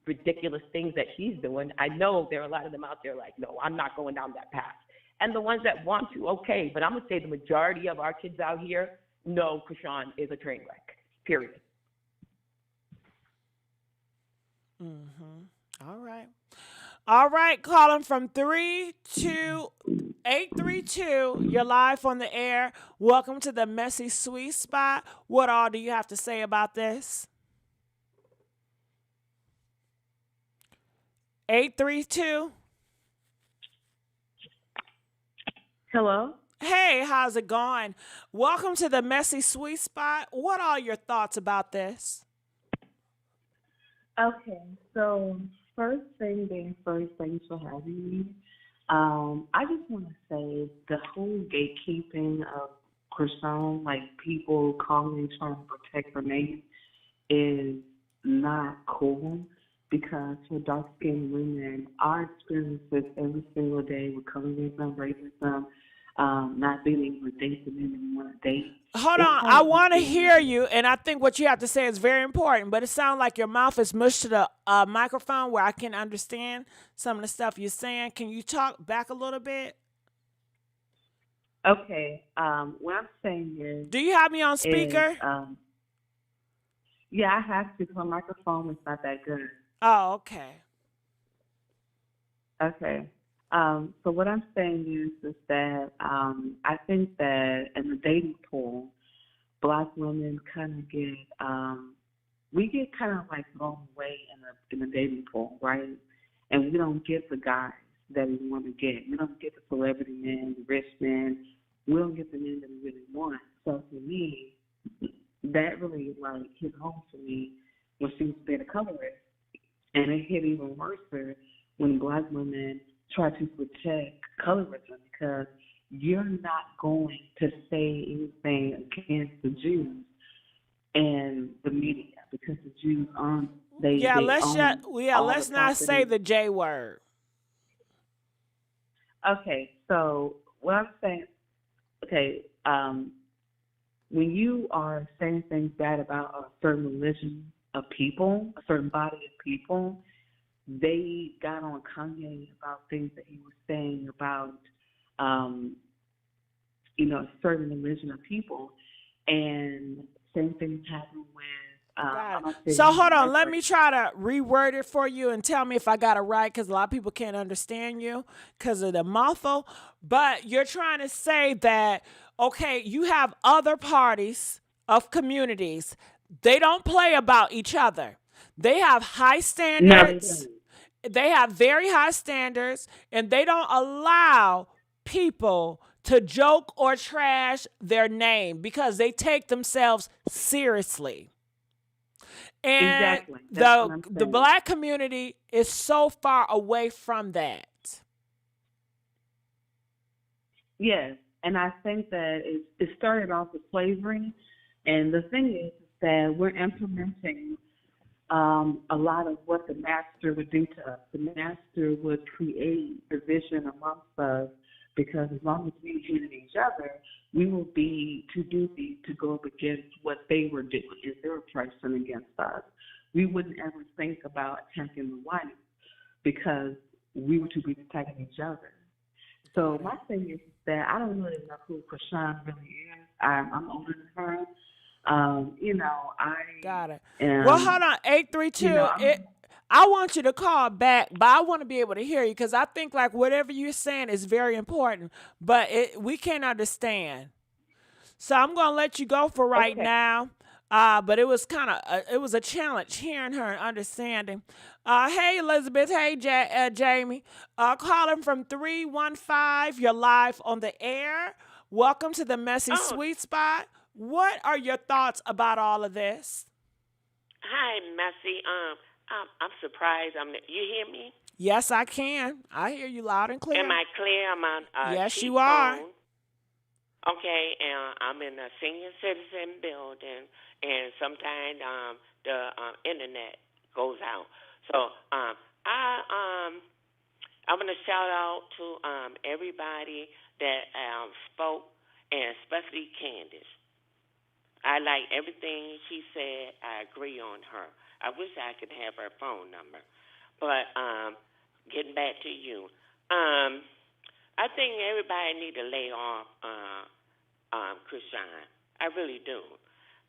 ridiculous things that she's doing. I know there are a lot of them out there like, no, I'm not going down that path. And the ones that want to, okay, but I'm going to say the majority of our kids out here know Chrisean is a train wreck, period. All right. All right, calling from 32832. You're live on the air. Welcome to the Messy Sweet Spot. What all do you have to say about this? 832. Hello. Hey, how's it going? Welcome to the Messy Sweet Spot. What are your thoughts about this? Okay, so first thing being first, thanks for having me. I just want to say the whole gatekeeping of Chrisean, like people calling trying to protect her name, is not cool. Because for dark-skinned women, our experiences every single day with colorism, racism, not being able to date the men that we want to date. Hold It's on. kind I of want to unfair. hear you, and I think what you have to say is very important, but it sounds like your mouth is mushed to the microphone where I can understand some of the stuff you're saying. Can you talk back a little bit? Okay. What I'm saying Do you have me on is, speaker? yeah, I have to. My microphone is not that good. Oh, okay. Okay. So what I'm saying is that I think that in the dating pool, Black women kind of get we get kind of like thrown away in the dating pool, right? And we don't get the guys that we want to get. We don't get the celebrity men, the rich men. We don't get the men that we really want. So for me, that really like hit home for me when she was being a colorist, and it hit even worse when Black women try to protect colorism, because you're not going to say anything against the Jews and the media, because the Jews aren't. Let's not say the J word. Okay, so what I'm saying, when you are saying things bad about a certain religion of people, a certain body of people, they got on Kanye about things that he was saying about, a certain religion of people, and same thing happened with. So hold on, let me try to reword it for you and tell me if I got it right, because a lot of people can't understand you because of the muffle. But you're trying to say that, okay, you have other parties of communities. They don't play about each other. They have high standards. They have very high standards, and they don't allow people to joke or trash their name because they take themselves seriously. And exactly. the Black community is so far away from that. Yes, and I think that it started off with slavery, and the thing is that we're implementing a lot of what the master would do to us. The master would create division amongst us, because as long as we hated each other, we will be too busy to go up against what they were doing if they were pressing against us. We wouldn't ever think about attacking the whites because we were too busy attacking each other. So my thing is that I don't really know who Chrisean really is. I'm older than her. I got it. Well, hold on, 832. I want you to call back, but I want to be able to hear you, because I think like whatever you're saying is very important, but we can't understand. So I'm gonna let you go for right now. But it was it was a challenge hearing her and understanding. Hey Elizabeth, hey Jamie, calling from 315. You're live on the air. Welcome to the Messy Sweet Spot. What are your thoughts about all of this? Hi, Messy. I'm surprised. You hear me? Yes, I can. I hear you loud and clear. Am I clear? I'm on yes, cheap you are. phone. Okay, and I'm in a senior citizen building, and sometimes the internet goes out. So I want to shout out to everybody that spoke, and especially Candace. I like everything she said. I agree on her. I wish I could have her phone number. But getting back to you, I think everybody need to lay off Chrisean. I really do.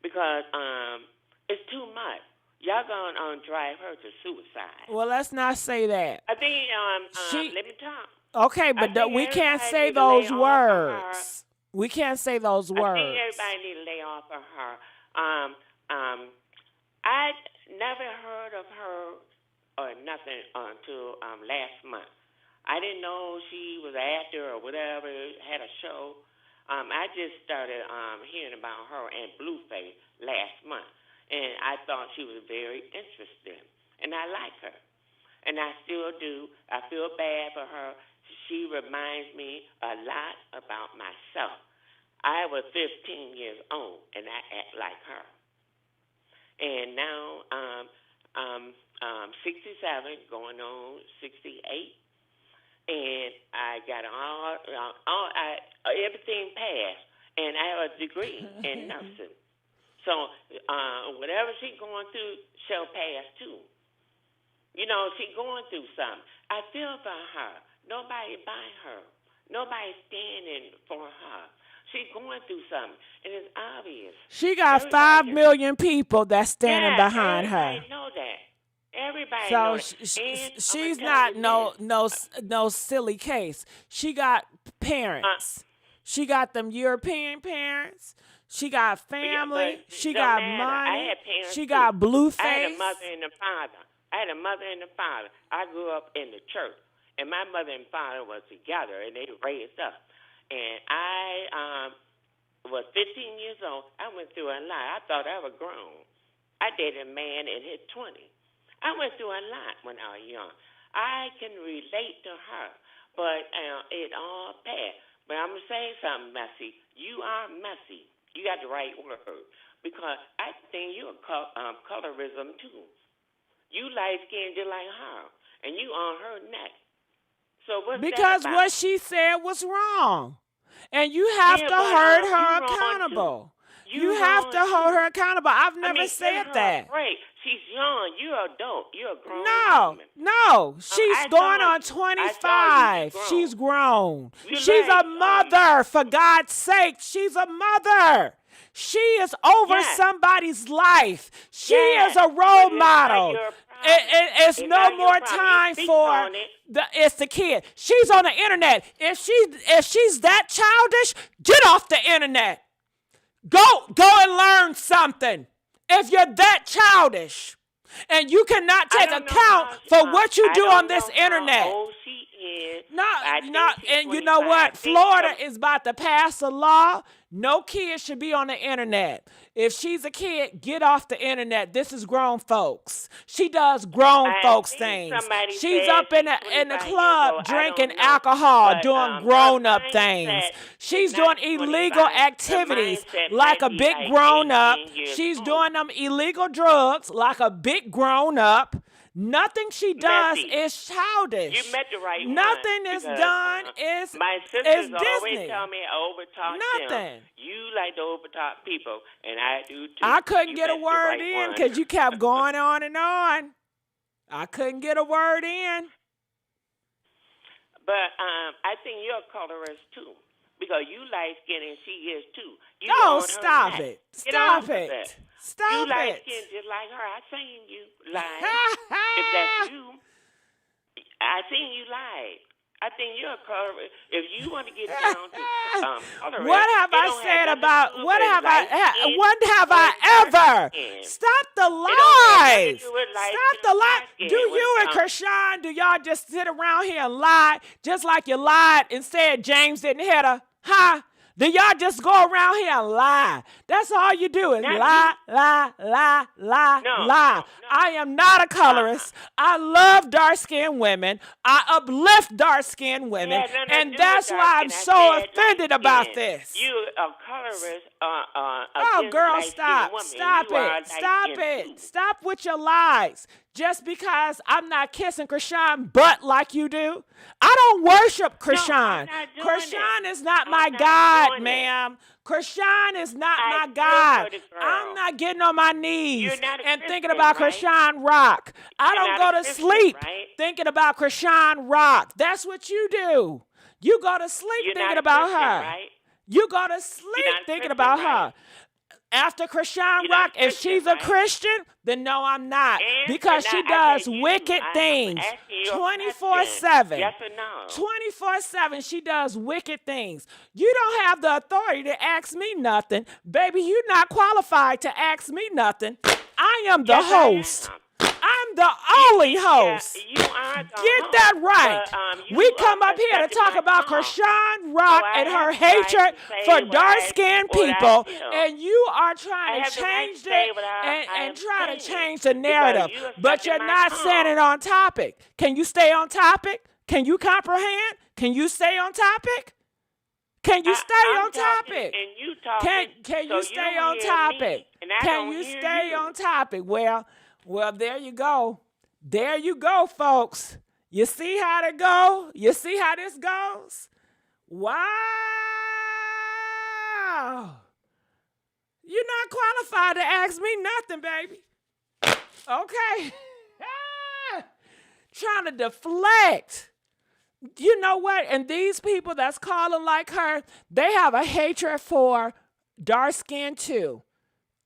Because it's too much. Y'all going to drive her to suicide. Well, let's not say that. I think, let me talk. Okay, but we can't say those words. We can't say those words. I think everybody need to lay off of her. I never heard of her or nothing until last month. I didn't know she was an actor or whatever, had a show. I just started hearing about her and Blueface last month, and I thought she was very interesting, and I like her, and I still do. I feel bad for her. She reminds me a lot about myself. I was 15 years old, and I act like her. And now I'm 67, going on 68, and I got everything passed, and I have a degree in nursing. So whatever she's going through, she'll pass too. You know, she's going through something. I feel for her. Nobody by her. Nobody standing for her. She's going through something, and it's obvious. She got 5 million people that's standing behind her. Everybody know that. Everybody So know that. she's not no silly case. She got parents. She got them European parents. She got family. She got money. She got blue face. I had a mother and a father. I grew up in the church, and my mother and father was together, and they raised us. And I was 15 years old. I went through a lot. I thought I was grown. I dated a man in his 20s. I went through a lot when I was young. I can relate to her, but it all passed. But I'm going to say something, Messy. You are messy. You got the right word. Because I think you're colorism, too. You light-skinned just like her, and you on her neck. So what's because that about? What she said was wrong. And you have to hold her accountable. You have to hold her accountable. I've never said that. Right. She's young. You're an adult. You're a grown woman. No. She's going on 25. She's grown. She's a mother, for God's sake. She's a mother. She is over somebody's life. She is a role model. It's no more time for it's the kid. She's on the internet. If she's that childish, get off the internet. Go and learn something. If you're that childish and you cannot take account for what you do on this internet. And you know what? Florida is about to pass a law. No kid should be on the internet. If she's a kid, get off the internet. This is grown folks. She does grown folks things. She's up in the club drinking alcohol, doing grown-up things. She's doing illegal activities like a big grown-up. She's doing them illegal drugs like a big grown-up. Nothing she does is childish. You met the right one. Nothing is done is my sisters always Disney. tell me I overtalk them. You like to overtalk people, and I do too. I couldn't get a word in because you kept going on and on. I couldn't get a word in. But I think you're a colorist too, because you light skin and she is too. You Stop it. Stop it. Stop you it. light skin just like her. I seen you lie. If that's you, I seen you lie. I think you're a colorist. If you want to get down to colorist, what have I said about what have I ever? Stop the lies. Stop the lies. Do you and Chrisean, do y'all just sit around here and lie just like you lied and said James didn't hit her? Huh? Do y'all just go around here and lie? That's all you do is lie. I am not a colorist. I love dark-skinned women. I uplift dark-skinned women. And that's why I'm so offended about this. You a colorist. Oh, girl, stop. Stop it. Stop it. Stop with your lies. Just because I'm not kissing Chrisean butt like you do. I don't worship Chrisean. Chrisean is not my God, ma'am. Chrisean is not my God. I'm not getting on my knees and thinking about Chrisean Rock. I don't go to sleep thinking about Chrisean Rock. That's what you do. You go to sleep thinking about her. You go to sleep thinking about her. After Chrisean Rock, if she's a Christian, then no, I'm not. Because she does wicked things 24/7. Yes or no? 24/7, she does wicked things. You don't have the authority to ask me nothing. Baby, you're not qualified to ask me nothing. I am the host. I'm the only host. You are the Get that right. But, we come up here to talk about Chrisean Rock and her hatred for dark-skinned people, and you are trying to change it and try to change the narrative, but you're not saying it on topic. Can you stay on topic? Can you comprehend? Can you stay on topic? Can you stay on topic? Can you stay on topic? Can you stay on topic? Well, there you go. There you go, folks. You see how it go? You see how this goes? Wow. You're not qualified to ask me nothing, baby. Okay. Trying to deflect. You know what? And these people that's calling like her, they have a hatred for dark skin too.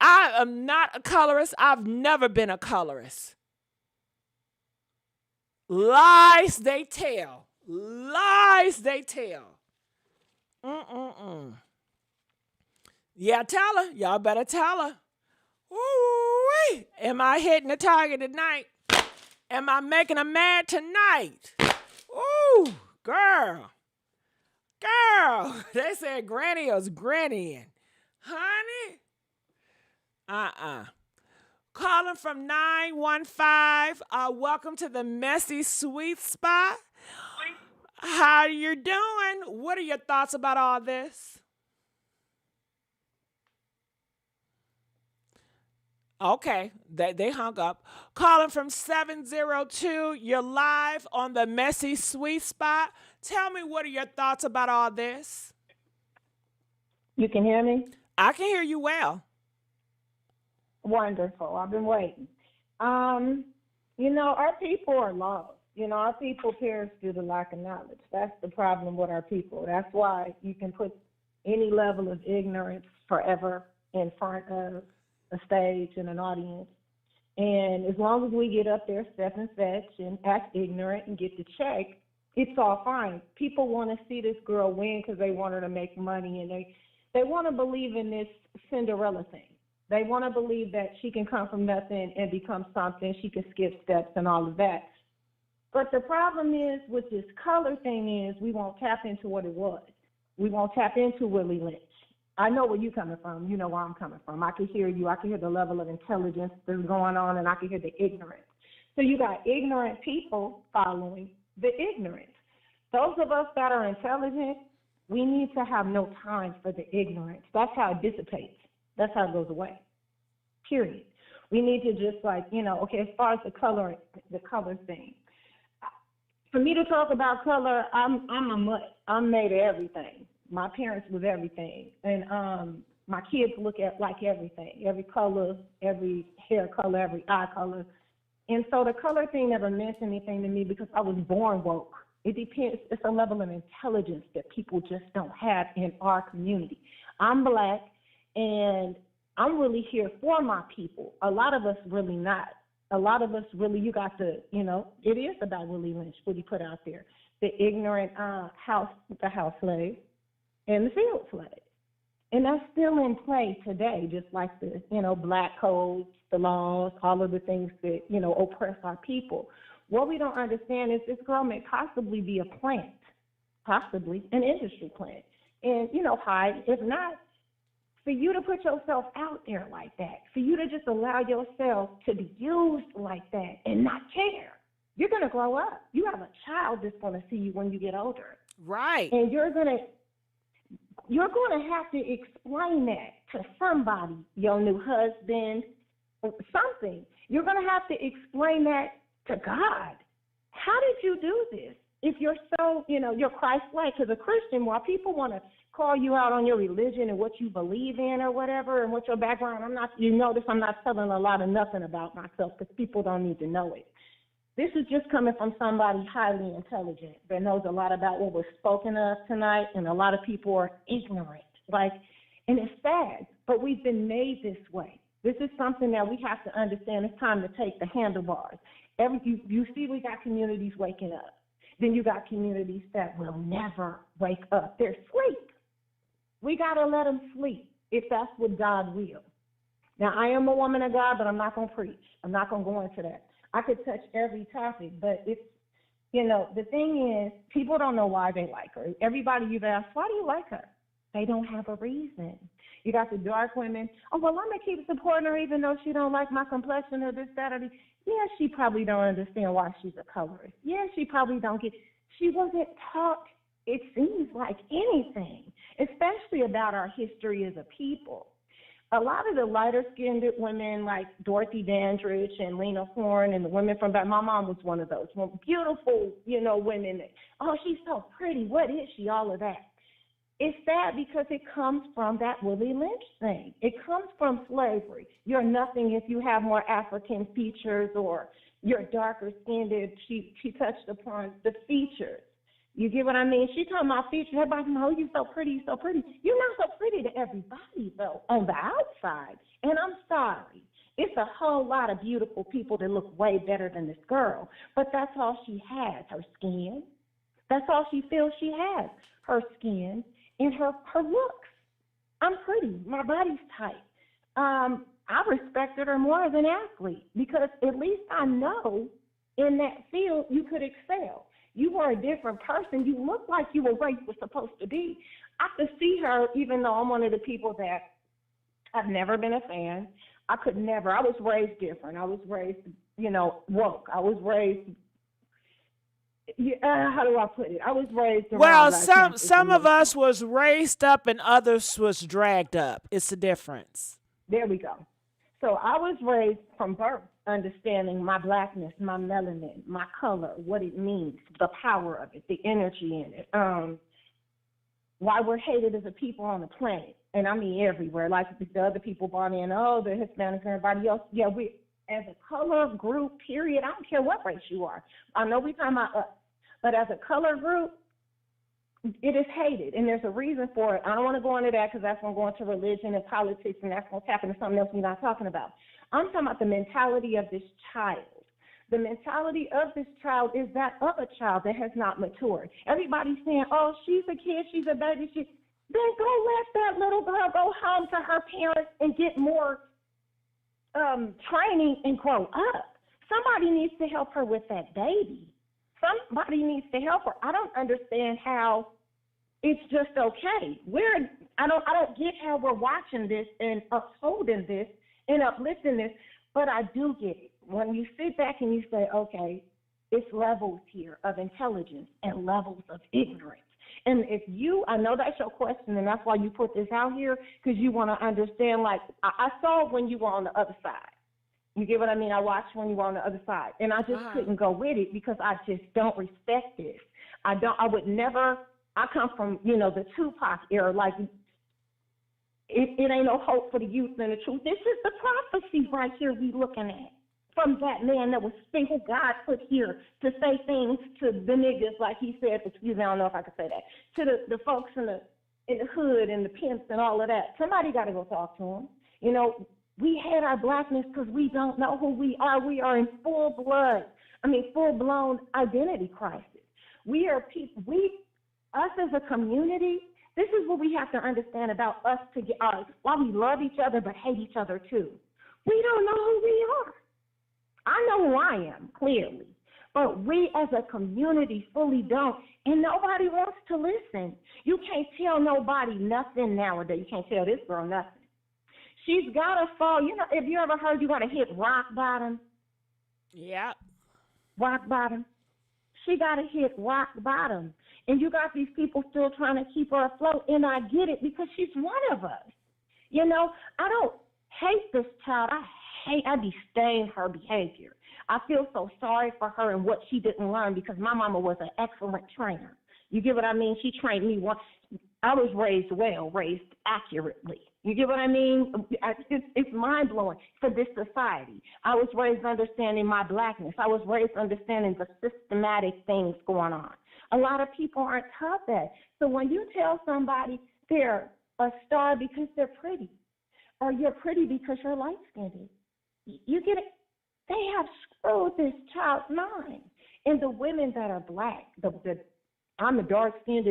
I am not a colorist. I've never been a colorist. Lies they tell. Lies they tell. Yeah, tell her. Y'all better tell her. Ooh-wee. Am I hitting the target tonight? Am I making her mad tonight? Ooh, girl. Girl. They said Granny was grannying. Honey? Calling from 915. Welcome to the Messy Sweet Spot. How you doing? What are your thoughts about all this? Okay, they hung up. Calling from 702. You're live on the Messy Sweet Spot. Tell me, what are your thoughts about all this? You can hear me? I can hear you well. Wonderful. I've been waiting. Our people are lost. Our people perish due to lack of knowledge. That's the problem with our people. That's why you can put any level of ignorance forever in front of a stage and an audience. And as long as we get up there, step and fetch and act ignorant and get the check, it's all fine. People want to see this girl win because they want her to make money, and they want to believe in this Cinderella thing. They want to believe that she can come from nothing and become something. She can skip steps and all of that. But the problem is with this color thing is we won't tap into what it was. We won't tap into Willie Lynch. I know where you're coming from. You know where I'm coming from. I can hear you. I can hear the level of intelligence that's going on, and I can hear the ignorance. So you got ignorant people following the ignorance. Those of us that are intelligent, we need to have no time for the ignorance. That's how it dissipates. That's how it goes away. Period. We need to just okay, as far as the color thing. For me to talk about color, I'm a mutt. I'm made of everything. My parents was everything. And my kids look at like everything. Every color, every hair color, every eye color. And so the color thing never meant anything to me because I was born woke. It depends. It's a level of intelligence that people just don't have in our community. I'm Black, and I'm really here for my people. A lot of us really not. A lot of us really, you got to, it is about Willie Lynch, what he put out there. The ignorant house slave and the field slave. And that's still in play today, just like the, black codes, the laws, all of the things that, oppress our people. What we don't understand is this girl may possibly be a plant, possibly an industry plant. And, hide. If not, for you to put yourself out there like that, for you to just allow yourself to be used like that and not care, you're going to grow up. You have a child that's going to see you when you get older. Right. And you're going to have to explain that to somebody, your new husband, something. You're going to have to explain that to God. How did you do this? If you're so, you're Christ-like, as a Christian, while people want to call you out on your religion and what you believe in or whatever and what your background, I'm not telling a lot of nothing about myself because people don't need to know it. This is just coming from somebody highly intelligent that knows a lot about what was spoken of tonight, and a lot of people are ignorant. And it's sad, but we've been made this way. This is something that we have to understand. It's time to take the handlebars. You see we got communities waking up. Then you got communities that will never wake up. They're asleep. We got to let them sleep if that's what God will. Now, I am a woman of God, but I'm not going to preach. I'm not going to go into that. I could touch every topic, but it's, the thing is, people don't know why they like her. Everybody you've asked, why do you like her? They don't have a reason. You got the dark women, I'm going to keep supporting her even though she don't like my complexion or this, that, or the. Yeah, she probably don't understand why she's a colorist. Yeah, she probably don't get, she wasn't taught, it seems like, anything, especially about our history as a people. a lot of the lighter-skinned women like Dorothy Dandridge and Lena Horne and the women from back, my mom was one of those beautiful, women. Oh, she's so pretty. What is she? All of that. It's sad because it comes from that Willie Lynch thing. It comes from slavery. You're nothing if you have more African features or you're darker skinned. She touched upon the features. You get what I mean? She talking about features. Everybody's like, oh, you're so pretty, you're so pretty. You're not so pretty to everybody, though, on the outside. And I'm sorry. It's a whole lot of beautiful people that look way better than this girl. But that's all she has, her skin. That's all she feels she has, her skin and her looks. I'm pretty. My body's tight. I respected her more as an athlete because at least I know in that field you could excel. You were a different person. You looked like you were where you were supposed to be. I could see her, even though I'm one of the people that I've never been a fan. I was raised different. I was raised, woke. I was raised, how do I put it? I was raised around. Well, some of us was raised up and others was dragged up. It's the difference. There we go. So I was raised from birth understanding my blackness, my melanin, my color, what it means, the power of it, the energy in it, why we're hated as a people on the planet. And I mean everywhere, like the other people brought in, the Hispanics and everybody else. Yeah, we, as a color group, period, I don't care what race you are. I know we're talking about us, but as a color group, it is hated, and there's a reason for it. I don't want to go into that because that's going to go into religion and politics, and that's going to tap into something else we're not talking about. I'm talking about the mentality of this child. The mentality of this child is that of a child that has not matured. Everybody's saying, oh, she's a kid, she's a baby. Then go let that little girl go home to her parents and get more training and grow up. Somebody needs to help her with that baby. Somebody needs to help her. I don't understand how it's just okay. I don't get how we're watching this and upholding this and uplifting this, but I do get it. When you sit back and you say, okay, it's levels here of intelligence and levels of ignorance. And I know that's your question, and that's why you put this out here, because you want to understand, like, I saw when you were on the other side. You get what I mean? I watched when you were on the other side, and I just couldn't go with it because I just don't respect this. I come from, the Tupac era, like, it ain't no hope for the youth and the truth. This is the prophecy right here we looking at from that man that was who God put here to say things to the niggas, like he said, excuse me, I don't know if I could say that, to the folks in the hood and the pimps and all of that. Somebody got to go talk to them. We hate our blackness because we don't know who we are. We are in full-blown identity crisis. We are people, us as a community, this is what we have to understand about us why we love each other but hate each other too. We don't know who we are. I know who I am, clearly. But we as a community fully don't, and nobody wants to listen. You can't tell nobody nothing nowadays. You can't tell this girl nothing. She's got to fall. If you ever heard you got to hit rock bottom? Yeah. Rock bottom. She got to hit rock bottom. And you got these people still trying to keep her afloat, and I get it because she's one of us. I don't hate this child. I disdain her behavior. I feel so sorry for her and what she didn't learn because my mama was an excellent trainer. You get what I mean? She trained me once. I was raised accurately. You get what I mean? It's mind-blowing for this society. I was raised understanding my blackness. I was raised understanding the systematic things going on. A lot of people aren't taught that. So when you tell somebody they're a star because they're pretty, or you're pretty because you're light-skinned, you get it? They have screwed this child's mind. And the women that are black, I'm a dark-skinned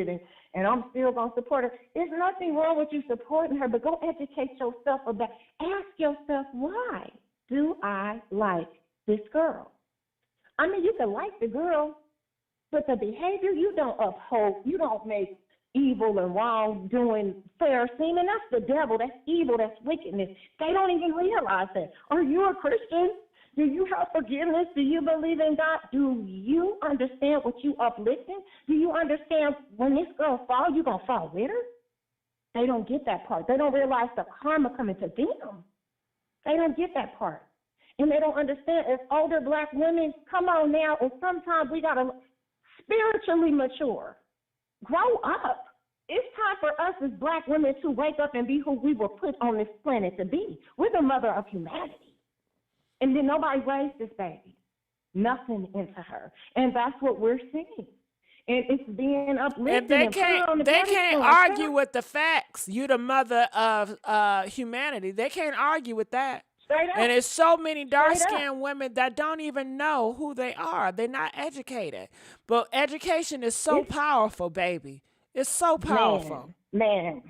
and I'm still going to support her. There's nothing wrong with you supporting her, but go educate yourself about. Ask yourself, why do I like this girl? I mean, you can like the girl, but the behavior you don't uphold, you don't make evil and wrong doing fair seeming. That's the devil. That's evil. That's wickedness. They don't even realize that. Are you a Christian? Do you have forgiveness? Do you believe in God? Do you understand what you uplifting? Do you understand when this girl falls, you're going to fall with her? They don't get that part. They don't realize the karma coming to them. They don't get that part. And they don't understand, as older Black women, come on now, and sometimes we got to spiritually mature. Grow up. It's time for us as Black women to wake up and be who we were put on this planet to be. We're the mother of humanity. And then nobody raised this baby. Nothing into her. And that's what we're seeing. And it's being uplifted. And they can't argue with the facts. You the mother of humanity. They can't argue with that. And there's so many dark-skinned women that don't even know who they are. They're not educated. But education is so powerful, baby. It's so powerful. Man.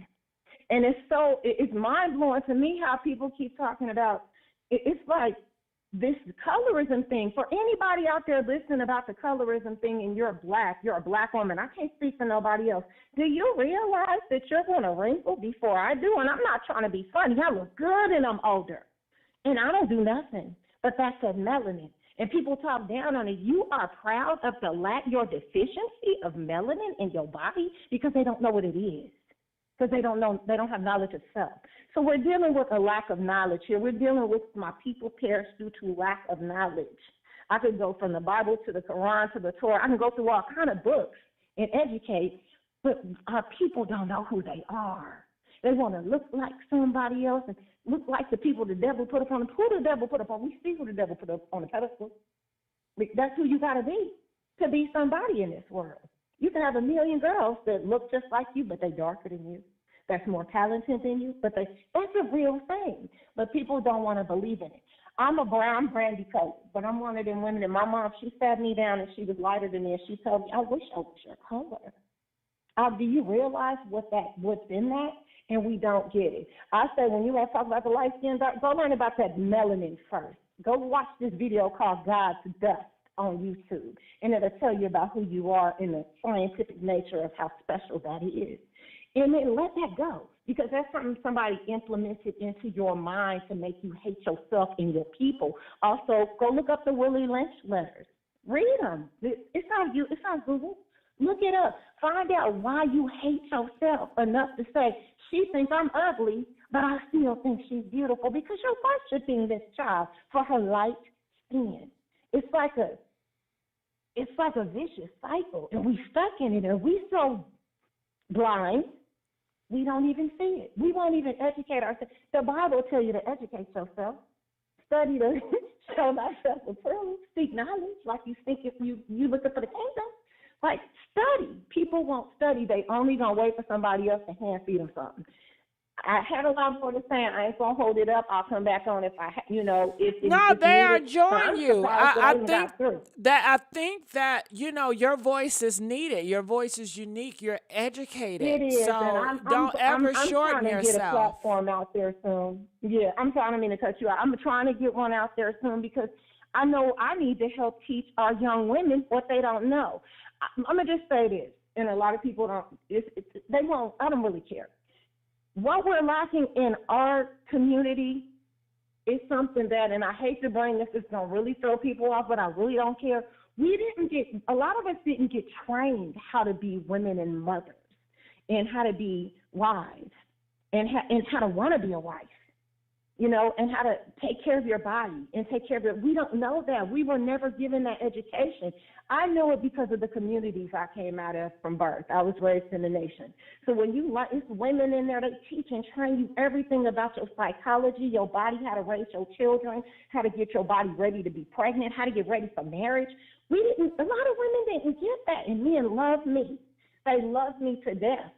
And it's mind-blowing to me how people keep talking about, it's like this colorism thing. For anybody out there listening about the colorism thing and you're a Black woman, I can't speak for nobody else. Do you realize that you're going to wrinkle before I do? And I'm not trying to be funny. I look good and I'm older. And I don't do nothing, but that's a melanin. And people talk down on it. You are proud of your deficiency of melanin in your body because they don't know what it is. Because they don't have knowledge of self. So we're dealing with a lack of knowledge here. We're dealing with my people perish due to lack of knowledge. I could go from the Bible to the Quran to the Torah. I can go through all kind of books and educate, but our people don't know who they are. They want to look like somebody else and look like the people the devil put up on them. Who the devil put up on? We see who the devil put up on the pedestal. That's who you got to be somebody in this world. You can have a million girls that look just like you, but they're darker than you. That's more talented than you, but that's a real thing. But people don't want to believe in it. I'm brandy colored, but I'm one of them women. And my mom, she sat me down and she was lighter than me, and she told me, I wish I was your color. Do you realize what's in that? And we don't get it. I say when you want to talk about the light skin, go learn about that melanin first. Go watch this video called God's Dust on YouTube, and it'll tell you about who you are and the scientific nature of how special that is. And then let that go, because that's something somebody implemented into your mind to make you hate yourself and your people. Also, go look up the Willie Lynch letters. Read them. It's on Google. Look it up. Find out why you hate yourself enough to say, she thinks I'm ugly, but I still think she's beautiful, because you're worshiping this child for her light skin. It's like a vicious cycle, and we stuck in it, and we so blind, we don't even see it. We won't even educate ourselves. The Bible tells you to educate yourself. Study to show thyself approved. Seek knowledge, like you think if you looking for the kingdom. Like, study. People won't study. They only going to wait for somebody else to hand feed them something. I had a lot more to say. I ain't going to hold it up. I'll come back on if they are enjoying you. I think that, your voice is needed. Your voice is unique. You're educated. It is. So don't ever shorten yourself. I'm trying to get a platform out there soon. Yeah, I don't mean to cut you out. I'm trying to get one out there soon, because I know I need to help teach our young women what they don't know. I'm going to just say this, and a lot of people I don't really care. What we're lacking in our community is something that, and I hate to bring this, it's going to really throw people off, but I really don't care. A lot of us didn't get trained how to be women and mothers, and how to be wives, and how to want to be a wife. And how to take care of your body and take care of it. We don't know that. We were never given that education. I know it because of the communities I came out of from birth. I was raised in the nation. So when it's women in there, they teach and train you everything about your psychology, your body, how to raise your children, how to get your body ready to be pregnant, how to get ready for marriage. A lot of women didn't get that, and men love me. They love me to death.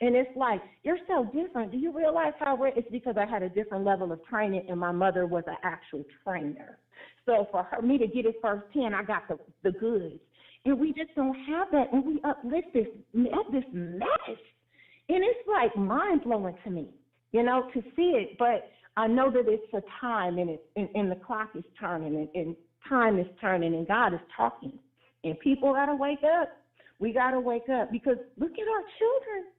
And it's like, you're so different. Do you realize how rare? It's because I had a different level of training, and my mother was an actual trainer. So for me to get it firsthand, I got the goods. And we just don't have that, and we uplift this mess. And it's like mind-blowing to me, to see it. But I know that it's a time, and the clock is turning, and time is turning, and God is talking. And people got to wake up. We got to wake up, because look at our children.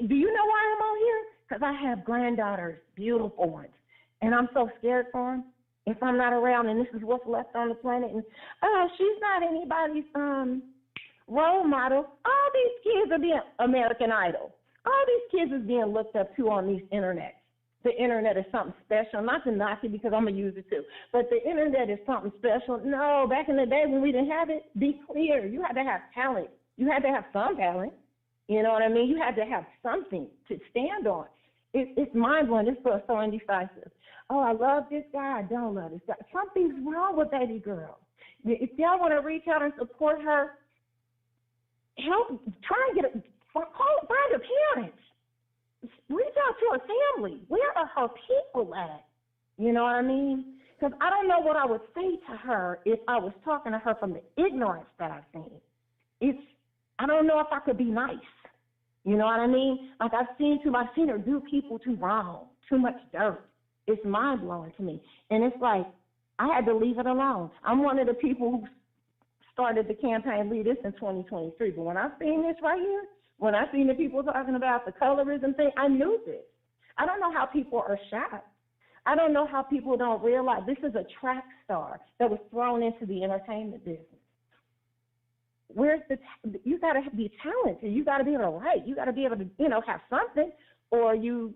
Do you know why I'm on here? Because I have granddaughters, beautiful ones, and I'm so scared for them. If I'm not around, and this is what's left on the planet, and she's not anybody's role model. All these kids are being American Idol. All these kids is being looked up to on these internets. The internet is something special. Not to knock it because I'm going to use it too. But the internet is something special. No, back in the day when we didn't have it, be clear. You had to have talent. You had to have some talent. You know what I mean? You had to have something to stand on. It's mind-blowing. This girl is so indecisive. Oh, I love this guy. I don't love this guy. Something's wrong with baby girl. If y'all want to reach out and support her, help, try and find her parents. Reach out to her family. Where are her people at? You know what I mean? Because I don't know what I would say to her if I was talking to her from the ignorance that I've seen. I don't know if I could be nice. You know what I mean? Like I've seen her do people too wrong, too much dirt. It's mind blowing to me. And it's like, I had to leave it alone. I'm one of the people who started the campaign Lead This in 2023. But when I seen this right here, when I seen the people talking about the colorism thing, I knew this. I don't know how people are shocked. I don't know how people don't realize this is a track star that was thrown into the entertainment business. You got to be talented. You got to be able to write. You got to be able to, have something, or you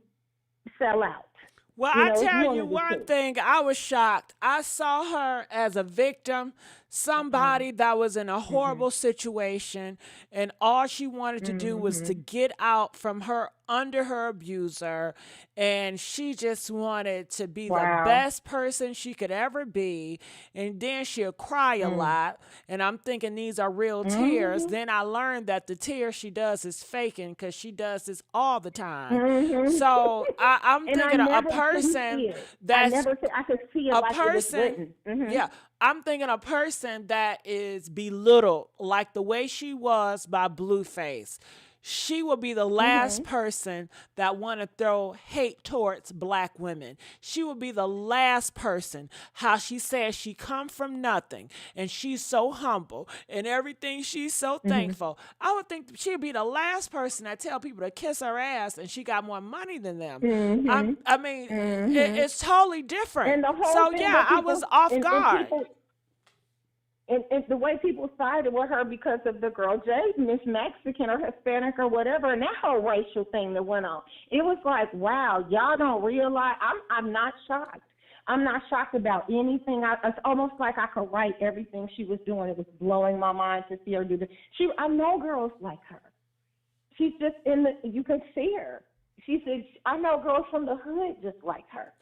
sell out. Well, I tell you one thing, I was shocked. I saw her as a victim, somebody that was in a horrible situation, and all she wanted to do was to get out from under her abuser, and she just wanted to be the best person she could ever be, and then she'll cry a lot, and I'm thinking these are real tears. Then I learned that the tears she does is faking because she does this all the time. So I'm thinking a person that's I could see it a like person, it was written. yeah. I'm thinking a person that is belittled, like the way she was by Blueface. She will be the last person that want to throw hate towards black women. She will be the last person. How she says she come from nothing and she's so humble and everything she's so thankful. I would think she'd be the last person that tell people to kiss her ass and she got more money than them. I mean, it's totally different. So yeah, I was off guard. And the way people sided with her because of the girl Jade, Miss Mexican or Hispanic or whatever, and that whole racial thing that went on. It was like, wow, y'all don't realize. I'm not shocked. I'm not shocked about anything. It's almost like I could write everything she was doing. It was blowing my mind to see her do this. I know girls like her. She's just you could see her. She said, I know girls from the hood just like her.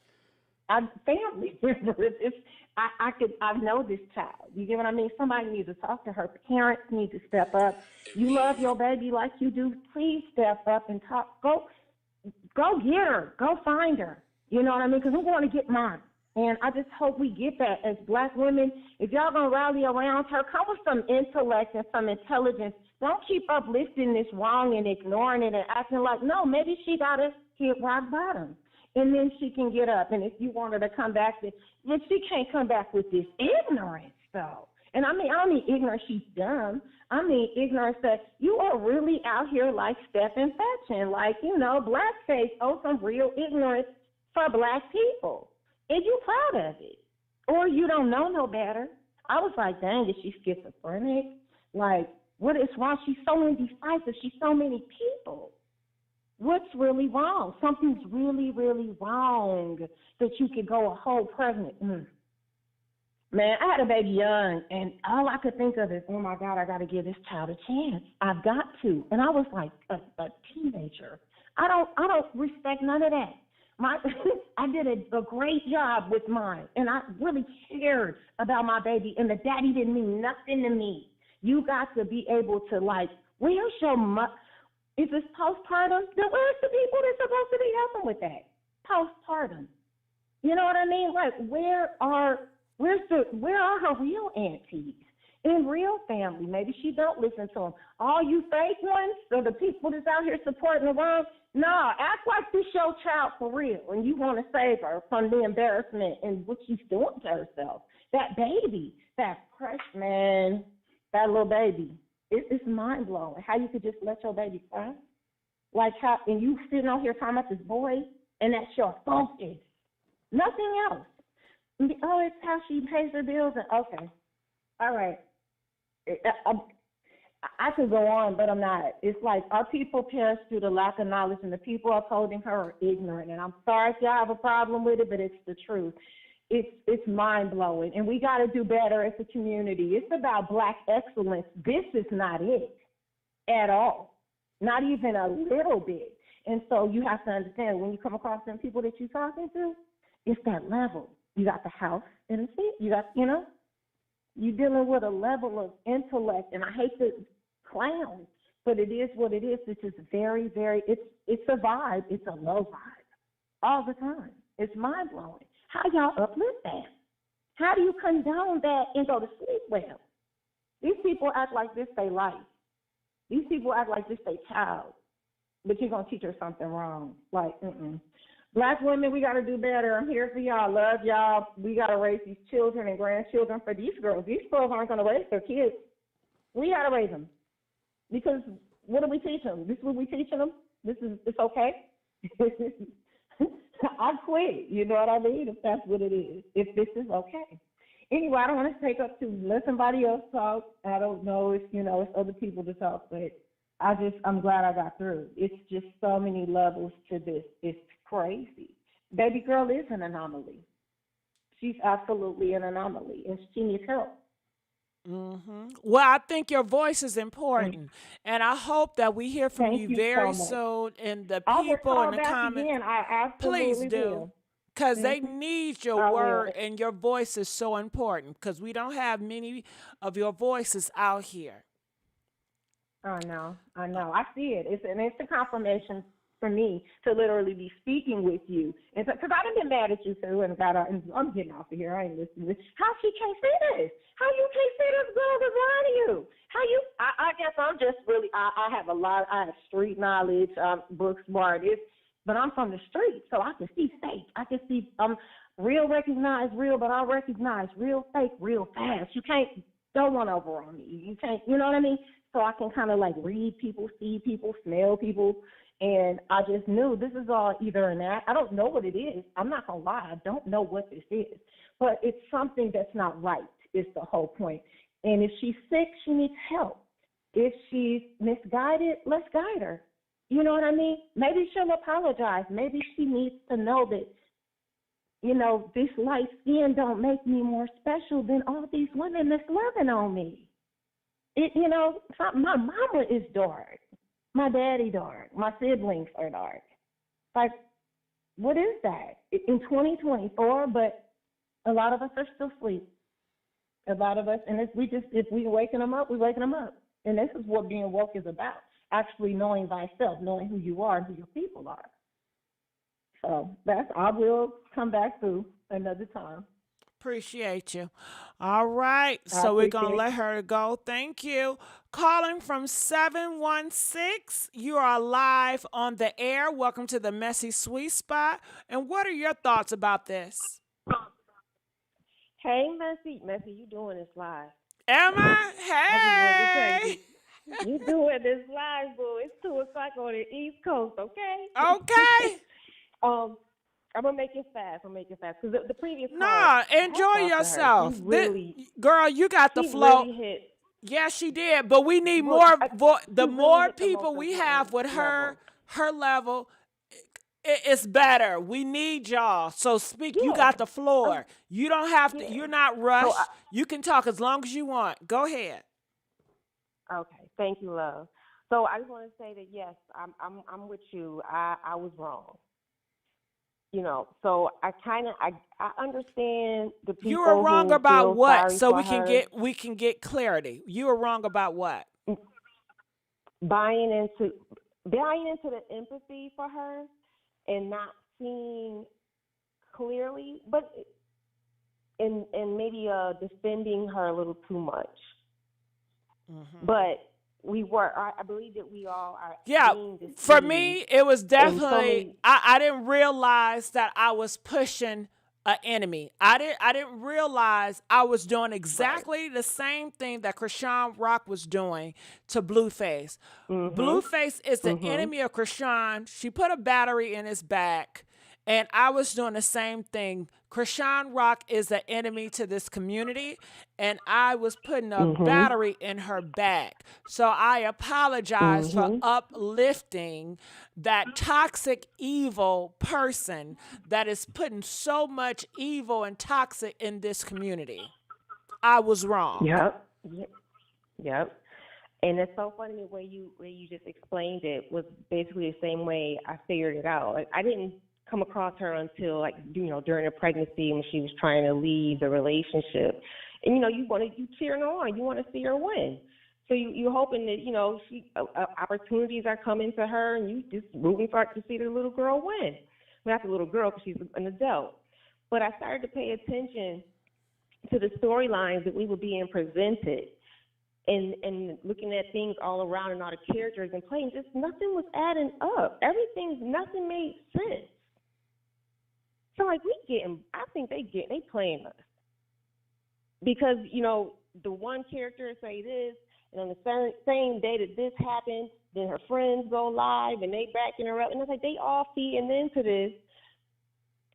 Family members. I know this child. You get what I mean? Somebody needs to talk to her. Parents need to step up. You love your baby like you do. Please step up and talk. Go get her. Go find her. You know what I mean? Because I'm going to get mine. And I just hope we get that as black women. If y'all going to rally around her, come with some intellect and some intelligence. Don't keep uplifting this wrong and ignoring it and acting like, no, maybe she got to hit rock bottom. And then she can get up. And if you want her to come back, then she can't come back with this ignorance, though. And I don't mean ignorance she's dumb. I mean ignorance that you are really out here like Stephen Fetchin, like, blackface, some real ignorance for black people. And you proud of it. Or you don't know no better. I was like, dang, is she schizophrenic? Like, what is wrong? She's so indecisive. She's so many people. What's really wrong? Something's really, really wrong that you could go a whole pregnant. Man, I had a baby young, and all I could think of is, oh, my God, I got to give this child a chance. I've got to. And I was like a teenager. I don't respect none of that. I did a great job with mine, and I really cared about my baby, and the daddy didn't mean nothing to me. You got to be able to, like, where's your mother? Is this postpartum? Then where's the people that's supposed to be helping with that? Postpartum. You know what I mean? Like, where are her real aunties in real family? Maybe she don't listen to them. All you fake ones, or the people that's out here supporting the wrong, no, act like this your child for real, and you want to save her from the embarrassment and what she's doing to herself. That baby, that freshman, that little baby. It's mind-blowing how you could just let your baby cry. Like how, and you sitting on here talking about this boy, and that's your focus. Nothing else. Oh, it's how she pays her bills. And okay. All right. I could go on, but I'm not. It's like our people perish through the lack of knowledge, and the people upholding her are ignorant. And I'm sorry if y'all have a problem with it, but it's the truth. It's mind blowing, and we got to do better as a community. It's about Black excellence. This is not it at all, not even a little bit. And so you have to understand when you come across some people that you're talking to, it's that level. You got the house and the seat. You got, you're dealing with a level of intellect, and I hate to clown, but it is what it is. It's just very, very, it's a vibe. It's a low vibe all the time. It's mind blowing. How y'all uplift that? How do you condone that and go to sleep well? These people act like this they life. These people act like this they child, but you're going to teach her something wrong. Like, Black women, we got to do better. I'm here for y'all. Love y'all. We got to raise these children and grandchildren for these girls. These girls aren't going to raise their kids. We got to raise them. Because what do we teach them? This is what we teaching them? It's okay? I quit. You know what I mean? If that's what it is. If this is okay. Anyway, I don't want to take up let somebody else talk. I don't know if, it's other people to talk, but I'm glad I got through. It's just so many levels to this. It's crazy. Baby girl is an anomaly. She's absolutely an anomaly, and she needs help. Well, I think your voice is important, and I hope that we hear from you very soon. And the people in the comments, please do, because they need your word, and your voice is so important. Because we don't have many of your voices out here. I know. I see it. It's a confirmation for me to literally be speaking with you, and because I done been mad at you too, and I'm getting off of here. I ain't listening to this. How she can't say this? How you can't say this girl is lying to you? How you? I guess I'm just really. I have a lot. I have street knowledge. I'm book smart. But I'm from the street, so I can see fake. I can see real recognize real, but I recognize real fake real fast. You can't throw one over on me. You can't. You know what I mean? So I can kind of like read people, see people, smell people. And I just knew this is all either an act. I don't know what it is. I'm not going to lie. I don't know what this is. But it's something that's not right is the whole point. And if she's sick, she needs help. If she's misguided, let's guide her. You know what I mean? Maybe she'll apologize. Maybe she needs to know that, this light skin don't make me more special than all these women that's loving on me. My mama is dark. My daddy dark. My siblings are dark. Like, what is that? In 2024, but a lot of us are still asleep. A lot of us, and if we waking them up, we waking them up. And this is what being woke is about. Actually knowing thyself, knowing who you are and who your people are. So I will come back through another time. Appreciate you. All right. So we're going to let her go. Thank you. Calling from 716. You are live on the air. Welcome to the Messy Sweet Spot. And what are your thoughts about this? Hey, Messy, you doing this live? Am I? Hey. You doing this live, boo. It's 2 o'clock on the East Coast, okay? Okay. I'm gonna make it fast. Because the previous enjoy yourself. Girl, you got the flow. Really yeah, she did. But we need more. The more people we have with her level, it's better. We need y'all. So speak. You got the floor. You don't have to. You're not rushed. You can talk as long as you want. Go ahead. Okay. Thank you, love. So I just want to say that yes, I'm with you. I was wrong. So I understand the people. You were wrong about what? So we can get clarity. You were wrong about what? Buying into the empathy for her and not seeing clearly, but and maybe defending her a little too much. But I believe that we all are. Yeah, for me, it was definitely, I didn't realize that I was pushing an enemy. I didn't realize I was doing exactly the same thing that Chrisean Rock was doing to Blueface. Blueface is the enemy of Chrisean. She put a battery in his back, And I was doing the same thing. Chrisean Rock is an enemy to this community, and I was putting a battery in her back. So I apologize for uplifting that toxic, evil person that is putting so much evil and toxic in this community. I was wrong. Yep. And it's so funny the way you just explained it was basically the same way I figured it out. Like, I didn't come across her until, like, during the pregnancy when she was trying to leave the relationship. And you cheering her on, you want to see her win. So you're hoping that she opportunities are coming to her, and you just rooting for her to see the little girl win. Well, not the little girl because she's an adult. But I started to pay attention to the storylines that we were being presented. And looking at things all around and all the characters and playing, just nothing was adding up. Nothing made sense. So like I think they playing us. Because, the one character say this, and on the same day that this happened, then her friends go live and they backing her up. And it's like they all feeding into this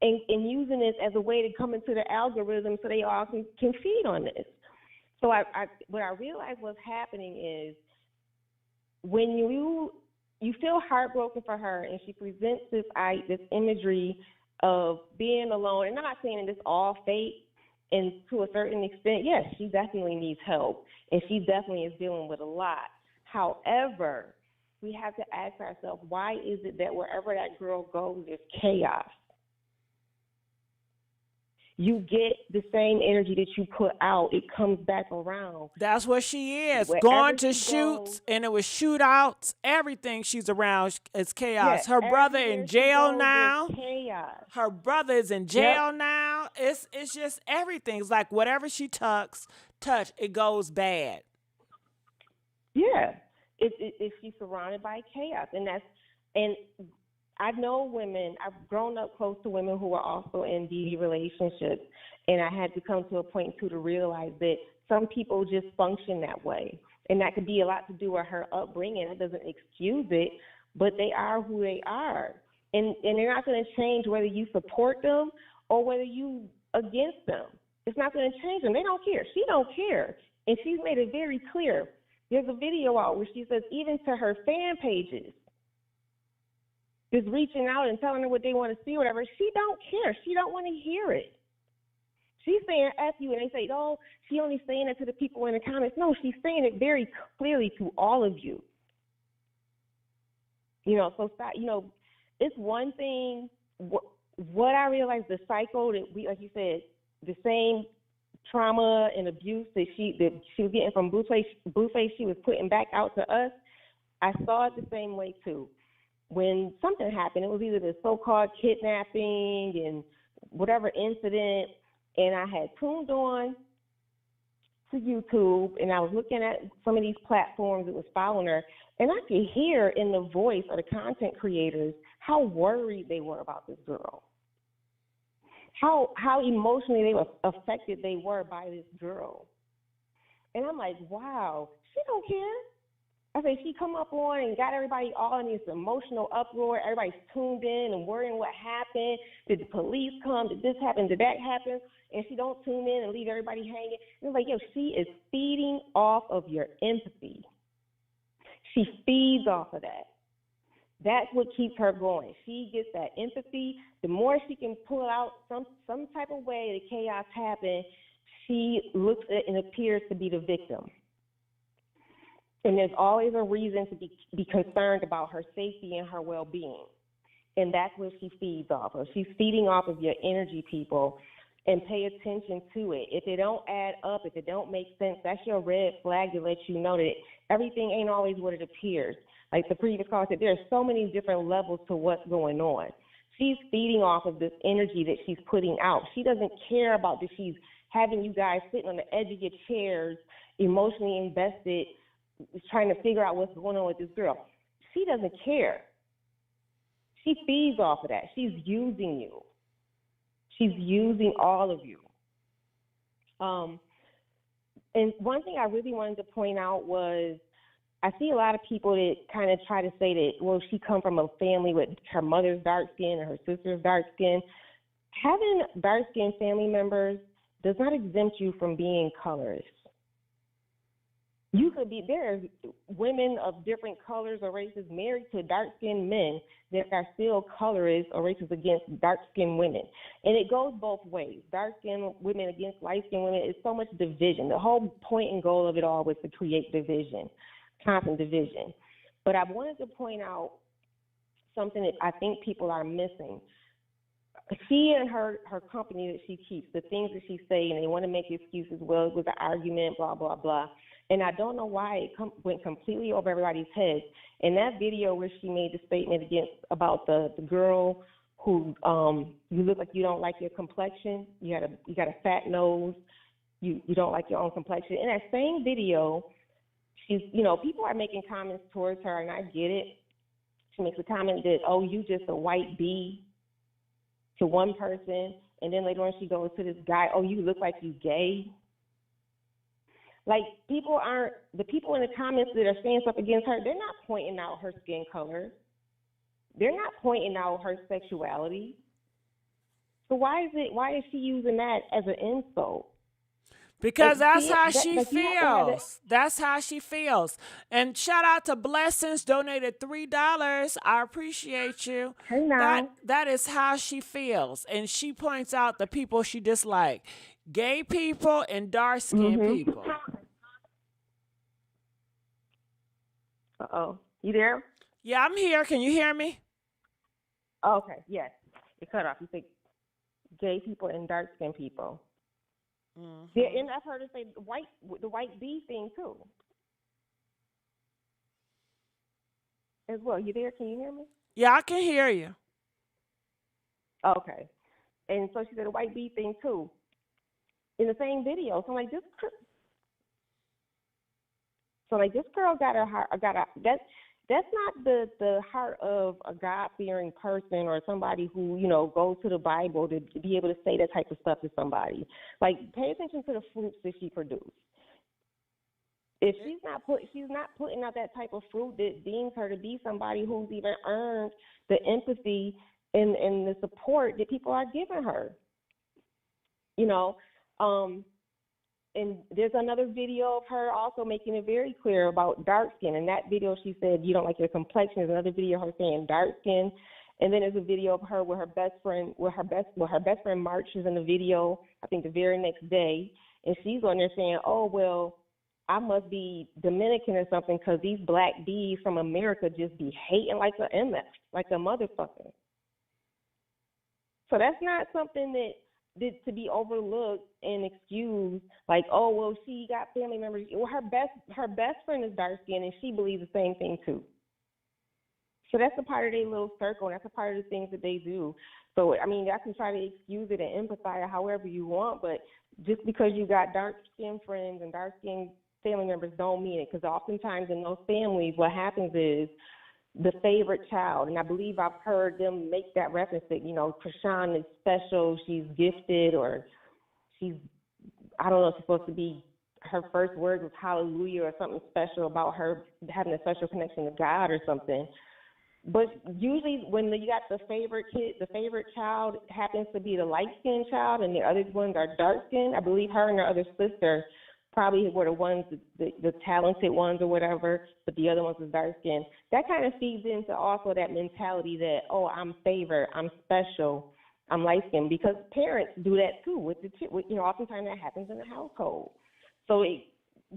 and using this as a way to come into the algorithm so they all can feed on this. So what I realized was happening is when you feel heartbroken for her and she presents this imagery of being alone, and I'm not saying that it's all fake, and to a certain extent, yes, she definitely needs help, and she definitely is dealing with a lot. However, we have to ask ourselves, why is it that wherever that girl goes, there's chaos? You get the same energy that you put out, it comes back around. That's what she is. Wherever Going to she shoots, goes, and it was shootouts. Everything she's around is chaos. Yeah, Her brother in everywhere she jail goes, now. there's chaos. Her brother is in jail now. It's just everything. It's like whatever she touch, it goes bad. Yeah, if she's surrounded by chaos, and I know women. I've grown up close to women who are also in DV relationships, and I had to come to a point to realize that some people just function that way, and that could be a lot to do with her upbringing. That doesn't excuse it, but they are who they are, and they're not going to change whether you support them or whether you against them. It's not going to change them. They don't care. She don't care, and she's made it very clear. There's a video out where she says even to her fan pages, just reaching out and telling her what they want to see, whatever. She don't care. She don't want to hear it. She's saying F you, and they say, oh, she only saying it to the people in the comments. No, she's saying it very clearly to all of you. So stop, it's one thing. What I realized, the cycle that we, like you said, the same trauma and abuse that she was getting from Blueface, she was putting back out to us. I saw it the same way too. When something happened, it was either the so-called kidnapping and whatever incident, and I had tuned on to YouTube, and I was looking at some of these platforms that was following her, and I could hear in the voice of the content creators how worried they were about this girl, how emotionally they were affected they were by this girl. And I'm like, wow, she don't care. I said, she come up on and got everybody all in this emotional uproar. Everybody's tuned in and worrying what happened. Did the police come? Did this happen? Did that happen? And she don't tune in and leave everybody hanging. And it's like, she is feeding off of your empathy. She feeds off of that. That's what keeps her going. She gets that empathy. The more she can pull out some type of way that chaos happened, she looks at and appears to be the victim. And there's always a reason to be concerned about her safety and her well-being. And that's what she feeds off of. She's feeding off of your energy, people, and pay attention to it. If it don't add up, if it don't make sense, that's your red flag to let you know that everything ain't always what it appears. Like the previous caller said, there's so many different levels to what's going on. She's feeding off of this energy that she's putting out. She doesn't care about that she's having you guys sitting on the edge of your chairs, emotionally invested, trying to figure out what's going on with this girl. She doesn't care. She feeds off of that. She's using you. She's using all of you. And one thing I really wanted to point out was I see a lot of people that kind of try to say that, well, she come from a family with her mother's dark skin and her sister's dark skin. Having dark-skinned family members does not exempt you from being colorist. There's women of different colors or races married to dark-skinned men that are still colorists or racist against dark-skinned women. And it goes both ways. Dark-skinned women against light-skinned women is so much division. The whole point and goal of it all was to create division, constant division. But I wanted to point out something that I think people are missing. She and her company that she keeps, the things that she say, and they want to make excuses, well, it was an argument, blah, blah, blah. And I don't know why it went completely over everybody's heads. In that video where she made the statement about the girl who, you look like you don't like your complexion, you got a fat nose, you don't like your own complexion. In that same video, she's, people are making comments towards her, and I get it. She makes a comment that, oh, you just a white bee, to one person, and then later on she goes to this guy, oh, you look like you gay. Like, the people in the comments that are saying stuff against her, they're not pointing out her skin color. They're not pointing out her sexuality. So why is she using that as an insult? Because that's how she feels. That's how she feels. And shout out to Blessings, donated $3. I appreciate you. Hey now. That is how she feels. And she points out the people she dislikes. Gay people and dark-skinned people. Uh-oh. You there? Yeah, I'm here. Can you hear me? Oh, okay, yes. It cut off. You said gay people and dark-skinned people. Mm-hmm. Yeah, and I've heard her say the white bee thing too. As well. You there? Can you hear me? Yeah, I can hear you. Okay. And so she said the white bee thing too. In the same video. So I'm like, this girl got a heart. That's not the heart of a God-fearing person or somebody who, goes to the Bible to be able to say that type of stuff to somebody. Like, pay attention to the fruits that she produced. If she's not putting out that type of fruit that deems her to be somebody who's even earned the empathy and the support that people are giving her. And there's another video of her also making it very clear about dark skin. In that video, she said, you don't like your complexion. There's another video of her saying dark skin. And then there's a video of her with her best friend, her best friend marches in the video, I think the very next day. And she's on there saying, oh, well, I must be Dominican or something because these black bees from America just be hating like a MF, like a motherfucker. So that's not something that to be overlooked and excused, like, oh, well, she got family members. Well, her best friend is dark skinned and she believes the same thing too. So that's a part of their little circle, and that's a part of the things that they do. So, I mean, I can try to excuse it and empathize however you want, but just because you got dark skinned friends and dark skinned family members don't mean it, because oftentimes in those families what happens is the favorite child, and I believe I've heard them make that reference that, Chrisean is special, she's gifted, or I don't know if it's supposed to be, her first word was hallelujah or something special about her having a special connection to God or something. But usually when you got the favorite kid, the favorite child happens to be the light-skinned child and the other ones are dark-skinned. I believe her and her other sister probably were the ones, the talented ones or whatever, but the other ones was dark-skinned. That kind of feeds into also that mentality that, oh, I'm favored, I'm special, I'm light-skinned, because parents do that too. Oftentimes that happens in the household. So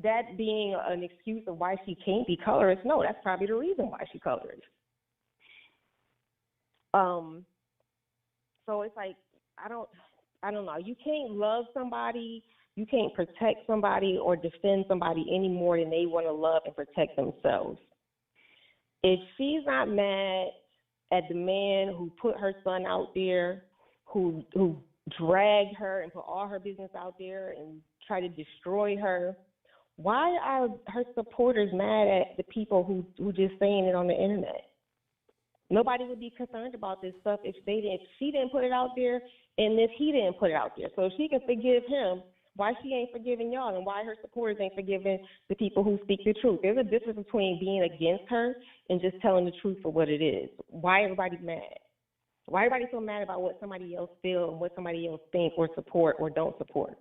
that being an excuse of why she can't be colorist, no, that's probably the reason why she colorist. So it's like, I don't know. You can't love somebody, you can't protect somebody or defend somebody any more than they want to love and protect themselves. If she's not mad at the man who put her son out there, who dragged her and put all her business out there and tried to destroy her, why are her supporters mad at the people who just saying it on the internet? Nobody would be concerned about this stuff if she didn't put it out there and if he didn't put it out there. So if she can forgive him, Why she ain't forgiving y'all, and why her supporters ain't forgiving the people who speak the truth. There's a difference between being against her and just telling the truth for what it is. Why everybody mad? Why everybody so mad about what somebody else feels and what somebody else thinks or support or don't support?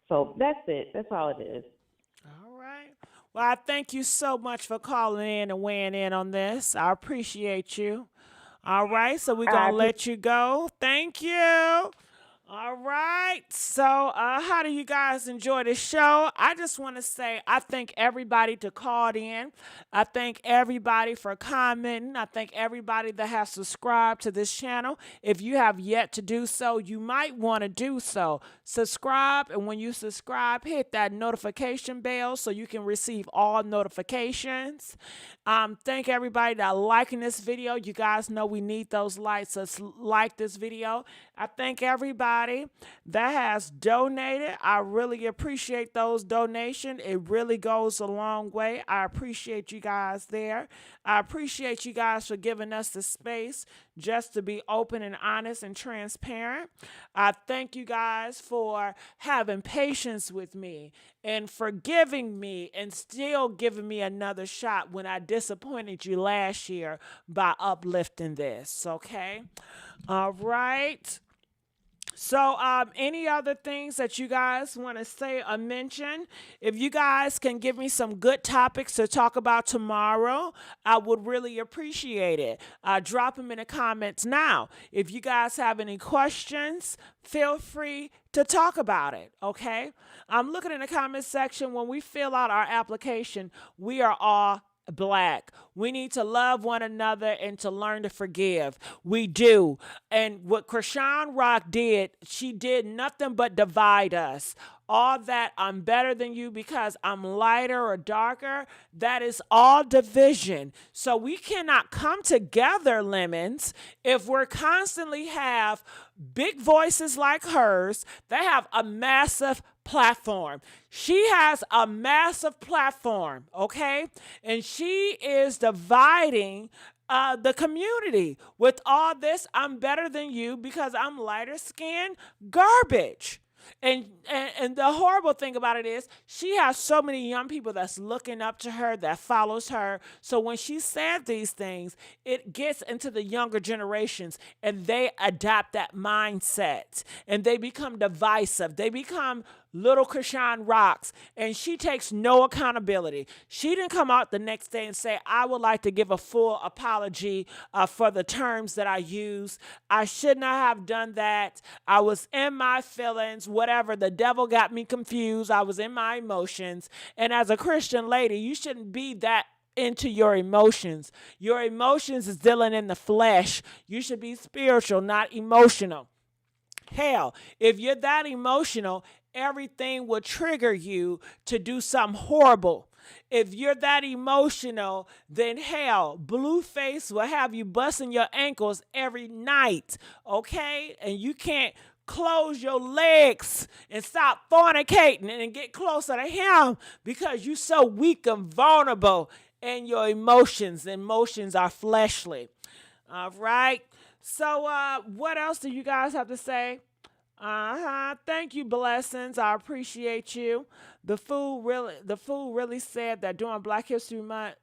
So that's it. That's all it is. All right. Well, I thank you so much for calling in and weighing in on this. I appreciate you. All right. So we're going to let you go. Thank you. All right. So how do you guys enjoy the show? I just want to say I thank everybody to call in. I thank everybody for commenting. I thank everybody that has subscribed to this channel. If you have yet to do so, you might want to do so. Subscribe, and when you subscribe, hit that notification bell so you can receive all notifications. Thank everybody that liking this video. You guys know we need those likes. So like this video. I thank everybody that has donated. I really appreciate those donations. It really goes a long way. I appreciate you guys there. I appreciate you guys for giving us the space just to be open and honest and transparent. I thank you guys for having patience with me and forgiving me and still giving me another shot when I disappointed you last year by uplifting this, okay? All right. So any other things that you guys want to say or mention? If you guys can give me some good topics to talk about tomorrow, I would really appreciate it. Drop them in the comments now. If you guys have any questions, feel free to talk about it, okay? I'm looking in the comment section. When we fill out our application, we are all Black. We need to love one another and to learn to forgive. We do. And what Chrisean Rock did, she did nothing but divide us. All that I'm better than you because I'm lighter or darker, that is all division. So we cannot come together, lemons, if we're constantly have big voices like hers that have a massive platform. She has a massive platform, okay? And she is dividing the community with all this I'm better than you because I'm lighter skinned garbage. And the horrible thing about it is she has so many young people that's looking up to her, that follows her. So when she said these things, it gets into the younger generations and they adapt that mindset and they become divisive. They become little Chrisean Rocks, and she takes no accountability. She didn't come out the next day and say, I would like to give a full apology for the terms that I used. I should not have done that. I was in my feelings, whatever. The devil got me confused. I was in my emotions. And as a Christian lady, you shouldn't be that into your emotions. Your emotions is dealing in the flesh. You should be spiritual, not emotional. Hell, if you're that emotional, everything will trigger you to do something horrible. If you're that emotional, then hell, Blueface will have you busting your ankles every night, okay? And you can't close your legs and stop fornicating and get closer to him because you're so weak and vulnerable in your emotions. Emotions are fleshly. All right. So what else do you guys have to say? Thank you, Blessings. I appreciate you. The fool really said that during Black History Month,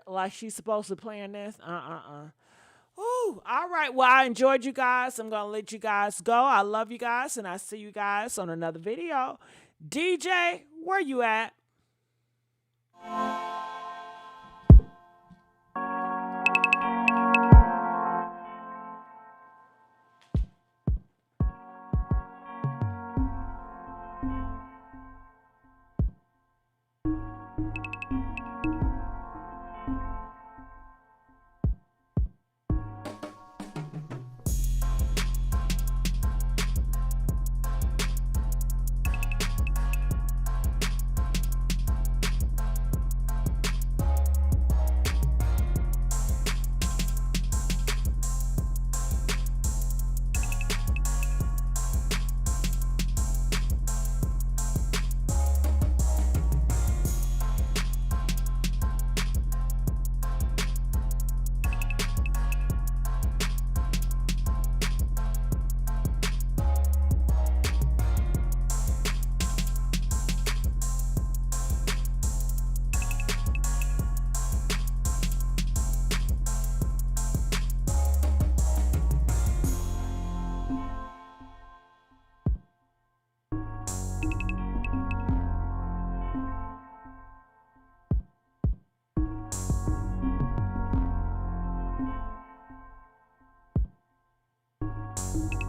like she's supposed to play in this. Ooh, all right. Well, I enjoyed you guys. I'm gonna let you guys go. I love you guys, and I see you guys on another video. DJ, where you at? it.